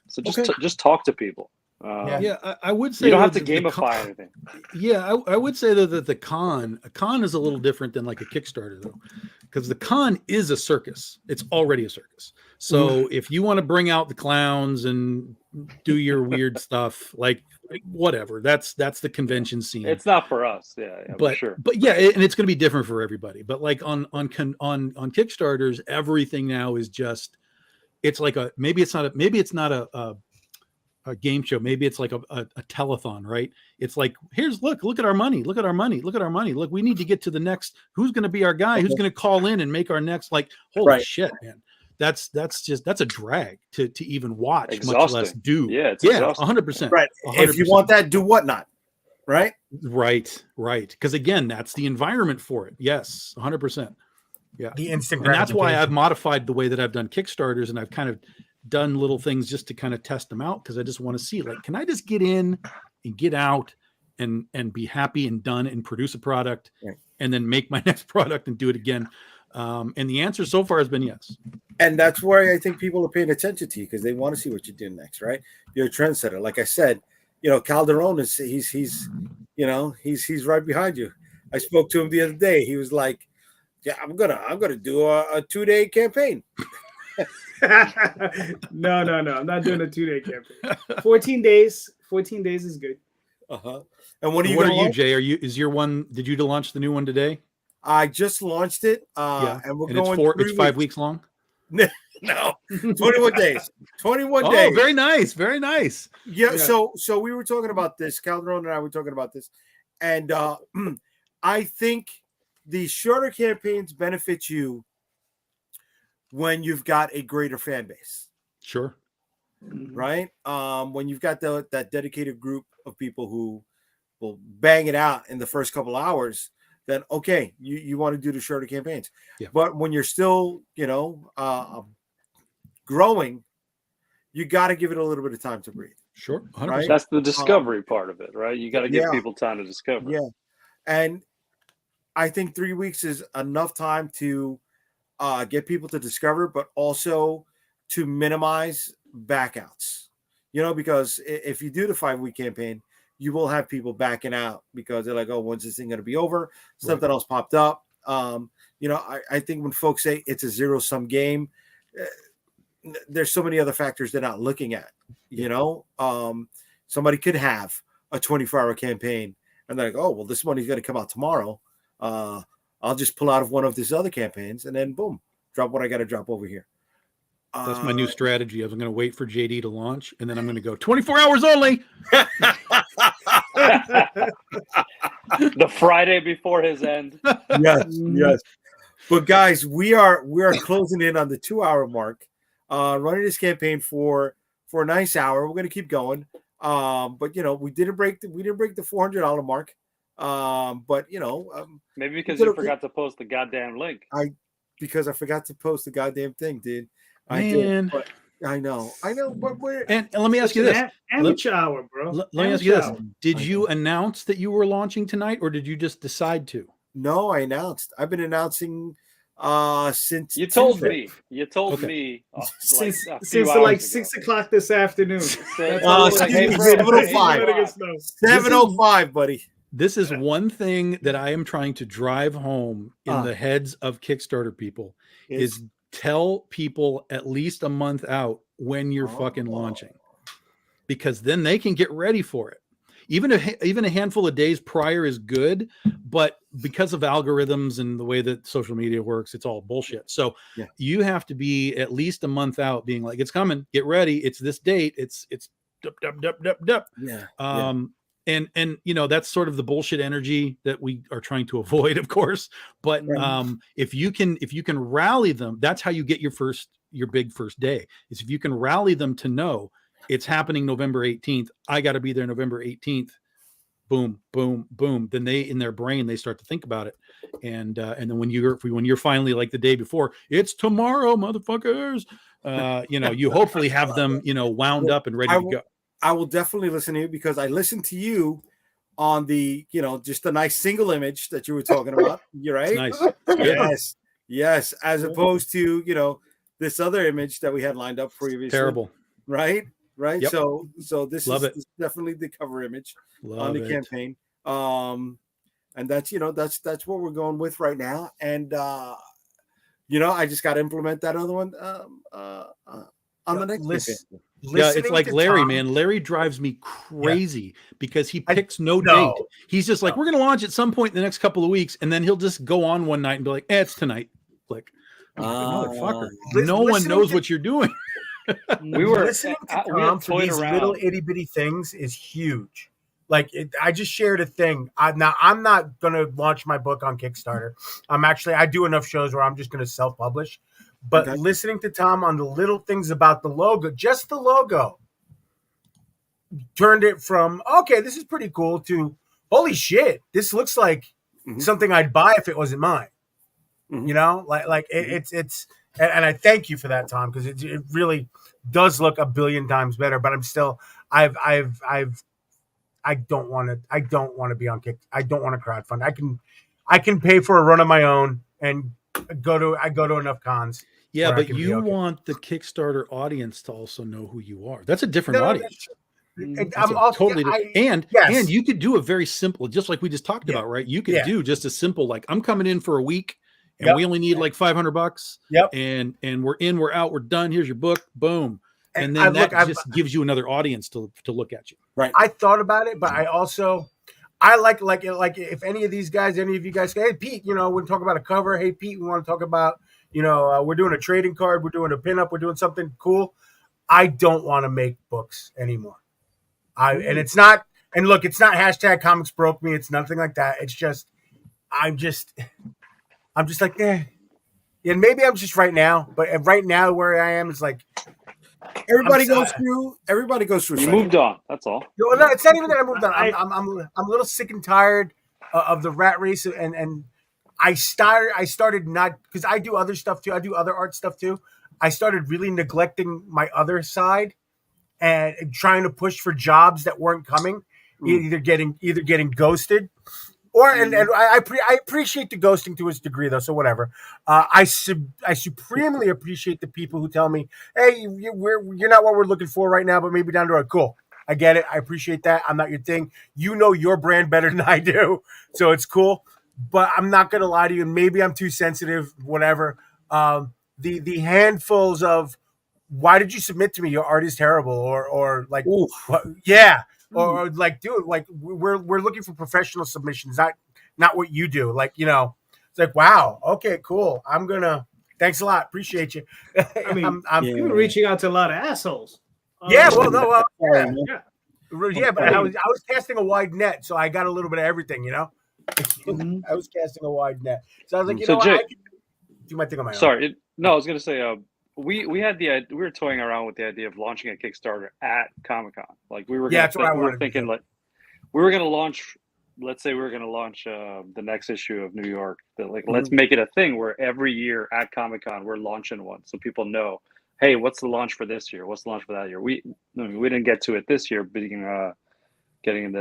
C: So just talk to people.
G: I would say
C: you don't have to gamify anything.
G: Yeah, I would say that a con is a little different than like a Kickstarter though, because the con is a circus. It's already a circus. So if you want to bring out the clowns and do your weird stuff, like whatever, that's the convention scene.
C: It's not for us, but sure.
G: But yeah, and it's going to be different for everybody. But like on Kickstarters, everything now is just, it's like maybe it's not a game show. Maybe it's like a telethon, right? It's like, look at our money. Look at our money. Look, we need to get to the next, who's going to be our guy? Who's going to call in and make our next, like, holy shit, man. That's a drag to even watch,
C: exhausting.
G: Much less do.
C: Yeah, it's
G: 100%.
B: Right. 100%. If you want that, do whatnot. Right.
G: Because again, that's the environment for it. Yes, 100%. Yeah.
F: The instant
G: gratification. And that's why I've modified the way that I've done Kickstarters, and I've kind of done little things just to kind of test them out, because I just want to see, like, can I just get in and get out and be happy and done and produce a product and then make my next product and do it again. And the answer so far has been yes.
B: And that's why I think people are paying attention to you, because they want to see what you do next, right? You're a trendsetter. Like I said, Calderon he's right behind you. I spoke to him the other day. He was like, yeah, I'm gonna do a 2-day campaign.
D: No. I'm not doing a 2-day campaign. 14 days. 14 days is good.
B: And what are you,
G: Jay? Is your one? Did you launch the new one today?
B: I just launched it. And we're going.
G: It's 5 weeks long.
B: No, 21 days. 21 days.
G: Oh, very nice. Very nice.
B: Yeah. So we were talking about this. Calderon and I were talking about this, and I think the shorter campaigns benefit you when you've got a greater fan base.
G: Sure.
B: Right. When you've got that dedicated group of people who will bang it out in the first couple hours, then okay, you want to do the shorter campaigns.
G: Yeah.
B: But when you're still, growing, you got to give it a little bit of time to breathe.
G: Sure, 100%.
B: Right?
C: That's the discovery part of it, right? You got to give
B: Yeah.
C: people time to discover.
B: Yeah, and I think 3 weeks is enough time to get people to discover, but also to minimize backouts. Because if you do the 5-week campaign, you will have people backing out because they're like, "Oh, when's this thing going to be over?" Something else popped up. I think when folks say it's a zero-sum game, there's so many other factors they're not looking at. Somebody could have a 24-hour campaign and they're like, "Oh, well, this money's going to come out tomorrow. I'll just pull out of one of these other campaigns and then boom, drop what I got to drop over here."
G: That's my new strategy. I'm going to wait for JD to launch, and then I'm going to go 24 hours only.
C: The Friday before his end.
B: Yes. But guys, we are closing in on the 2-hour mark. Running this campaign for a nice hour. We're going to keep going. But we didn't break the $400 mark. But
C: maybe because you forgot to post the goddamn link.
B: Because I forgot to post the goddamn thing, dude. I
G: Man.
B: did, but I know, but we're
G: And let me ask you this.
D: Amateur hour, bro.
G: Let me ask you this. Did you announce that you were launching tonight, or did you just decide to?
B: No, I announced. I've been announcing since
C: you told
B: Tuesday.
C: me. You told
G: Okay.
C: me
D: Since
C: like
D: 6 o'clock this afternoon.
C: Excuse
B: me, 7:05. 7:05, buddy.
G: This is one thing that I am trying to drive home in the heads of Kickstarter people is tell people at least a month out when you're fucking launching, because then they can get ready for it. Even a handful of days prior is good, but because of algorithms and the way that social media works, it's all bullshit. So you have to be at least a month out being like, it's coming, get ready. It's this date. It's dup.
B: Yeah.
G: And that's sort of the bullshit energy that we are trying to avoid, of course. But if you can rally them, that's how you get your big first day. Is if you can rally them to know it's happening November 18th. I got to be there November 18th. Boom, boom, boom. Then in their brain, they start to think about it. And then when you're finally like the day before, it's tomorrow, motherfuckers. You hopefully have them, wound up and ready to go.
B: I will definitely listen to you because I listened to you on the, just a nice single image that you were talking about. You're right.
G: Nice.
B: Yes. As opposed to, this other image that we had lined up previously.
G: Terrible.
B: Right.
G: Yep.
B: So this
G: Love
B: is definitely the cover image
G: Love
B: on the campaign. And that's what we're going with right now. And, I just got to implement that other one on the next campaign.
G: It's like Larry, man. Larry drives me crazy because he picks no date. He's just like, we're going to launch at some point in the next couple of weeks. And then he'll just go on one night and be like, it's tonight. Like, motherfucker. No one knows what you're doing.
F: We were listening to Tom for these little itty bitty things is huge. Like I just shared a thing. I'm not going to launch my book on Kickstarter. I do enough shows where I'm just going to self-publish. But listening to Tom on the little things about the logo, just the logo, turned it from, okay, this is pretty cool, to, holy shit, this looks like something I'd buy if it wasn't mine. It's and I thank you for that, Tom, because it really does look a billion times better. But I'm still, I don't want to be on Kick. I don't want to crowdfund. I can pay for a run of my own and go to enough cons.
G: Yeah, but you want the Kickstarter audience to also know who you are. That's a different audience. And you could do a very simple, just like we just talked about, right? You could do just a simple, like, I'm coming in for a week and we only need like $500.
F: Yep.
G: And we're in, we're out, we're done. Here's your book. Boom. And then just gives you another audience to look at you.
B: Right.
F: I thought about it, but I like if any of you guys say, hey Pete, we're talking about a cover. Hey Pete, we want to talk about, we're doing a trading card, we're doing a pinup, we're doing something cool. I don't want to make books anymore. It's not hashtag comics broke me. It's nothing like that. It's just, I'm just like, and maybe I'm just right now, but right now where I am is like,
B: everybody goes through.
C: You moved on. That's all.
F: No, it's not even that I moved on. I'm a little sick and tired of the rat race, and I started not, because I do other stuff too. I do other art stuff too. I started really neglecting my other side and trying to push for jobs that weren't coming, either getting ghosted, or and I appreciate the ghosting to its degree though. So whatever. I supremely appreciate the people who tell me, "Hey, you're not what we're looking for right now, but maybe down the road." Cool. I get it. I appreciate that. I'm not your thing. You know your brand better than I do, so it's cool. But I'm not gonna lie to you. Maybe I'm too sensitive. Whatever. The handfuls of, why did you submit to me? Your art is terrible, or like, yeah, or like, dude, like we're looking for professional submissions, not what you do. Like, it's like, wow, okay, cool. Thanks a lot, appreciate you.
D: I mean, you were reaching out to a lot of assholes.
F: Yeah, well, no, yeah, but I was casting a wide net, so I got a little bit of everything, I was casting a wide net, so I was like,
C: so Jay,
F: I can do my thing on my own.
C: Sorry, no, I was gonna say, we were toying around with the idea of launching a Kickstarter at Comic-Con. Like we were thinking like we were gonna launch. Let's say we were gonna launch the next issue of New York. Let's make it a thing where every year at Comic-Con we're launching one, so people know, hey, what's the launch for this year? What's the launch for that year? We didn't get to it this year, being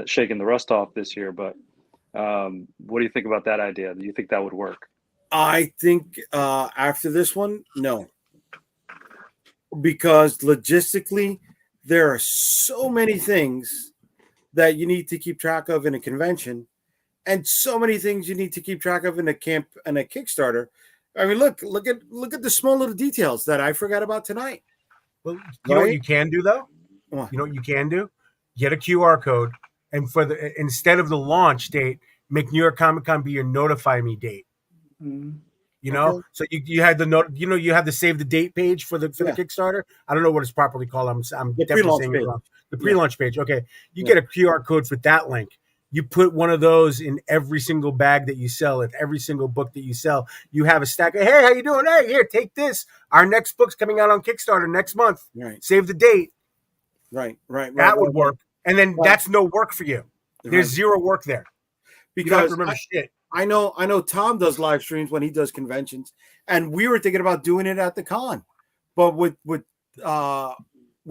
C: shaking the rust off this year. But what do you think about that idea? Do you think that would work?
B: I think after this one, no. Because logistically, there are so many things that you need to keep track of in a convention, and so many things you need to keep track of in a Kickstarter. I mean, look at the small little details that I forgot about tonight.
F: Well, you know what you can do though? You know what you can do? Get a QR code, and instead of the launch date, make New York Comic Con be your notify me date. So you had the note. You have the save the date page for the Kickstarter. I don't know what it's properly called. I'm definitely saying it wrong. The pre-launch page. Okay, you get a QR code for that link. You put one of those in every single bag that you sell, in every single book that you sell. You have a stack of, hey, how you doing? Hey, here, take this. Our next book's coming out on Kickstarter next month.
B: Right.
F: Save the date.
B: Right.
F: That would work. And then that's no work for you. There's zero work there.
B: Because
F: you don't have to remember shit.
B: I know Tom does live streams when he does conventions, and we were thinking about doing it at the con, but with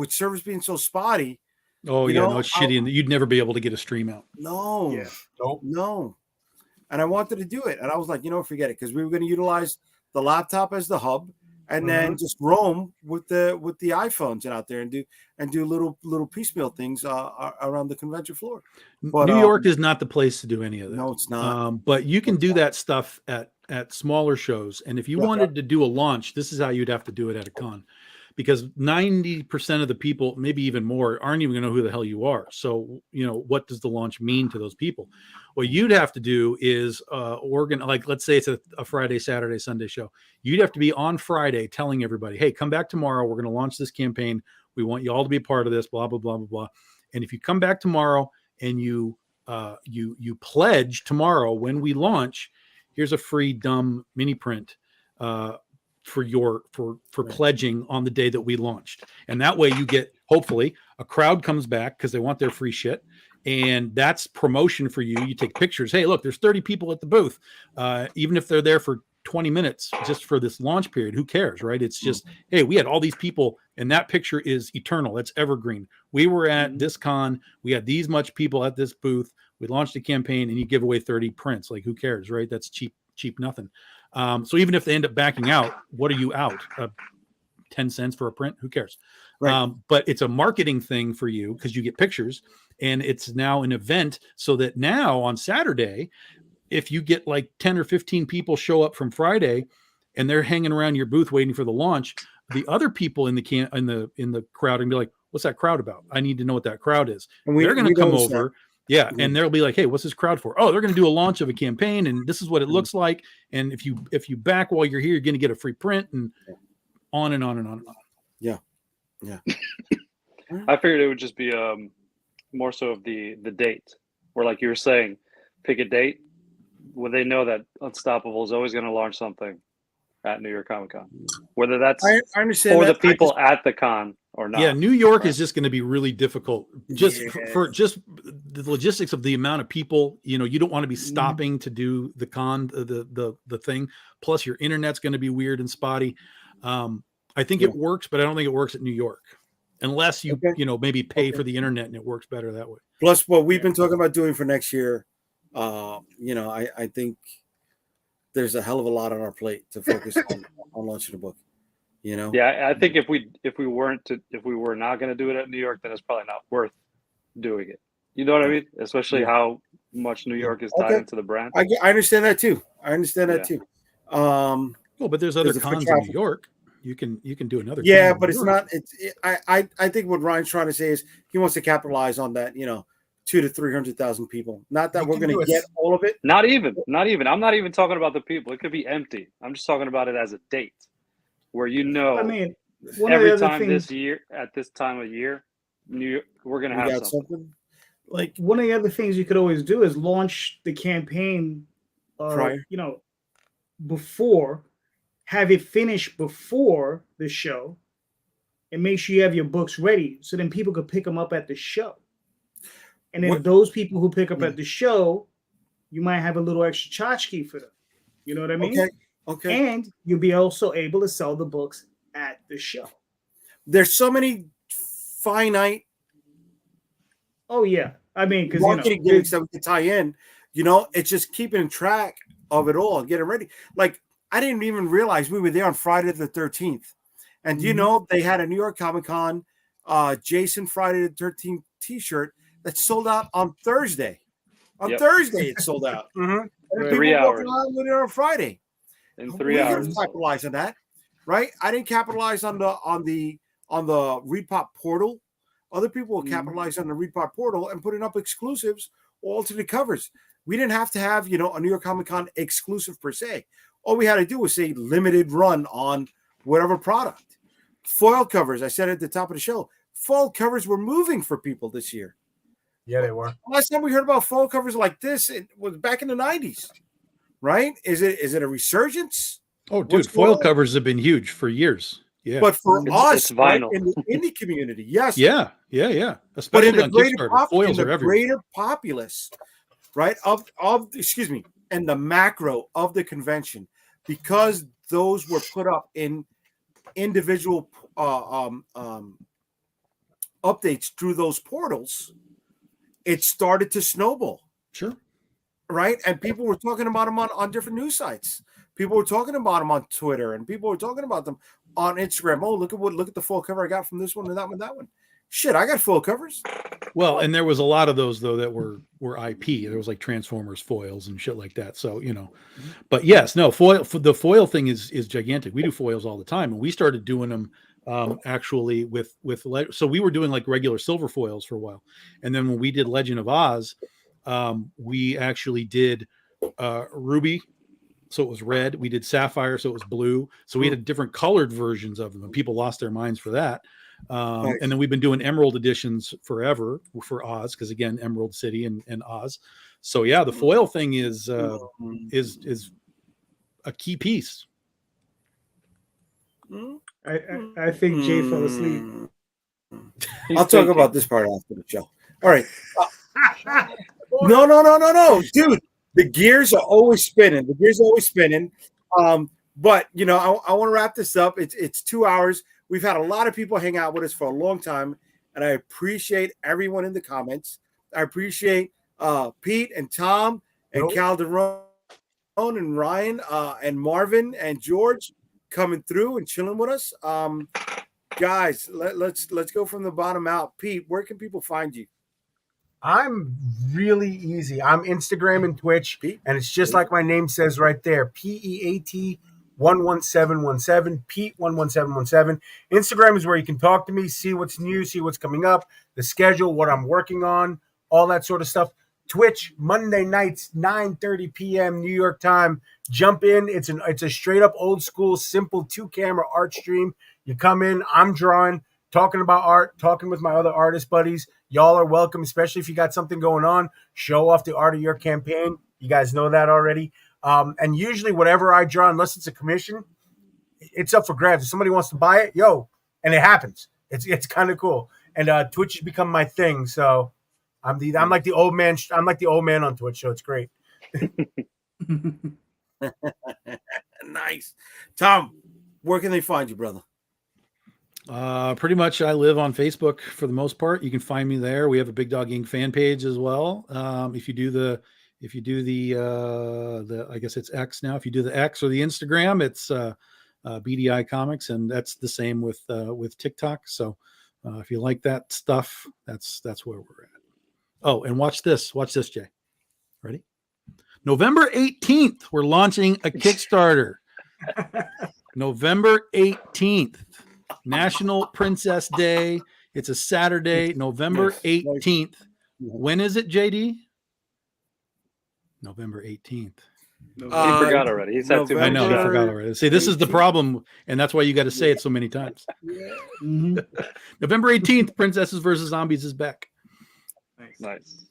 B: service being so spotty.
G: Oh yeah, no, it's shitty, and you'd never be able to get a stream out.
B: No,
F: yeah,
B: no. And I wanted to do it, and I was like, forget it, because we were going to utilize the laptop as the hub, and then just roam with the iPhones and out there and do little piecemeal things around the convention floor. But
G: New York is not the place to do any of that.
B: No, it's not.
G: But you can do that stuff at smaller shows, and if you wanted to do a launch, this is how you'd have to do it at a con. Because 90% of the people, maybe even more, aren't even going to know who the hell you are. So, what does the launch mean to those people? What you'd have to do is like, let's say it's a Friday, Saturday, Sunday show. You'd have to be on Friday telling everybody, hey, come back tomorrow. We're going to launch this campaign. We want you all to be a part of this, blah, blah, blah, blah, blah. And if you come back tomorrow and you pledge tomorrow when we launch, here's a free dumb mini print for pledging on the day that we launched. And that way you get, hopefully, a crowd comes back because they want their free shit. And that's promotion for you. You take pictures. Hey, look, there's 30 people at the booth. Even if they're there for 20 minutes just for this launch period, who cares, right? It's just, hey, we had all these people, and that picture is eternal. It's evergreen. We were at this con. We had these much people at this booth. We launched a campaign, and you give away 30 prints. Like, who cares, right? That's cheap nothing. So even if they end up backing out, what are you out? 10 cents for a print? Who cares? Right. But it's a marketing thing for you because you get pictures, and it's now an event so that now on Saturday, if you get like 10 or 15 people show up from Friday and they're hanging around your booth waiting for the launch, the other people in the crowd and be like, what's that crowd about? I need to know what that crowd is. And they're going to come over. Yeah. And they'll be like, hey, what's this crowd for? Oh, they're going to do a launch of a campaign, and this is what it looks like. And if you back while you're here, you're going to get a free print, and on and on and on and on.
B: Yeah.
C: I figured it would just be more so of the date, where, like you were saying, pick a date when they know that Unstoppable is always going to launch something. at New York Comic Con, whether that's
B: I understand
C: for
B: that.
C: the people at the con or not.
G: Yeah, New York is just going to be really difficult, just
B: Yeah.
G: for just the logistics of the amount of people. You know, you don't want to be stopping to do the con, the thing. Plus, your internet's going to be weird and spotty. I think it works, but I don't think it works at New York, unless you maybe pay for the internet and it works better that way.
B: Plus, what we've been talking about doing for next year, I think there's a hell of a lot on our plate to focus on launching the book. You know?
C: Yeah, I think if we were not going to do it at New York, then it's probably not worth doing it. You know what I mean? Especially how much New York is tied into the brand.
B: I understand that too.
G: Well, but there's other cons in New York. You can do another.
B: Yeah, but it's not. I think what Ryan's trying to say is he wants to capitalize on that. 200,000 to 300,000 people. Not that we're going to get all of it.
C: Not even. I'm not even talking about the people. It could be empty. I'm just talking about it as a date, where
D: I mean,
C: every time this year at this time of year, New York, we're going to have something.
D: Like one of the other things you could always do is launch the campaign, before, have it finished before the show, and make sure you have your books ready, so then people could pick them up at the show. And then those people who pick up at the show, you might have a little extra tchotchke for them. You know what I mean?
B: Okay.
D: And you'll be also able to sell the books at the show.
B: There's so many finite.
D: Oh yeah, I mean, because
B: marketing gimmicks that we can tie in. It's just keeping track of it all and getting ready. Like I didn't even realize we were there on Friday the 13th, and they had a New York Comic Con Jason Friday the 13th T-shirt that sold out on Thursday. Thursday, it sold out. And
C: 3 hours.
B: With it on Friday.
C: In 3 hours.
B: Didn't capitalize on that, right? I didn't capitalize on the ReadPop portal. Other people will capitalize on the ReadPop portal and putting up exclusives or alternate covers. We didn't have to have a New York Comic Con exclusive per se. All we had to do was say limited run on whatever product. Foil covers. I said at the top of the show, foil covers were moving for people this year.
F: Yeah, they were.
B: Last time we heard about foil covers like this, it was back in the 90s, right? Is it a resurgence?
G: Oh, dude, foil covers have been huge for years. Yeah,
B: but for us,
C: it's vinyl.
B: Right, in the indie community, yes.
G: Yeah. Especially
B: but in the
G: on
B: greater
G: Kickstarter, foils are everywhere.
B: Greater populace, right? And the macro of the convention, because those were put up in individual updates through those portals. It started to snowball.
G: Sure.
B: Right. And people were talking about them on different news sites. People were talking about them on Twitter, and people were talking about them on Instagram. Oh, look at the full cover I got from this one and that one. Shit, I got full covers.
G: Well, and there was a lot of those though that were IP. There was like Transformers foils and shit like that. So, but yes, no, the foil thing is gigantic. We do foils all the time, and we started doing them actually so we were doing like regular silver foils for a while, and then when we did Legend of Oz, we actually did ruby, so it was red. We did sapphire, so it was blue. So we had different colored versions of them, and people lost their minds for that. Nice. And then we've been doing emerald editions forever for Oz, because again, Emerald City and Oz. So yeah, the foil thing is a key piece.
D: I think Jay fell asleep.
B: I'll talk about this part after the show. All right. No, dude. The gears are always spinning. But I want to wrap this up. It's 2 hours. We've had a lot of people hang out with us for a long time, and I appreciate everyone in the comments. I appreciate Pete and Tom and Calderon and Ryan and Marvin and George coming through and chilling with us. Guys, let's go from the bottom out. Pete, where can people find you?
F: I'm really easy. I'm Instagram and Twitch, and it's just like my name says right there. PEAT 11717, Pete 11717. Instagram is where you can talk to me, see what's new, see what's coming up, the schedule, what I'm working on, all that sort of stuff. Twitch, Monday nights, 9:30 p.m. New York time. Jump in. It's a straight up old school, simple 2-camera art stream. You come in, I'm drawing, talking about art, talking with my other artist buddies. Y'all are welcome, especially if you got something going on. Show off the art of your campaign. You guys know that already. And usually whatever I draw, unless it's a commission, it's up for grabs. If somebody wants to buy it, and it happens. It's kind of cool. And Twitch has become my thing. So I'm like the old man. I'm like the old man on Twitch. So it's great.
B: Nice. Tom, where can they find you, brother?
G: Pretty much I live on Facebook for the most part. You can find me there. We have a Big Dog Inc. fan page as well. If you do the I guess it's X now. If you do the X or the Instagram, it's BDI Comics, and that's the same with TikTok. So if you like that stuff, that's where we're at. Oh, and watch this, Jay. Ready? November 18th, we're launching a Kickstarter. November 18th, National Princess Day. It's a Saturday, November 18th. When is it, JD? November 18th.
C: He forgot already. He said too
G: I
C: many
G: know, I
C: times.
G: forgot already. See, this is the problem, and that's why you got to say it so many times.
D: Mhm.
G: November 18th, Princesses versus Zombies is back.
C: Nice.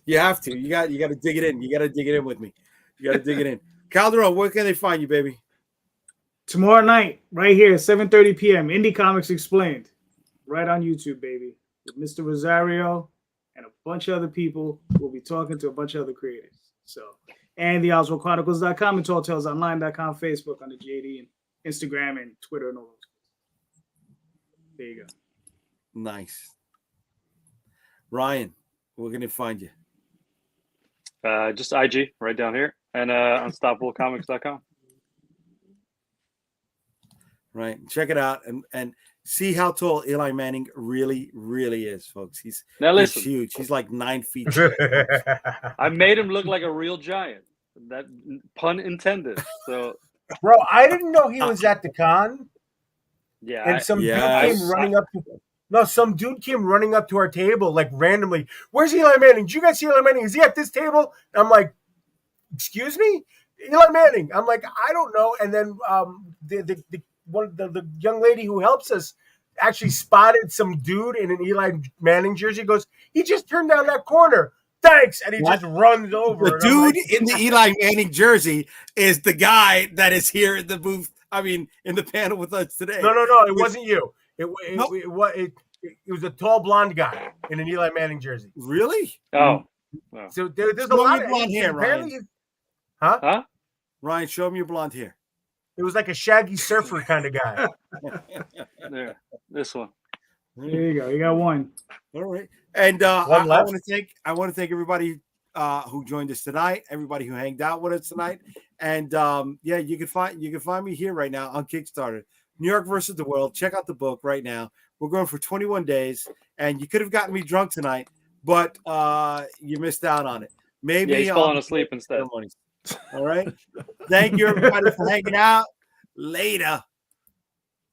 B: You have to. You got to dig it in. You got to dig it in with me. You got to dig it in. Calderon, where can they find you, baby?
D: Tomorrow night, right here, 7:30 p.m. Indy Comics Explained, right on YouTube, baby, with Mr. Rosario and a bunch of other people. We'll be talking to a bunch of other creators. So, and the OswaldChronicles.com and TallTalesOnline.com, Facebook under JD, and Instagram and Twitter and all those. There you go.
B: Nice. Ryan, where can they find you?
C: Just IG right down here and unstoppablecomics.com.
B: Right. Check it out and see how tall Eli Manning really, really is, folks. He's huge. He's like 9 feet.
C: I made him look like a real giant. That pun intended. So,
F: bro, I didn't know he was at the con.
C: Yeah.
F: And some dude came running up to some dude came running up to our table like randomly. Where's Eli Manning? Did you guys see Eli Manning? Is he at this table? And I'm like, excuse me? Eli Manning. I'm like, I don't know. And then the young lady who helps us actually spotted some dude in an Eli Manning jersey. Goes, he just turned down that corner. Thanks. And he just runs over.
B: The dude in the Eli Manning jersey is the guy that is here in the booth. I mean, in the panel with us today.
F: No. It wasn't you. It was a tall blonde guy in an Eli Manning jersey.
B: Really?
C: Oh. Wow.
F: So there's a lot of
B: blonde hair, Ryan.
F: Huh?
B: Ryan, show him your blonde hair.
F: It was like a Shaggy Surfer kind of guy.
C: There, this one.
D: There you go. You got one.
B: All right. And I want to thank everybody who joined us tonight, everybody who hanged out with us tonight. And you can find me here right now on Kickstarter. New York versus the World. Check out the book right now. We're going for 21 days, and you could have gotten me drunk tonight, but you missed out on it. Maybe
C: he's falling asleep instead.
B: All right. Thank you, everybody, for hanging out. Later.